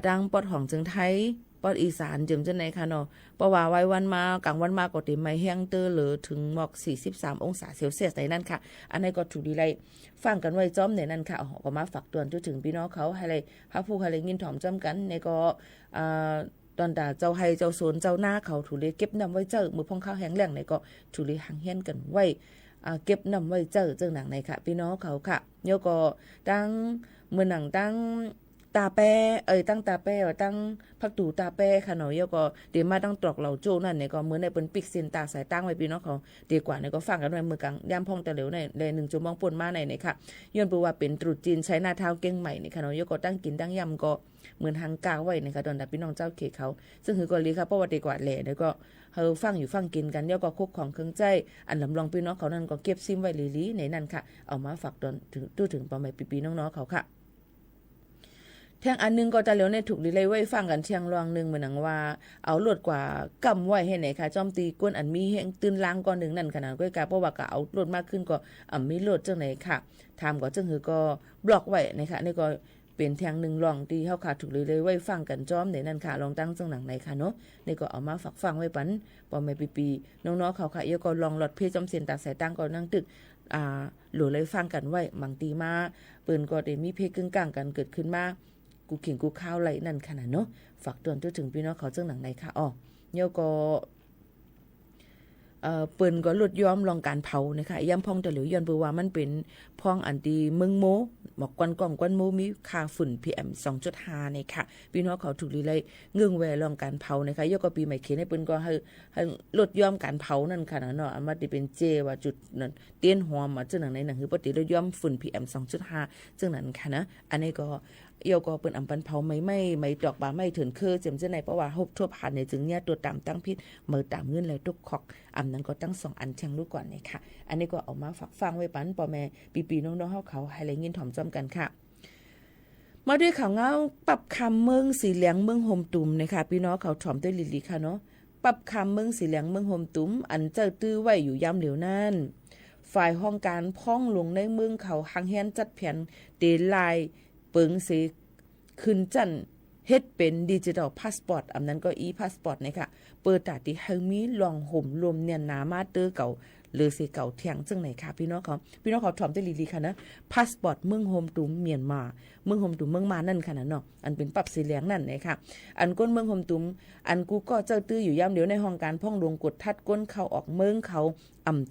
Speaker 2: ดังปอดของจึงไทยปอดอีสานจึงจังไหนค่ะเนาะเพราะว่าไว้วันมากลางวันมาก็ติไม่แห้งเตอเหลือถึงหมอก43องศาเซลเซียสในนั่นค่ะอันนี้ก็ถูกดีไล่ฟังกันไว้จ้อมในนั่นค่ะก็มาฝากเตือนถึงพี่น้องเขาให้เลยฮับผู้ให้เลยยินถ่อมจ้อมกันในก็ตอนด่าเจ้าให้เจ้าสวนเจ้าหน้าเขาถูกเลยเก็บนำไว้เจอมือพองข้าวแห้งแล้งในก็ถูกเลยหังเฮียนกันไว้เก็บนำไว้เจอจังหนังในค่ะพี่น้องเขาค่ะโยก็ตั้งเมื่อหนังตั้งตาแป้ตั้งตาแป้ตั้งพักตู่ตาแป้ค่ะเนาะยก็เดี๋ยวมาตั้งตรอกเหล่าโจ้นั่นเนี่ยก็เหมือนในเป็นปิกเส้นตาสายตั้งไว้พี่น้องเขาดีกว่าเนี่ยก็ฟังกันไว้มือกลางย่ามพองตะเหลวใน1 ชั่วโมงป่นมาในค่ะย้อนไปว่าเป็นตรุษจีนใช้หน้าเท้าเก่งใหม่นี่ค่ะเนาะยก็ตั้งกินตั้งยำก็เหมือนหางกาไว้นะคะตอนดับพี่น้องเจ้าเขเขาซึ่งคือกอลีค่ะเพราะว่าดีกว่าแหล่แล้วก็เฮาฟังอยู่ฟังกินกันยก็คุกของเครื่องใจอันลำลองพี่น้องเขานั่นก็เก็บซิมไว้ลีๆในนั่นค่ะเอามาฝากตอนถึงปอไม่ปีน้องๆเขาค่ะเที่ยงอันนึงก็จะเหลียวในถูกดีเลยไว้ฟังกันเที่ยงรองนึงเหมือนหนังว่าเอาโหลดกว่ากำไว้ให้ไหนค่ะจอมตีก้นอันมีแห่งตื่นล้างก่อนหนึ่งนั่นขนาดก็กะเพราะว่าก็เอาโหลดมากขึ้นก็มีโหลดจังไหนค่ะทำก็จังหือก็บล็อกไว้นะคะนี่ก็เป็นเที่ยงหนึ่งลองตีเข้าขาถูกเลยไว้ฟังกันจอมในนั่นค่ะลองตั้งจังหนังไหนค่ะเนาะนี่ก็เอามาฝากฟังไว้ปันปอไม่ปีน้องๆเขาค่ะเยอะก็ลองหลอดเพจจอมเสียนตาสายตั้งก็นั่งตึกหลุดเลยฟังกันไว้บางตีมาเปิ้นก็ได้มีเพจกึ่งกลางกันเกิดขึ้นมากูเข่งกูข้าวไหลนั่นขนาดเนาะฝากเตือนถึงพี่น้องเขาเจ้าหนังไหนค่ะเยก็เปิ้นก็ลดยอมลองการเผานะคะย่ำพองตะเหลียวย้อนเปว่ามันเป็นพองอันตีเมืองโมหมอกกวนกล่องกวนโมมีค่าฝุ่น PM 2.5นี่ค่ะพี่น้องเขาถูกลีเลยเงื่องแวลองการเผานะคะยกก็ปีใหม่เขียนให้เปิ้นก็ให้ลดยอมการเผานั่นค่ะเนาะอันว่าที่เป็นเจว่าจุดนั้นเตียนหอมมาจังหนังในหนังคือปกติลดยอมฝุ่น PM 2.5จังนั้นค่ะนะอันนี้ก็เยาก็เปิ้นอำปันเผาไม่ดอกบาไม่ถึงคือจำจังไหนเพราะว่าฮบทั่วผ่านในจึงเนี่ยตัวตามตั้งพิษมือตามเงินเลยทุกขอกนั้นก็ตั้ง2อันเชียงลูกก่อนนี่ค่ะอันนี้ก็ออกมาฝากฟังไว้ปันพ่อแม่ปีน้องๆเขาให้เลยยินถ่อมจ้อมกันค่ะมาด้วยข่าวเงาปรับคำเมืองสีเหลืองเมืองโฮมตุ่มนะคะพี่น้องเขาถ่อมด้วยลิค่ะเนาะปรับคำเมืองสีเหลืองเมืองโฮมตุ่มอันเจ้าตื้อไว้อยู่ย่ำเหลียวนั่นฝ่ายห้องการพ้องลงในเมืองเขาหังแฮนจัดแผนเดลายเปิงสีขึ้นจันเฮ็ดเป็นดิจิทัลพาสปอร์ตนั้นก็อีพาสปอร์ตนะคะเปิดตาที่ให้มีลองห่มรวมเนี่ยนามาเตอร์เก่าหรือสิเก่าเที่ยงจังไหนค่ะพี่น้องเขาถ่อมได้ลีๆค่ะนะพาสปอร์ตเมืองโฮมตุมเมียนมาเมืองโฮมตุมเมืองมานั่นค่ะนะเนาะอันเป็นปรับสีเหลืองนั่นนะคะอันก้นเมืองโฮมตุมอันกูก็เจ้าตื้ออยู่ย่ำเดียวในห้องการพ่องลงกดทัดก้นเข้าออกเมืองเขา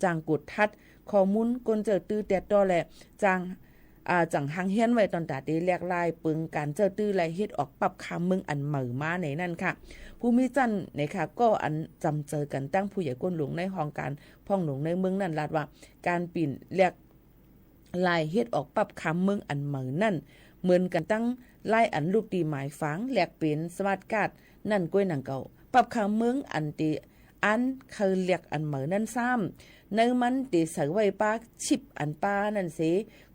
Speaker 2: จางกดทัดข้อมูลก้นเจ้าตื้อแต่ต่อแลจังหังเฮียนไว้ตอนตาดีแลกลายปึงการเจ้าตื้อไรเฮ็ดออกปรับคำเมืองอันเหมือมาในนั่นค่ะผู้มีจันนะคะก็อันจำเจอกันตั้งผู้ใหญ่ก้นหลวงในห้องการพ่องหลวงในเมืองนั่นลาดว่าการปิ่นแลกลายเฮ็ดออกปรับคำเมืองอันเหมือนั่น เหมือนกันตั้งไล่อันลูกดีหมายฝังแหลกเป็นสมาร์ทการ์ดนั่นก้วยหนังเก่าปรับคำเมืองอันตีอันเคยเรียกอันเหมือนั่นซ้ำในมันตีใส่ไว้ปากชิปอันป้านั่นเส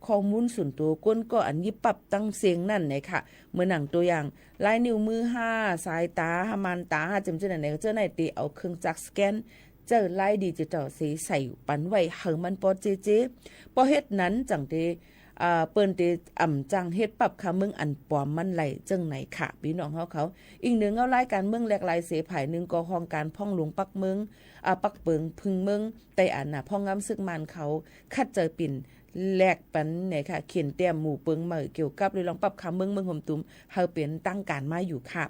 Speaker 2: ข้อมูลส่วนตัวก้นก็อันยิบปรับตั้งเสียงนั่นไหนค่ะเมื่อหนังตัวอย่างลายนิ้วมือ5สายตามันตา5จำเจนไหนก็เจอไหนตีเอาเครื่องจักรสแกนเจอไล่ดิจิตอลสีใส่ปันไว้เหิงมันปอเจพอเฮ็ดนั้นจังเตเปิ้นเตอ่ำจังเฮ็ดปรับคำเมืองอันปลอมมันไหลจังไหนค่ะพี่น้องเขาอีกหนึ่งเอารายการเมืองแหลกหลายเสภายหนึ่งก็ห้องการพ่องหลวงปักเมืองปักเปิงพึงเมืองไต้อันน่ะพ่องงำซึกมันเขาคัดเจอปิ่นแลกปันไหนค่ะเขียนเต้มหมู่เปิงเหมยเกี่ยวกับเลยลองปรับคำเมืองห่มตุ้มเฮาเป็นตั้งการมาอยู่ค่ะ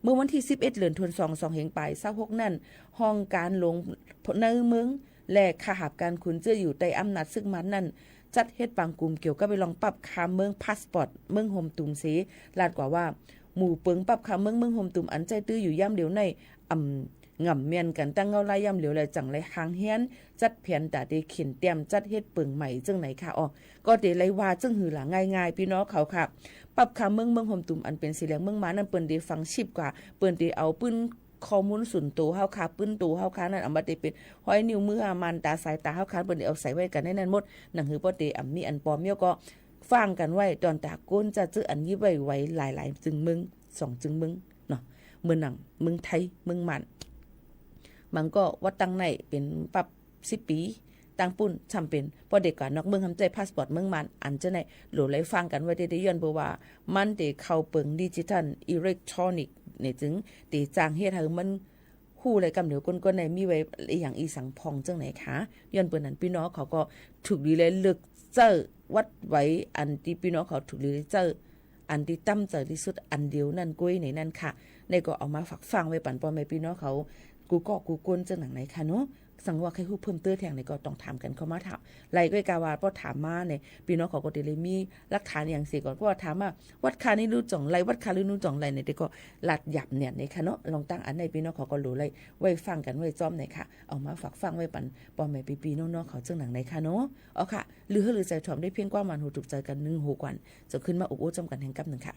Speaker 2: เมื่อวันที่11เดือนธันวาคม2เฮงปลาย26นั่นห้องการลงในเมืองและขหาบการขุนเจื้ออยู่ใต้อำนาจซึกมันนั่นจัดเฮ็ดบางกลุ่มเกี่ยวกับไปลองปรับคำเมืองพาสปอร์ตเมืองห่มตุ้มสีลาดกว่าว่าหมู่เปิงปรับคำเมืองห่มตุ้มอันใจตื้ออยู่ย่ำเดียวในง่ำเมียนกันตั้งเงาไล่ย่ำเหลียวเลยจังไรหางเฮียนจัดเพียนแต่ได้เขียนเตรียมจัดเฮ็ดเปิงใหม่จังไหนค่ะอ๋อก็เดไรว่าจังหือหลังง่ายๆพี่น้องเขาค่ะปรับคำเมืองห่มตุ้มอันเป็นสีเหลืองเมืองม้านั่นเปิ้นได้ฟังชิบกว่าเปิ้นได้เอาปืนข้อมูลส่วนตัวเฮาค่ะปื้นตัวเฮาค่ะนั่นเอามาได้เป็นห้อยนิ้วมือมันตาสายตาเฮาค่ะเปิ้นได้เอาใส่ไว้กันในนั้นหมดหนังหือบ่ได้มีอันปลอมเมียก็ฟังกันไว้ตอนตาก้นจะจื้ออันนี้ไว้หลายๆจึงมึง2จึงมึงเนาะเมืองหนังเมืองไทยเมืองมันก็วัดตั้งในเป็นปรับ10ปีตั้งปุ่นจำเป็นพอเด็กก่อนนอกเมืองทำใจพาสปอร์ตเมืองมันอันจะไหนหรือไรฟังกันไว้ได้ย้อนเพราะว่ามันได้เข้าเปิงดิจิทัลอิเล็กทรอนิกส์เนี่ยจึงตีจางเฮ็ดให้มันฮู้อะไรกำเดี๋ยวก้นๆในมีไว้อย่างอีสังพองจังไหนคะย้อนเปิ้นนั้นพี่น้องเขาก็ถูกดีเลยเลือกเจอวัดไว้อันที่พี่น้องเขาถูกดีเจออันที่ตั้มเจอที่สุดอันเดียวนั่นกุ้ยในนั่นค่ะในก็เอามาฝากฟังไว้ปั่นปอแม่พี่น้องเขากูก้นจังหนังไหนค่ะเนาะสังว่าใครฮู้เพิ่มเติมแทงในก็ต้องถามกันเข้ามาถามไล่ก็กาวาพอถามมาเนี่ยพี่น้องเขาก็ได้มีหลักฐานอย่างสิก่อนเพราะว่าถามว่าวัดคานี่รู้จ่องไรวัดคาหรือรู้จ่องไรเนี่ยก็ลัดหยับเนี่ยในค่ะเนาะลองตั้งอันในพี่น้องเขาก็รู้เลยไว้ฟังกันไว้จ้อมในค่ะเอามาฝากฟังไว้ปันปอแม่ปีน้องๆเขาจังหนังในค่ะเนาะเอาค่ะหรือใจถ่อมได้เพียงกว่ามันหูถูกใจกัน1 6 วันจะขึ้นมาอบจำกันแห่งกับ1ค่ะ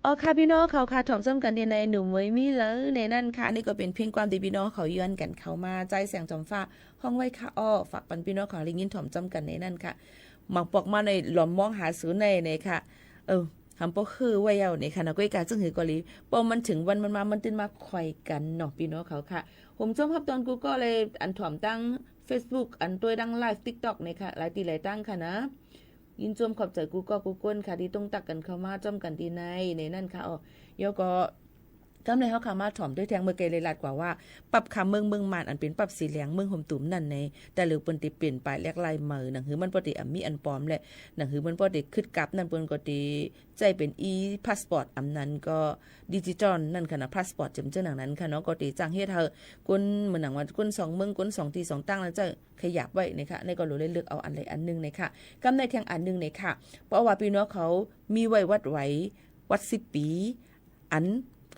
Speaker 2: ค่ะพี่น้องเขาค่ะถ่อมซ้ำกันในหนุ่มไว้มีแล้วในนั่นค่ะนี่ก็เป็นเพียงความดีพี่น้องเขาย้อนกันเข้ามาใจแสงจอมฟ้าห้องไว้ค่ะฝากปันพี่น้องเขาลิงินถ่อมซ้ำกันในนั่นค่ะหมักปอกมาในหลอมมองหาซื้อในค่ะคำปอคือไว้เอาในค่ะนะก้อยกาจึงหือกอลีปอมันถึงวันมันมามันตื่นมาคอยกันเนาะพี่น้องเขาค่ะผมชมภาพตอนกูก็เลยอันถ่อมตั้ง Facebook อันตัวดังไลฟ์ TikTok ในค่ะหลายตีหลายตั้งค่ะนะยินจมขอบใจกูก็กูก้นค่ะที่ต้องตักกันเข้ามาจ้อมกันดีในนั่นค่ะยก็กำเลยเขาขามาถ่อมด้วยแทงเมื่อเกเลยลัดกว่าว่าปรับคำเมืองมานอันเป็นปรับสีเหลืองเมืองห่มตุ่มนั่นในแต่หรือเปิ้นติเปลี่ยนไปแลกลายมือหนังหือมันปกติมีอันปลอมแหละหนังหือมันปกติขึ้นกับนั่นเปิ้นก็ติใจเป็นพาสปอร์ตอำนั้นก็ดิจิตอลนั่นค่ะนะพาสปอร์ตจำเจ้าหนังนั้นค่ะเนาะก็ติจ้างเฮ็ดเธอก้นเหมือนหนังว่าก้น2เมืองก้น2ที่2ตั้งแล้วจะขยับไว้นะคะในก็รู้เลยเลือกเอาอันใดอันนึงนะคะกำในแทงอันนึงนะคะเพราะว่าพี่น้องเขามีไว้วัดไว้วัด10ปีอัน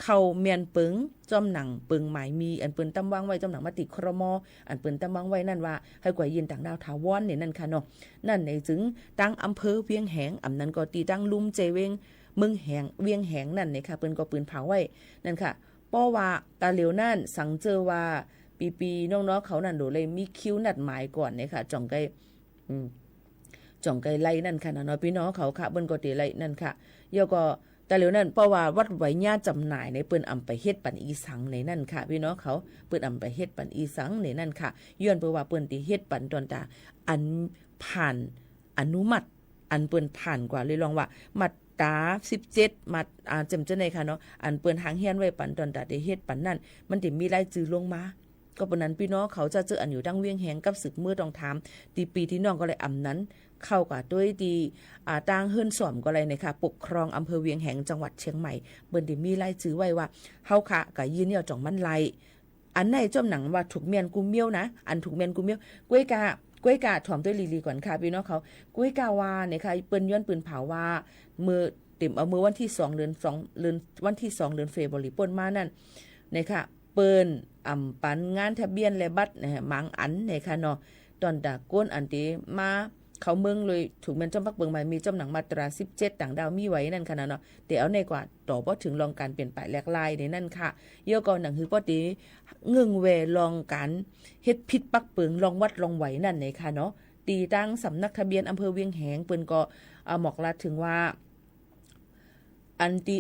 Speaker 2: เข้าเมียนปึงจอมหนังปึงหมายมีอันเปิ้นตำวางไว้จอมหนังมติครมอันเปิ้นตำวางไว้นั่นว่าให้กว่ายินต่างดาวถาวรเนี่ยนั่นค่ะเนาะนั่นในจึงตั้งอำเภอเวียงแหงอำนั้นก็ตีตั้งลุมเจเวงเมืองแหงเวียงแหงนั่นเนี่ยค่ะเปิ้นก็ปืนเผาไว้นั่นค่ะป้อว่าตาเหลียวนั่นสังเจอว่าปีน้องๆเขานั่นโดเลยมีคิวนัดหมายก่อนเนี่ยค่ะจ่องไกไล่นั่นค่ะเนาะพี่น้องเขาค่ะเปิ้นก็ตีไล่นั่นค่ะยอก็แต่เหลียวนั้นเพราะว่าวัดไว้ญาจำหน่ายในเปิ้นอำไปเฮ็ดปันอีสังในนั่นค่ะพี่น้องเขาเปิ้นอำไปเฮ็ดปันอีสังในนั่นค่ะย้อนเพราะว่าเปิ้นที่เฮ็ดปันตอนตาอันผ่านอนุมัติอันเปิ้นผ่านกว่าเลยลองว่ามาตรา17มาจำเจในค่ะเนาะอันเปิ้นหางเฮียนไว้ปันตอนตาได้เฮ็ดปันนั่นมันสิมีรายชื่อลงมาก็ปานนั้นพี่น้องเขาจะเจออันอยู่ดังเวียงแหงกับศึกมือต้องถามตีปีที่น้องก็เลยอำนั้นเข้ากับด้วยดีต่างเฮิรนสอมก็เลยนะคะปกครองอำเภอเวียงแหงจังหวัดเชียงใหม่เบิ่นได้มีรายชื่อไว้ว่าเฮาค่ะก็ยืนเนี่ยจ่องมันไลอันไหนจอมหนังว่าถูกเมียนกุมเมียวนะอันถูกเมียนกุมเมียวก้วยกาถ่อมด้วยลีก่อนค่ะพี่น้องเขาก้วยกาว่าเนี่ยค่ะเปิ้นย้อนปืนเผาว่ามือเต็มเอามือวันที่2เดือนวันที่2เดือนเฟบรุป่นมานั่นนะคะเปิ้นอำปันงานทะเบียนและบัตรนะมังอันเนี่ยค่ะเนาะตอนตะก้นอันที่มาเขาเมืองเลยถูกแม่นจอมพักเบิงใหม่มีจำหนังมาตรา17ต่างดาวมีไว้นั่นค่ะเนาะแต่เอาในกว่าต่อบ่ถึงลองการเปลี่ยนไปแลกลายในนั่นค่ะเยอะก่อนหนังคือปติเงึงแวลองการเฮ็ดผิดปักเปิงลองวัดลองไหวนั่นในค่ะเนาะตีตั้งสำนักทะเบียนอำเภอเวียงแหงเปิ้นก็หมอกลาถึงว่าอันตี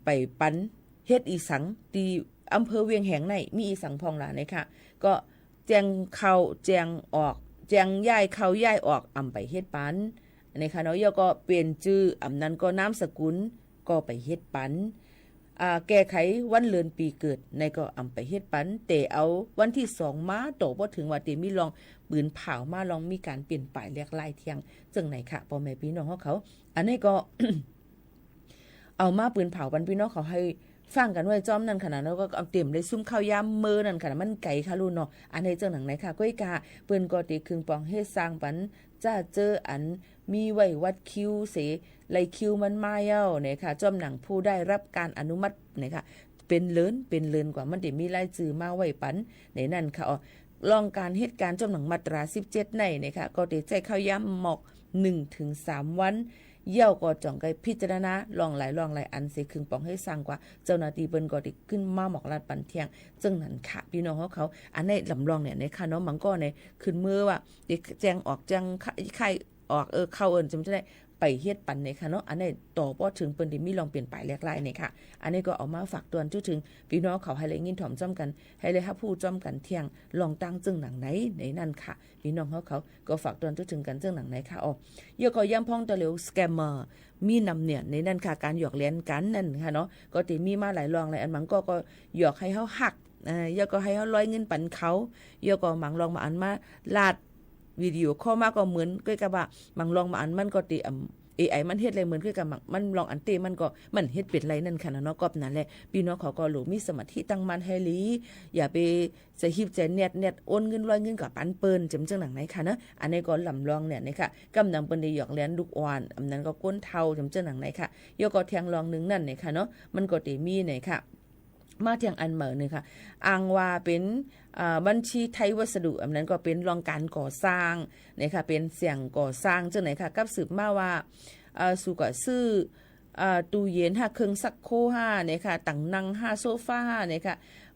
Speaker 2: ไปปันเฮ็ดอีสังตีอำเภอเวียงแหงในมีอีสังพองหลาในค่ะก็แจงเข้าแจงออกแจงย้ายเข้าย้ายออกไปเฮ็ดปันในค่ะเนาะยก็เปลี่ยนชื่อนั้นก็นามสกุลก็ไปเฮ็ดปันแก้ไขวันเดือนปีเกิดในก็ไปเฮ็ดปันแต่เอาวันที่2มาโตบ่ถึงว่าติมีลองปืนเผามาลองมีการเปลี่ยนป้ายเรียกลายเที่ยงจังไหนค่ะพ่อแม่พี่น้องเขาอันนี้ก็ เอามาปืนเผาปันพี่น้องเขาให้ฟังกันไว้จอมนั่นขนาดแล้วก็เอาเต็มเลยซุ่มข้าวยามมือนั่นขนาดมันไก่ค่ะลูกเนาะอันนี้เจ้าหนังไหนค่ะก้อยกาเปิ้นก็ติคึงปองเฮ็ดสร้างปันจ้าเจออันมีไว้วัดคิวเสไลคิวมันมาเย้าเนี่ยค่ะจอมหนังผู้ได้รับการอนุมัติเนี่ยค่ะเป็นเลินกว่ามันได้มีรายชื่อมาไว้ปันในนั่นค่ะลองการเหตุการณ์จอมหนังมาตรา17ในเนี่ยค่ะก็ได้ใจข้าวยามหมอก 1-3 วันเย่าก็จ่องไกพิจารณาลองหลายอันเสคึงปองให้สร้างกว่าเจ้าหน้าที่เปิ้นก็ได้ขึ้นมาหมอกลาดปันเที่ยงจึงนั้นค่ะพี่น้องเขาอันในลำลองเนี่ยในค่ะเนาะมันก็ในขึ้นมือว่าแจ้งออกแจ้งไข่ออกเข้าจำจะได้ไปเฮ็ดปันในค่ะเนาะอันนี้ต่อบ่ถึงเปิ้นได้มีลองเปลี่ยนไปแลกลายเนี่ยค่ะอันนี้ก็เอามาฝากตวนจุถึงพี่น้องเขาให้เลยยินถ่อมจ้อมกันให้เลยฮับผู้จ้อมกันเที่ยงลองตั้งจึงหนังไหนในนั่นค่ะพี่น้องเขาก็ฝากตวนจุถึงกันจึงหนังไหนค่ะยก็ย้ำพ้องตะเหลวสแกมเมอร์มีนำเนี่ยในนั่นค่ะการหยอกเล่นกันนั่นค่ะเนาะก็ติมีมาหลายรองหลายอันมันก็หยอกให้เฮาหักยก็ให้เฮาร้อยเงินปันเขายก็หมังลองมาอันมาลาดวิดีโอข้อมาก็เหมือนก็กับว่าบางลองมาอันมันก็ติAI มันเฮ็ดอะไรเหมือนคือกับมันลองอันเตมันก็มันเฮ็ดเป็นไรนั่นค่ะเนาะก็นั่นแหละพี่น้องเขาก็หลูมีสมาธิตั้งมั่นให้ลีอย่าไปจะหิบใจเน็ตโอนเงินร้อยเงินกับปันเปิ้นจำจังหนังไหนค่ะนะอันนี้ก็ลำลองเนี่ยนะคะกำนำเปิ้นได้หยอกเลี้ยนลูกอ่อนอันนั้นก็ก้นเทาจำจังหนังไหนค่ะยก็แทงลองนึงนั่นเนี่ยค่ะเนาะมันก็ติมีเนี่ยค่ะมาเทียงอันเหมือนนี่ค่ะอ้างว่าเป็นบัญชีไทยวัสดุอันนั้นก็เป็นรองการก่อสร้างนี่ค่ะเป็นเสียงก่อสร้างจังไหนค่ะกับสืบมาว่าสู่ก็ซื้อ ตู้เย็นห้าเครื่องซักโคห้าเนี่ยค่ะต่างนั่งห้าโซฟาห้าเนี่ยค่ะ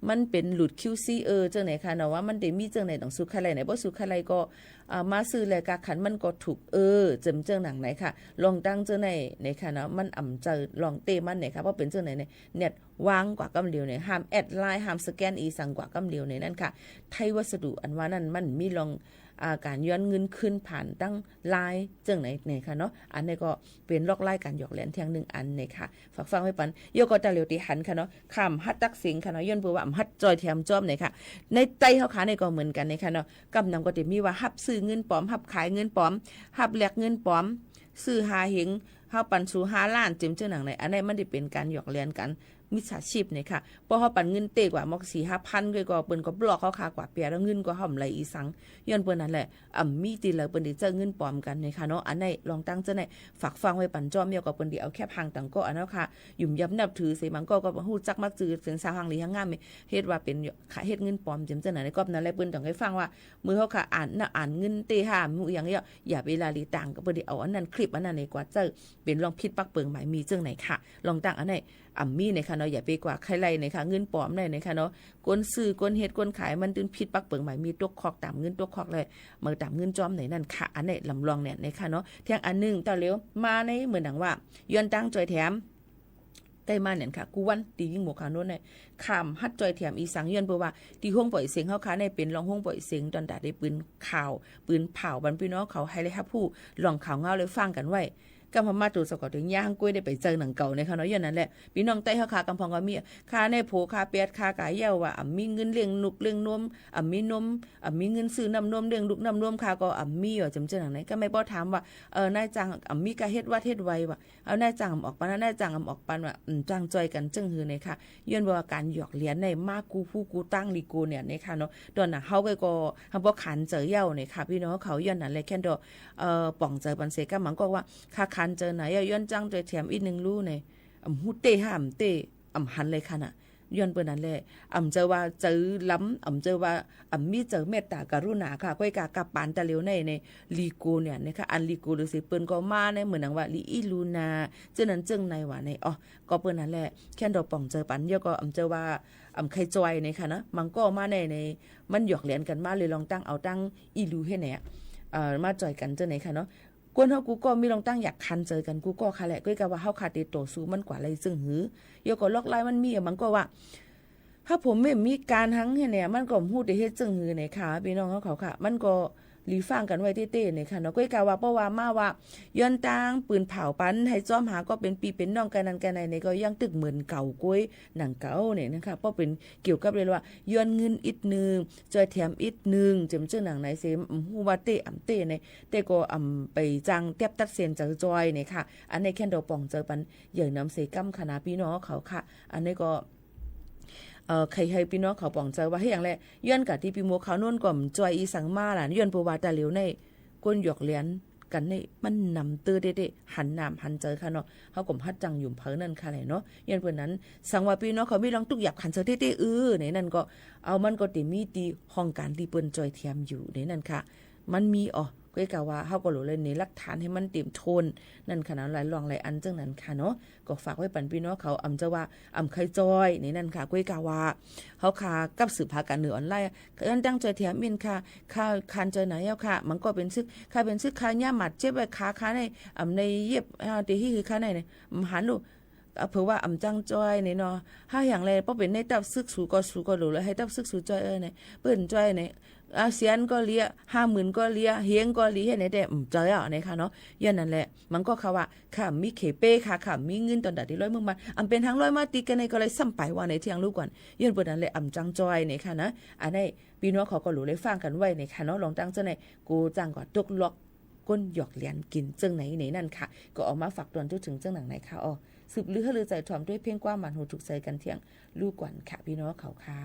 Speaker 2: มันเป็นหลุด QC จังไหนค่ะเนาะว่ามันได้มีจังไหนต้องสุขอะไรไหนบ่สุขอะไรก็มาซื้อแลกะขันมันก็ถูกจำเจังหนังไหนค่ะลองตั้งเจังไหนเนี่ยค่ะเนาะมันอ่ำเจอลองเตมันเนี่ยค่ะเพราะเป็นเจังไหนเนี่ยเน็ตวางกว่ากำเดียวเนี่ยห้ามแอดไลน์ห้ามสแกนอีสั่งกว่ากำเดียวเนี่ยนั่นค่ะไทยวัสดุอันว่านั้นมันมีลองการย้อนเงินขึ้นผ่านตั้งไลน์จังไหนเนี่ยค่ะเนาะอันนี้ก็เป็นลอกไล่การหยอกแหลนเที่ยงหนึ่งอันเนี่ยค่ะฝากฟังไว้ปันโยก็ตะเหลียวตีหันค่ะเนาะคำฮัดตักสิงค่ะเนาะย้อนปูว่าฮัดจอยแถมจอมเนี่ยค่ะในใจเขาขาเนี่ยก็เหมือนกันเนี่ยค่ะเนาะกำนำก็จะมีว่าฮับซื้อเงินปลอมฮับขายเงินปลอมฮับแลกเงินปลอมซื้อหาเหงเฮาปันสู่5ล้านจิมเจ้าหนังไหนอันนี้มันได้เป็นการหยอกแหลนกันมิจฉาชีพเนี่ยค่ะพอเขาปันเงินเตกว่า 4-5,000 ก็เปิ้นก็บล็อกเขาค่ากว่าเปียแล้วเงินก็ห่อมไหลอีสังย้อนเปิ้นนั่นแหละมีติแล้วเปิ้นได้เจอเงินปลอมกันเนี่ยค่ะเนาะอันไหนลองตั้งเจ้าไหนฝากฟังไว้ปันจอมเดียวก็เปิ้นได้เอาแค่พังตังก็อันเนาะค่ะยุ่มยับนับถือใส่มันก็ฮู้จักมักจือถึงสาวหังหลีหังงามเฮ็ดว่าเป็นเฮ็ดเงินปลอมจิมเจ้าหนังในก็นั่นแหละเปิ้นต้องให้ฟังว่ามือเขาค่ะอ่านเงินเตหาหมู่อย่างเงี้ยอย่าเวลาลีต่างก็เปิ้นได้เอาอันนั้นคลิปอันนั้นในกว่าเจอเป็นลองผิดปักเปิงหมายมีจังไหนค่ะลองตั้งอันไหนมีในค่ะเนาะอย่าไปกว่าใครไรในค่ะเงินปลอมได้ในค่ะเนาะกวนซื้อกวนเฮ็ดกวนขายมันตึนผิดปักเปิงหมายมีตกคอกตามเงินตกคอกเลยมาตามเงินจอมไหนนั่นค่ะอันไหนลำลองเนี่ยในค่ะเนาะเที่ยงอันนึงต่อเร็วมาในเหมือนดังว่าย้อนตั้งจอยแถมได้มาเนี่ยค่ะกูวันตียิ่งหมวกขาวโน้นเนี่ยขามฮัดจอยแถมอีสังย้อนเพราะว่าที่ห้องปล่อยเสียงเขาค่ะในเป็นรองห้องปล่อยเสียงตอนดาได้ปืนข่าวปืนเผาบรรพี่น้องเขาให้เลยครับผู้ลองข่าวเงาเลยฟังกันไว้กำพมาตูสกอถึงย่างกล้วยได้ไปเจอหนังเก่าในค่ะเนาะอย่างนั้นแหละพี่น้องใต้เขาขากำพองก็มีค่าในโผค่าเปียดค่ากายเย้าว่ามีเงินเลี้ยงนุกเลี้ยงนมมีนมมีเงินซื้อน้ำนมเลี้ยงลูกน้ำนมค่าก็มีว่าจำเจอหนังไหนก็ไม่บ่ถามว่านายจ้างมีกะเฮ็ดว่าเฮ็ดไวว่าเอานายจ้างออกปานนายจ้างออกปานว่าจ้างจอยกันจึงหือในค่ะย้อนว่าการหยอกเลี้ยนในมากกูผู้กูตั้งลีกูเนี่ยในค่ะเนาะตอนน่ะเฮาก็เฮาบ่ขันเจอเย้าในค่ะพี่น้องเขาย้อนนั่นแหละแค่ดป่องเจอปันเสก็มันก็ว่าค่าคันเจอไหนย้อนจังจะแถมอีก1รู้ในฮู้เตห้ามเตหันเลยค่ะน่ะย้อนเปิ้นนั่นแหละเจอว่าเจอล้ำเจอว่ามีเจอเมตตากรุณาค่ะก้อยกากะปานตะเหลียวในลีโกเนี่ยนะคะอันลีโกหรือสิเปิ้นก็มาในเหมือนดังว่าลีอีลูนาเจ้านั้นจึงในว่าในก็เปิ้นนั่นแหละแค่ดอกป่องเจอปันเยอะก็เจอว่าใครจอยในค่ะนะมันก็มาในมันหยอกเหรียญกันมาเลยลองตั้งเอาตั้งอีลูให้เนี่ยมาจอยกันเจ้าไหนค่ะเนาะกวนเฮากูก็มีลองตั้งอยากคันเจอกันกูก็ค่ะแหละก็กะว่าเฮาขาดติโตสู้มันกว่าอะไรซึ่งหือยก็ล็อกไลน์มันมีมันก็ว่าถ้าผมไม่มีการทั้งเนี่ยมันก็ฮู้ได้เฮ็ดจึงหือในค่ะพี่น้องเขาค่ะมันก็รีฟังกันไว้เต้ๆเนี่ยค่ะเนาะก็กะว่าเพราะว่ามาว่าย้อนตางปืนเผาปันให้จ้อมหาก็เป็นปีเป็นน้องกันนั้นกันในก็ยังตึกเหมือนเก่าก้อยหนังเก่าเนี่ยนะคะเพราะเป็นเกี่ยวกับเลยว่าย้อนเงินอีกนึงจอยแถมอีกนึงจำเจ้าหนังไหนเสฮู้ว่าเตเตเนี่ยเตก็ไปจังเตียบตัดเส้นเจอจอยเนี่ยค่ะอันนี้แค่ดอกป่องเจอปันใหญ่น้ำเสกัมคณะพี่น้องเขาค่ะอันนี้ก็ใครให้พี่น้องเขาปองใจว่าให้อย่างแรกย้อนกับที่พี่โมเขาโน่นก่อมจอยอีสังมาล่ะย้อนประวัติเหลียวในก้นหยอกเลี้ยนกันในมันนำเตอเด้ๆหันน้ำหันเจอค่ะเนาะเขากลมฮัดจังยุ่มเผอนั่นค่ะเนาะย้อนเพิ่นนั้นสังว่าพี่น้องเขามีลองตุกหยับขันเจอเด้ๆในนั่นก็เอามันก็ติมีตีห้องการที่เปิ้นจอยเทียมอยู่ในนั่นค่ะมันมีก็กะว่าเฮาก็รู้เลยในหลักฐานให้มันเต็มโทนนั่นขนาดหลายลองหลายอันจังนั้นค่ะเนาะก็ฝากไว้ปันพี่น้องเขาจะว่าใครจอยในนั่นค่ะก็กะว่าเฮาค่ะกับสืบหาการเหนือออนไลน์อันตั้งใจแถมมินค่ะค่าคันใจไหนเอาค่ะมันก็เป็นซึกค่าเป็นซึกค่าย่าหมัดเจ็บไว้ขาในในเย็บที่คือค่าในหันดูเผื่อว่าจังจอยในเนาะถ้าอย่างไรเพราะเป็นในตับซึกสู่ก็รู้แล้วให้ตับซึกสู่จอยในเปิ้นจอยในเสียนก็เลีย50,000ก็เลียเฮียงก็เลียในแต่จอยนะคะเนาะอย่างนั้นแหละมันก็ค่ะว่าค่ะมีเขเป้ค่ะมีเงินตอนดัดที่100มึงมาเป็นทั้ง100มาตีกันในก็เลยซ้ำไปว่าในเที่ยงรู้ก่อนย้อนเปิ้นนั่นแหละจังจอยในค่ะนะอันนี้พี่น้องเขาก็รู้เลยฟังกันไว้ในค่ะเนาะลองตั้งจังไหนกูจังก็ตกล็อกก้นหยอกเลียนกินจังไหนในนั่นค่ะก็ออกมาฝากตอนถึงจังหนังไหนค่ะสืบลือให้ลือใจถ่อมด้วยเพียงกว่ามันหูถูกใจกันเที่ยงลูกกวนค่ะพี่น้องเขาค่ะ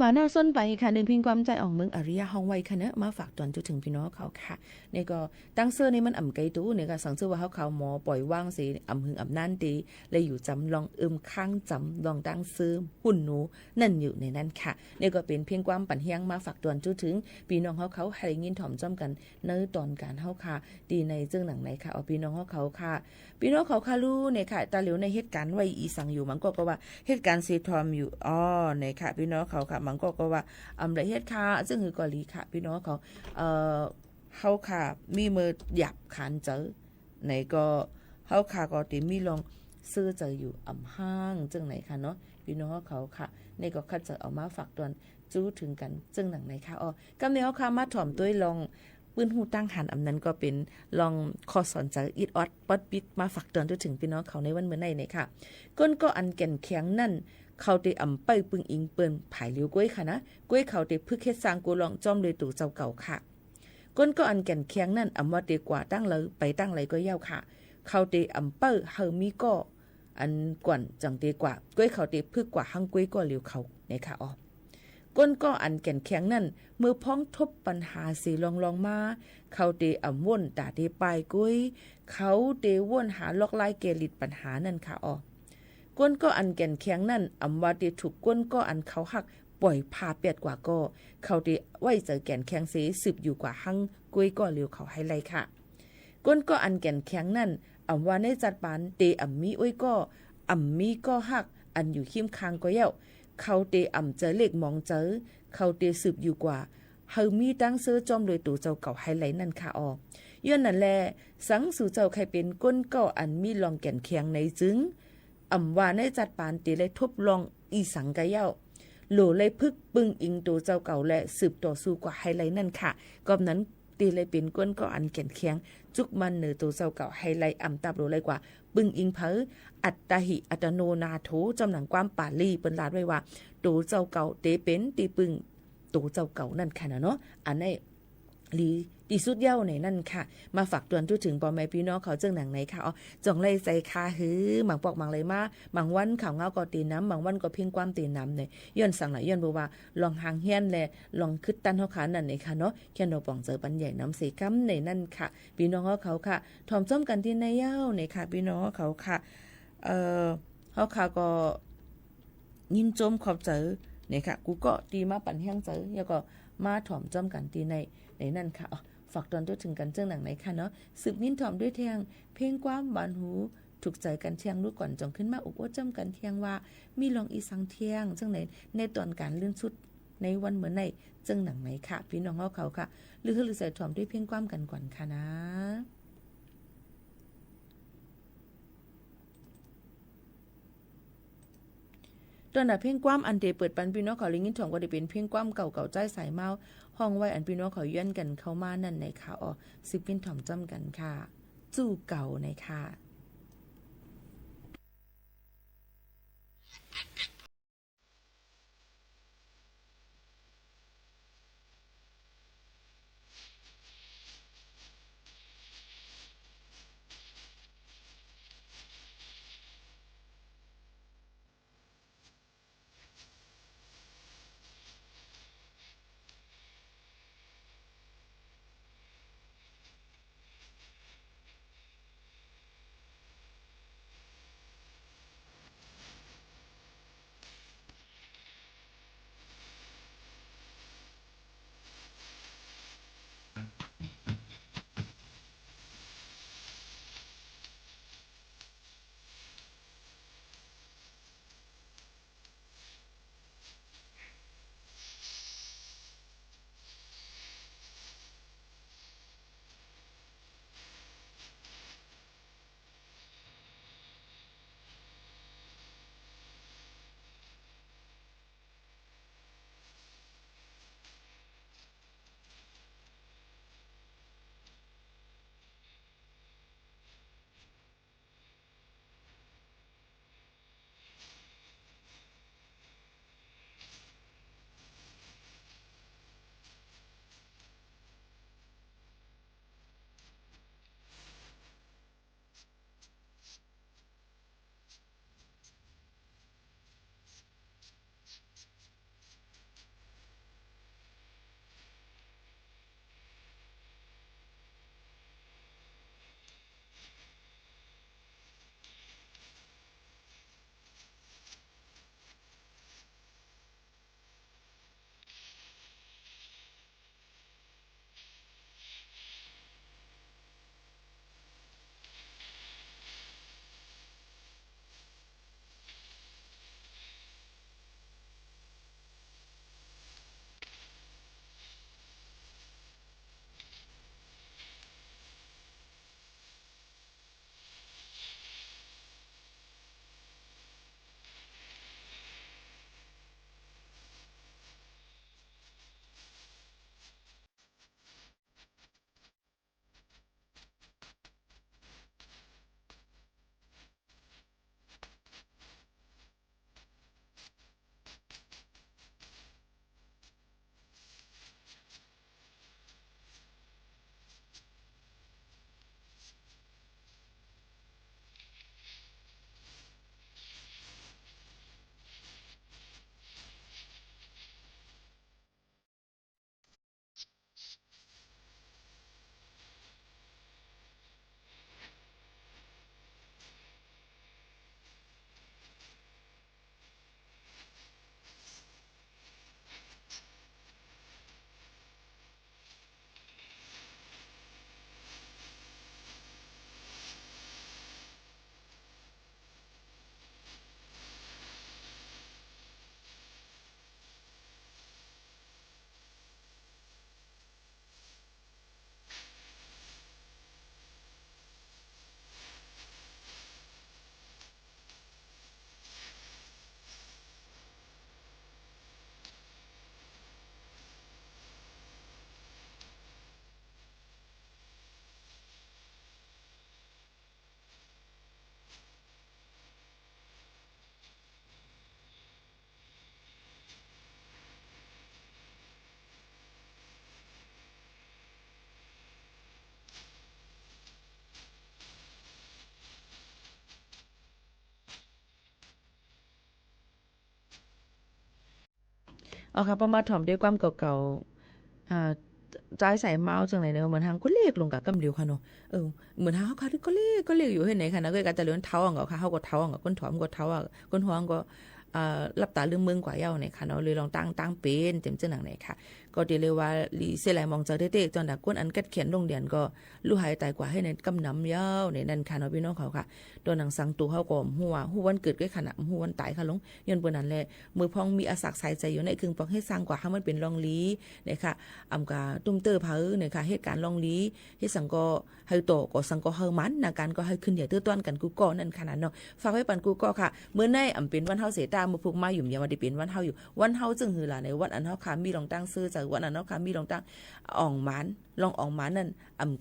Speaker 2: มาแนวส้นไปค่ะหนึ่งพิงความใจออกเมืองอริยะห้องไว้ค่ะเนอะมาฝากตอนจนถึงพี่น้องเขาค่ะนี่ก็ตั้งเสื้อนี่มันอ่ำไกตู้เนี่ยก็สังเสื้อว่าเขาหมอปล่อยว่างสิอ่ำหึงอ่ำนั่นตีเลยอยู่จำลองข้างจำลองตั้งซื้อหุ่นหนูนั่นอยู่ในนั้นค่ะนี่ก็เป็นเพียงความปั่นเฮียงมาฝากตอนจนถึงพี่น้องเขาให้ยินถ่อมจ้อมกันเนื้อตอนการเขาค่ะดีในเรื่องหนังไหนค่ะเอาพี่น้องเขาค่ะพี่น้องเขาค่ะรู้เนี่ยค่ะตาเหลียวในเหตุการณ์ไว้อีสังอยู่มันก็ว่าเหตุการณ์เซทอมอยู่เนี่ยค่ะพี่น้องเขาค่ะมันก็ว่าละเอียดค่ะซึ่งคือเกาหลีค่ะพี่น้องเขาค่ะมีมือหยับขานเจอไหนก็เขาค่ะก็ติมีลองซื้อเจออยู่ห้างจึงไหนค่ะเนาะพี่น้องเขาค่ะในก็คัดเจอเอามาฝากตอนจู้ถึงกันจึงหนังไหนค่ะกำเนียวค่ะมาถ่อมด้วยลองปืนหูตั้งหันนั้นก็เป็นลองคอสอนใจอิดออดปอดปิดมาฝากเตือนถึงพี่น้องเขาในวันเมื่อไหร่เนี่ยค่ะก้นก็อันแก่นแข็งนั่นเขาได้ไปปึงอิงเปิ้นผายเลี้ยวก้วยค่ะนะก้วยเขาได้พึกเฮ็ดสร้างกูลองจอมเลยตู่เจ้าเก่าค่ะก้นก็อันแก่นแข็งนั่นว่าเดกว่าตั้งเลยไปตั้งเลยก็เย้าค่ะเขาได้เปิ้เฮามีก็อันก่อนจังเดกว่าก้วยเขาได้พึกกว่าหังก้วยก็เลี้ยวเขาเนี่ยค่ะก้นก็อันแก่นแข็งนั่นเมื่อพ้องทบปัญหาสีลองมาเขาเดว่นตาเดปลายกุ้ยเขาเดว่นหาลอกไล่เกลิดปัญหานั่นค่ะก้นก็อันแก่นแข็งนั่นว่าเดถูกก้นก็อันเขาหักปล่อยพาเปียดกว่าก็เขาเดไว้เจอแก่นแข็งเสสืบอยู่กว่าหังกุ้ยก็เลียวเขาให้ไล่ค่ะก้นก็อันแก่นแข็งนั่นว่าในจัดปานเดมีอ้อยก็มีก็หักอันอยู่ขิมคางก็เย้าเขาเตเจอเล็กมองเจอเขาเตสืบอยู่กว่าเฮามีตั้งเสื้อจอมโดยตู่เจ้าเก่าไฮไลท์นั่นค่ะย้อนนั่นแลสังสู่เจ้าใครเป็นก้นก็อันมีลองแก่นแข็งในจึงว่าในจัดปานเตเลยทบลองอีสังกะเย้าโหลเลยพึกปึงอิงตู่เจ้าเก่าและสืบต่อสู้กว่าไฮไลท์นั่นค่ะก็นั้นตีเลยเป็นก้นก็อันแก่นแข็งจุกมันเหนือตู่เจ้าเก่าไฮไลท์ตับโหลเลยกว่าปึงอิงเพออัตตหิอัตโนนาโถจำหนังความป่าลีเปิ้นลาดไว้ว่าตู่เจ้าเก่าเตเป็นตีปึงตู่เจ้าเก่านั่นค่ะเนาะอันนี้ลีที่สุดเย้าในนั่นค่ะมาฝากเตือนถึงพ่อแม่พี่น้องเขาจึงหนังไหนค่ะจงไล่ใจคาหือหมังปอกหมังเลยมาบางวันข่าวเงาก็ตีน้ำบางวันก็เพียงความตีน้ำเนี่ยย้อนสั่งหลายย้อนบอกว่าลองหางเฮียนแลลองคึดตันเขาขานั่นในค่ะเนาะแค่นปองเจอปันใหญ่น้ำสีกัมในนั่นค่ะพี่น้องเขาค่ะถ่อมจ้อมกันที่ในเย้าในค่ะพี่น้องเขาค่ะเขาค่ะก็ยินจมขอบเจอเนี่ยค่ะกูก็ตีมาปั่นเฮียงเจอแล้วก็มาถ่อมจ้อมกันที่ในนั่นค่ะฝากตอนตัวถึงกันเจ้าหนังไหนค่ะเนาะสืบนิ้นถ่อมด้วยเทียงเพลงความบานหูถูกใจกันเทียงรู้ก่อนจงขึ้นมาอุบอจำกันเทียงว่ามีลองอีสังเทียงจังไหนในตอนการเลื่อนสุดในวันเหมือนในเจ้าหนังไหนค่ะพี่น้องเขาค่ะหรือใส่ถ่อมด้วยเพลงความกันก่อนค่ะนะตอนน่ะเพลงความอันเดเปิดปันพี่น้องเขาลิงินถ่อมก็ได้เป็นเพลงความเก่าใจสายเมาห้องไว้อันพี่น้องเขาย้อนกันเข้ามานั่นในค่ะสิปินถ่อมจำกันค่ะจู่เก่าในค่ะ เอาค่ะประมาถ่อมด้วยความเก่าๆจ่ายใส่เมาจังไหนเนอะเหมือนทางก็เลขลงกับกำเดียวค่ะเนาะเหมือนทางเฮาค่ะก็เลขอยู่เฮ็ดไหนค่ะนะก็จะเลื่อนเท้าอ่ะค่ะเฮาก็เท้าอ่ะก้นถอมก็เท้าอ่ะก้นหัวก็รับตาลืมเมืองกว่าเย้าเนี่ยค่ะเนาะเลยลองตั้งเป็นเต็มจังหนังไหนค่ะก็เดี๋ยวเลยว่าลีเสหลายมองเจอเด็กๆจนดักก้นอันกัดเขียนลงเดียนก็ลู่หายตายกว่าให้ในกำน้ำเย้าในนั่นค่ะเนาะพี่น้องเขาค่ะตัวหนังสังตูเฮาก็ฮู้ว่าฮู้วันเกิดก็ขนาดฮู้วันตายค่ะลงย้อนเปิ้นนั่นแหละมือพองมีอาศักใส่ใจอยู่ในครึ่งปองให้สร้างกว่าให้มันเป็นลองลีเนี่ยค่ะกาตุ้มเตอร์เผอเนี่ยค่ะเหตุการณ์ลองลีเฮ็ดสังก็ให้โตก็สังก็เฮามันนะการก็ให้ขึ้นอย่าตื้อต้อนกันกูก็นั่นขนาดเนาะฝากไว้ปันกูก็ค่ะเมื่อในเป็นวันเฮาเสตามือพวกมาอยู่อย่ามาได้เป็นวันเฮาอยู่วันเฮาจึงหือล่ะในวันอันเฮาค่ะมีลองตั้งซื้อจากวันอันเฮาค่ะมีลองตั้งอ่องหมานลองอ่องหมานนั่น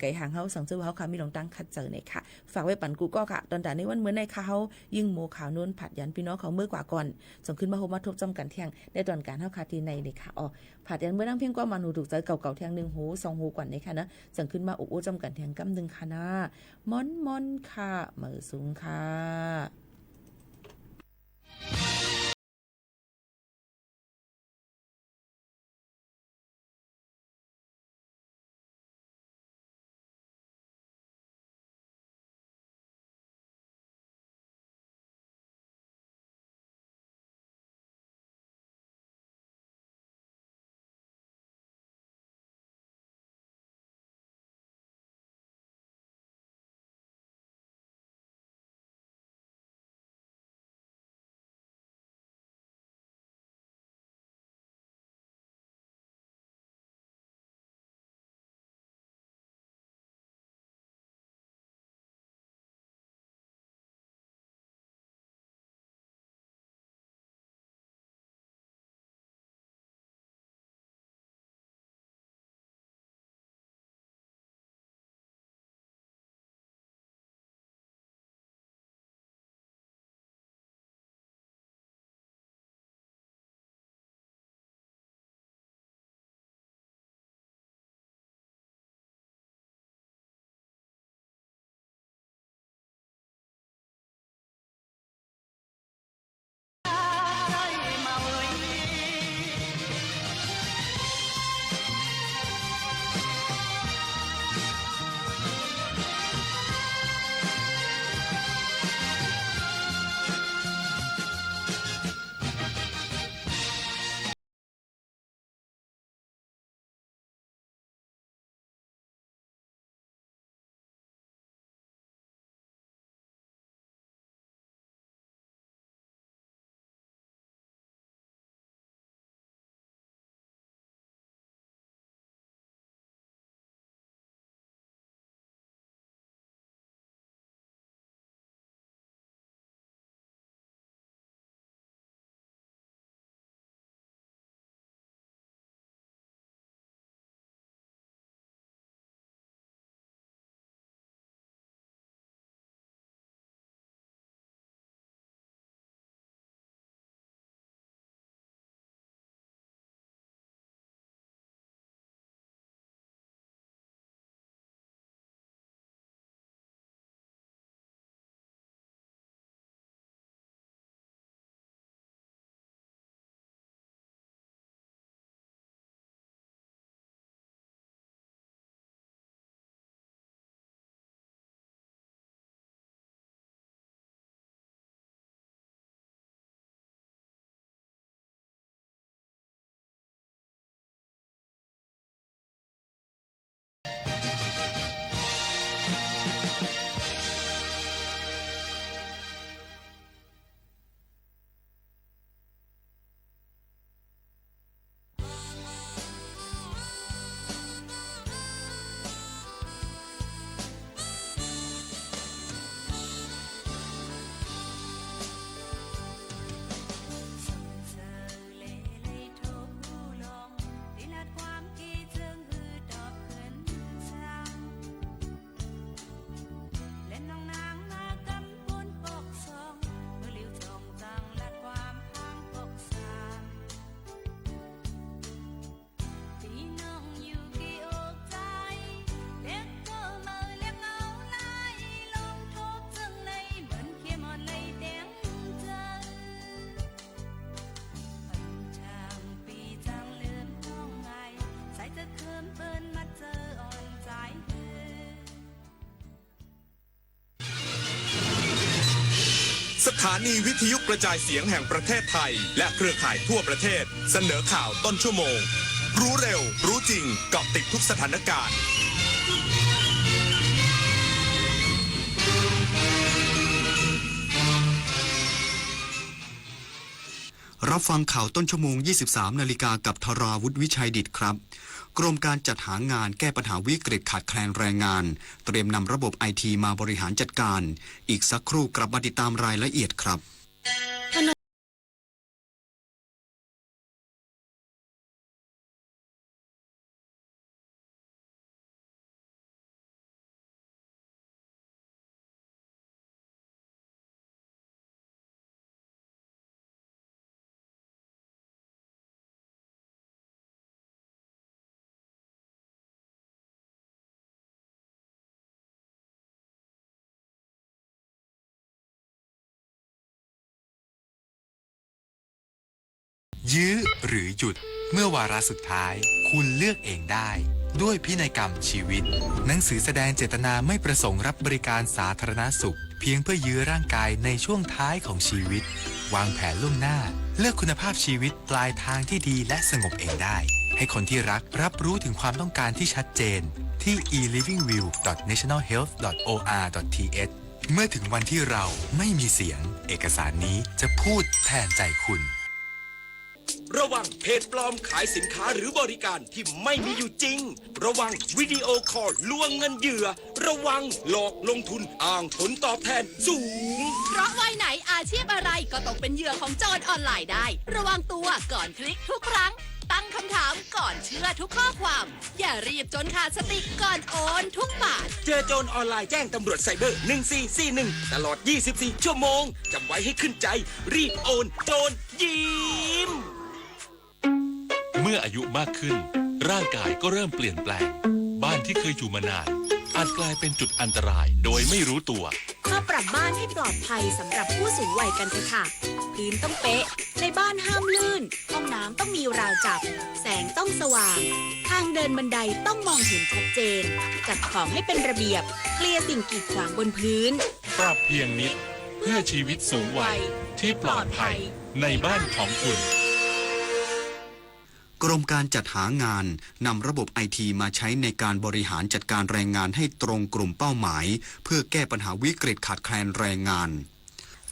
Speaker 2: ไก่หางเฮาสังซื้อเฮาค่ะมีลองตั้งคัดเจอเนี่ยค่ะฝากไว้ปันกูก็ค่ะตอนแต่ในวันเมื่อในค่ะเฮายิ่งโมขาวนวลผัดยันพี่น้องเขาเมื่อกว่าก่อนส่งขึ้นมาโฮมาทบจำกันเที่ยงในตอนการเฮาค่ะที่ในเนี่ยค่ะผัดยันเมื่อนั่งเพียงกว่ามันหูถูกใจเก่าๆเที่ยง1หู2หูกว่านี่ค่ะนะส่งขึ้นมาอุจำกันเที่ยงกำนึงค่ะนะม่อนค่ะมือสูงค่ะ
Speaker 6: สถานีวิทยุกระจายเสียงแห่งประเทศไทยและเครือข่ายทั่วประเทศเสนอข่าวต้นชั่วโมงรู้เร็วรู้จริงเกาะติดทุกสถานการณ์
Speaker 7: รับฟังข่าวต้นชั่วโมง 23 นาฬิกากับธราวุฒิวิชัยดิษฐ์ครับกรมการจัดหางานแก้ปัญหาวิกฤตขาดแคลนแรงงานเตรียมนำระบบ IT มาบริหารจัดการอีกสักครู่กลับมาติดตามรายละเอียดครับ
Speaker 5: ยื้อหรือหยุดเมื่อวาระสุดท้ายคุณเลือกเองได้ด้วยพินัยกรรมชีวิตหนังสือแสดงเจตนาไม่ประสงค์รับบริการสาธารณสุขเพียงเพื่อยื้อร่างกายในช่วงท้ายของชีวิตวางแผนล่วงหน้าเลือกคุณภาพชีวิตปลายทางที่ดีและสงบเองได้ให้คนที่รักรับรู้ถึงความต้องการที่ชัดเจนที่ elivingview.nationalhealth.or.th เมื่อถึงวันที่เราไม่มีเสียงเอกสารนี้จะพูดแทนใจคุณ
Speaker 8: ระวังเพจปลอมขายสินค้าหรือบริการที่ไม่มีอยู่จริงระวังวิดีโอคอลลวงเงินเหยื่อระวังหลอกลงทุนอ้างผลตอบแทนสูง
Speaker 20: เพราะวัยไหนอาชีพอะไรก็ตกเป็นเหยื่อของโจรออนไลน์ได้ระวังตัวก่อนคลิกทุกครั้งตั้งคำถามก่อนเชื่อทุกข้อความอย่ารีบจนขาดสติก่อนโอนทุกบาท
Speaker 8: เจอโจรออนไลน์แจ้งตำรวจไซเบอร์1441ตลอด24ชั่วโมงจำไว้ให้ขึ้นใจรีบโอนโจรยิ้ม
Speaker 14: เมื่ออายุมากขึ้นร่างกายก็เริ่มเปลี่ยนแปลงบ้านที่เคยอยู่มานานอาจกลายเป็นจุดอันตรายโดยไม่รู้ตัว
Speaker 23: มาปรับบ้านให้ปลอดภัยสำหรับผู้สูงวัยกันเถอะค่ะพื้นต้องเป๊ะในบ้านห้ามลื่นห้องน้ำต้องมีราวจับแสงต้องสว่างทางเดินบันไดต้องมองเห็นชัดเจนจัดของให้เป็นระเบียบเคลียร์สิ่งกีดขวางบนพื้น
Speaker 14: ปรับเพียงนิดเพื่อชีวิตสูงวัยที่ปลอดภัยในบ้านของคุณ
Speaker 7: กรมการจัดหางานนำระบบ IT มาใช้ในการบริหารจัดการแรงงานให้ตรงกลุ่มเป้าหมายเพื่อแก้ปัญหาวิกฤตขาดแคลนแรงงาน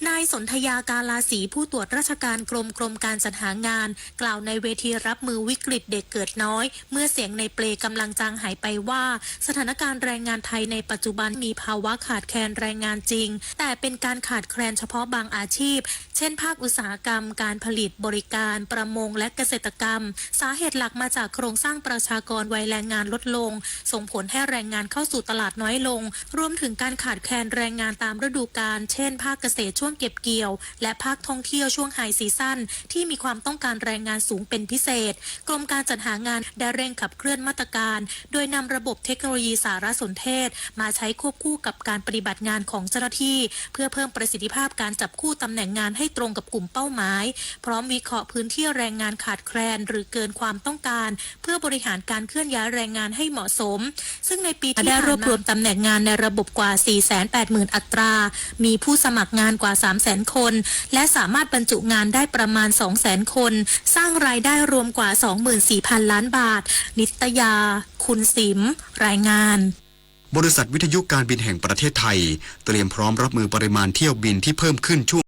Speaker 24: นายสนธยาการลาศรีผู้ตรวจราชการกรมการจัดหางานกล่าวในเวทีรับมือวิกฤตเด็กเกิดน้อยเมื่อเสียงในเปลกำลังจางหายไปว่าสถานการณ์แรงงานไทยในปัจจุบันมีภาวะขาดแคลนแรงงานจริงแต่เป็นการขาดแคลนเฉพาะบางอาชีพเช่นภาคอุตสาหกรรมการผลิตบริการประมงและเกษตรกรรมสาเหตุหลักมาจากโครงสร้างประชากรวัยแรงงานลดลงส่งผลให้แรงงานเข้าสู่ตลาดน้อยลงรวมถึงการขาดแคลนแรงงานตามฤดูกาลเช่นภาคเกษตรช่วงเก็บเกี่ยวและภาคท่องเที่ยวช่วงไฮซีซั่นที่มีความต้องการแรงงานสูงเป็นพิเศษกรมการจัดหางานได้เร่งขับเคลื่อนมาตรการโดยนำระบบเทคโนโลยีสารสนเทศมาใช้ควบคู่กับการปฏิบัติงานของเจ้าหน้าที่เพื่อเพิ่มประสิทธิภาพการจับคู่ตำแหน่งงานให้ตรงกับกลุ่มเป้าหมายพร้อมวิเคราะห์พื้นที่แรงงานขาดแคลนหรือเกินความต้องการเพื่อบริหารการเคลื่อนย้ายแรงงานให้เหมาะสมซึ่งในปีที่ได้รวบรวมตำแหน่งงานในระบบกว่า 480,000 อัตรามีผู้สมัครงานกว่า 300,000 คนและสามารถบรรจุงานได้ประมาณ 200,000 คนสร้างรายได้รวมกว่า 24,000 ล้านบาทนิตยาคุณสิมรายงาน
Speaker 7: บริษัทวิทยุการบินแห่งประเทศไทยเตรียมพร้อมรับมือปริมาณเที่ยวบินที่เพิ่มขึ้นช่วง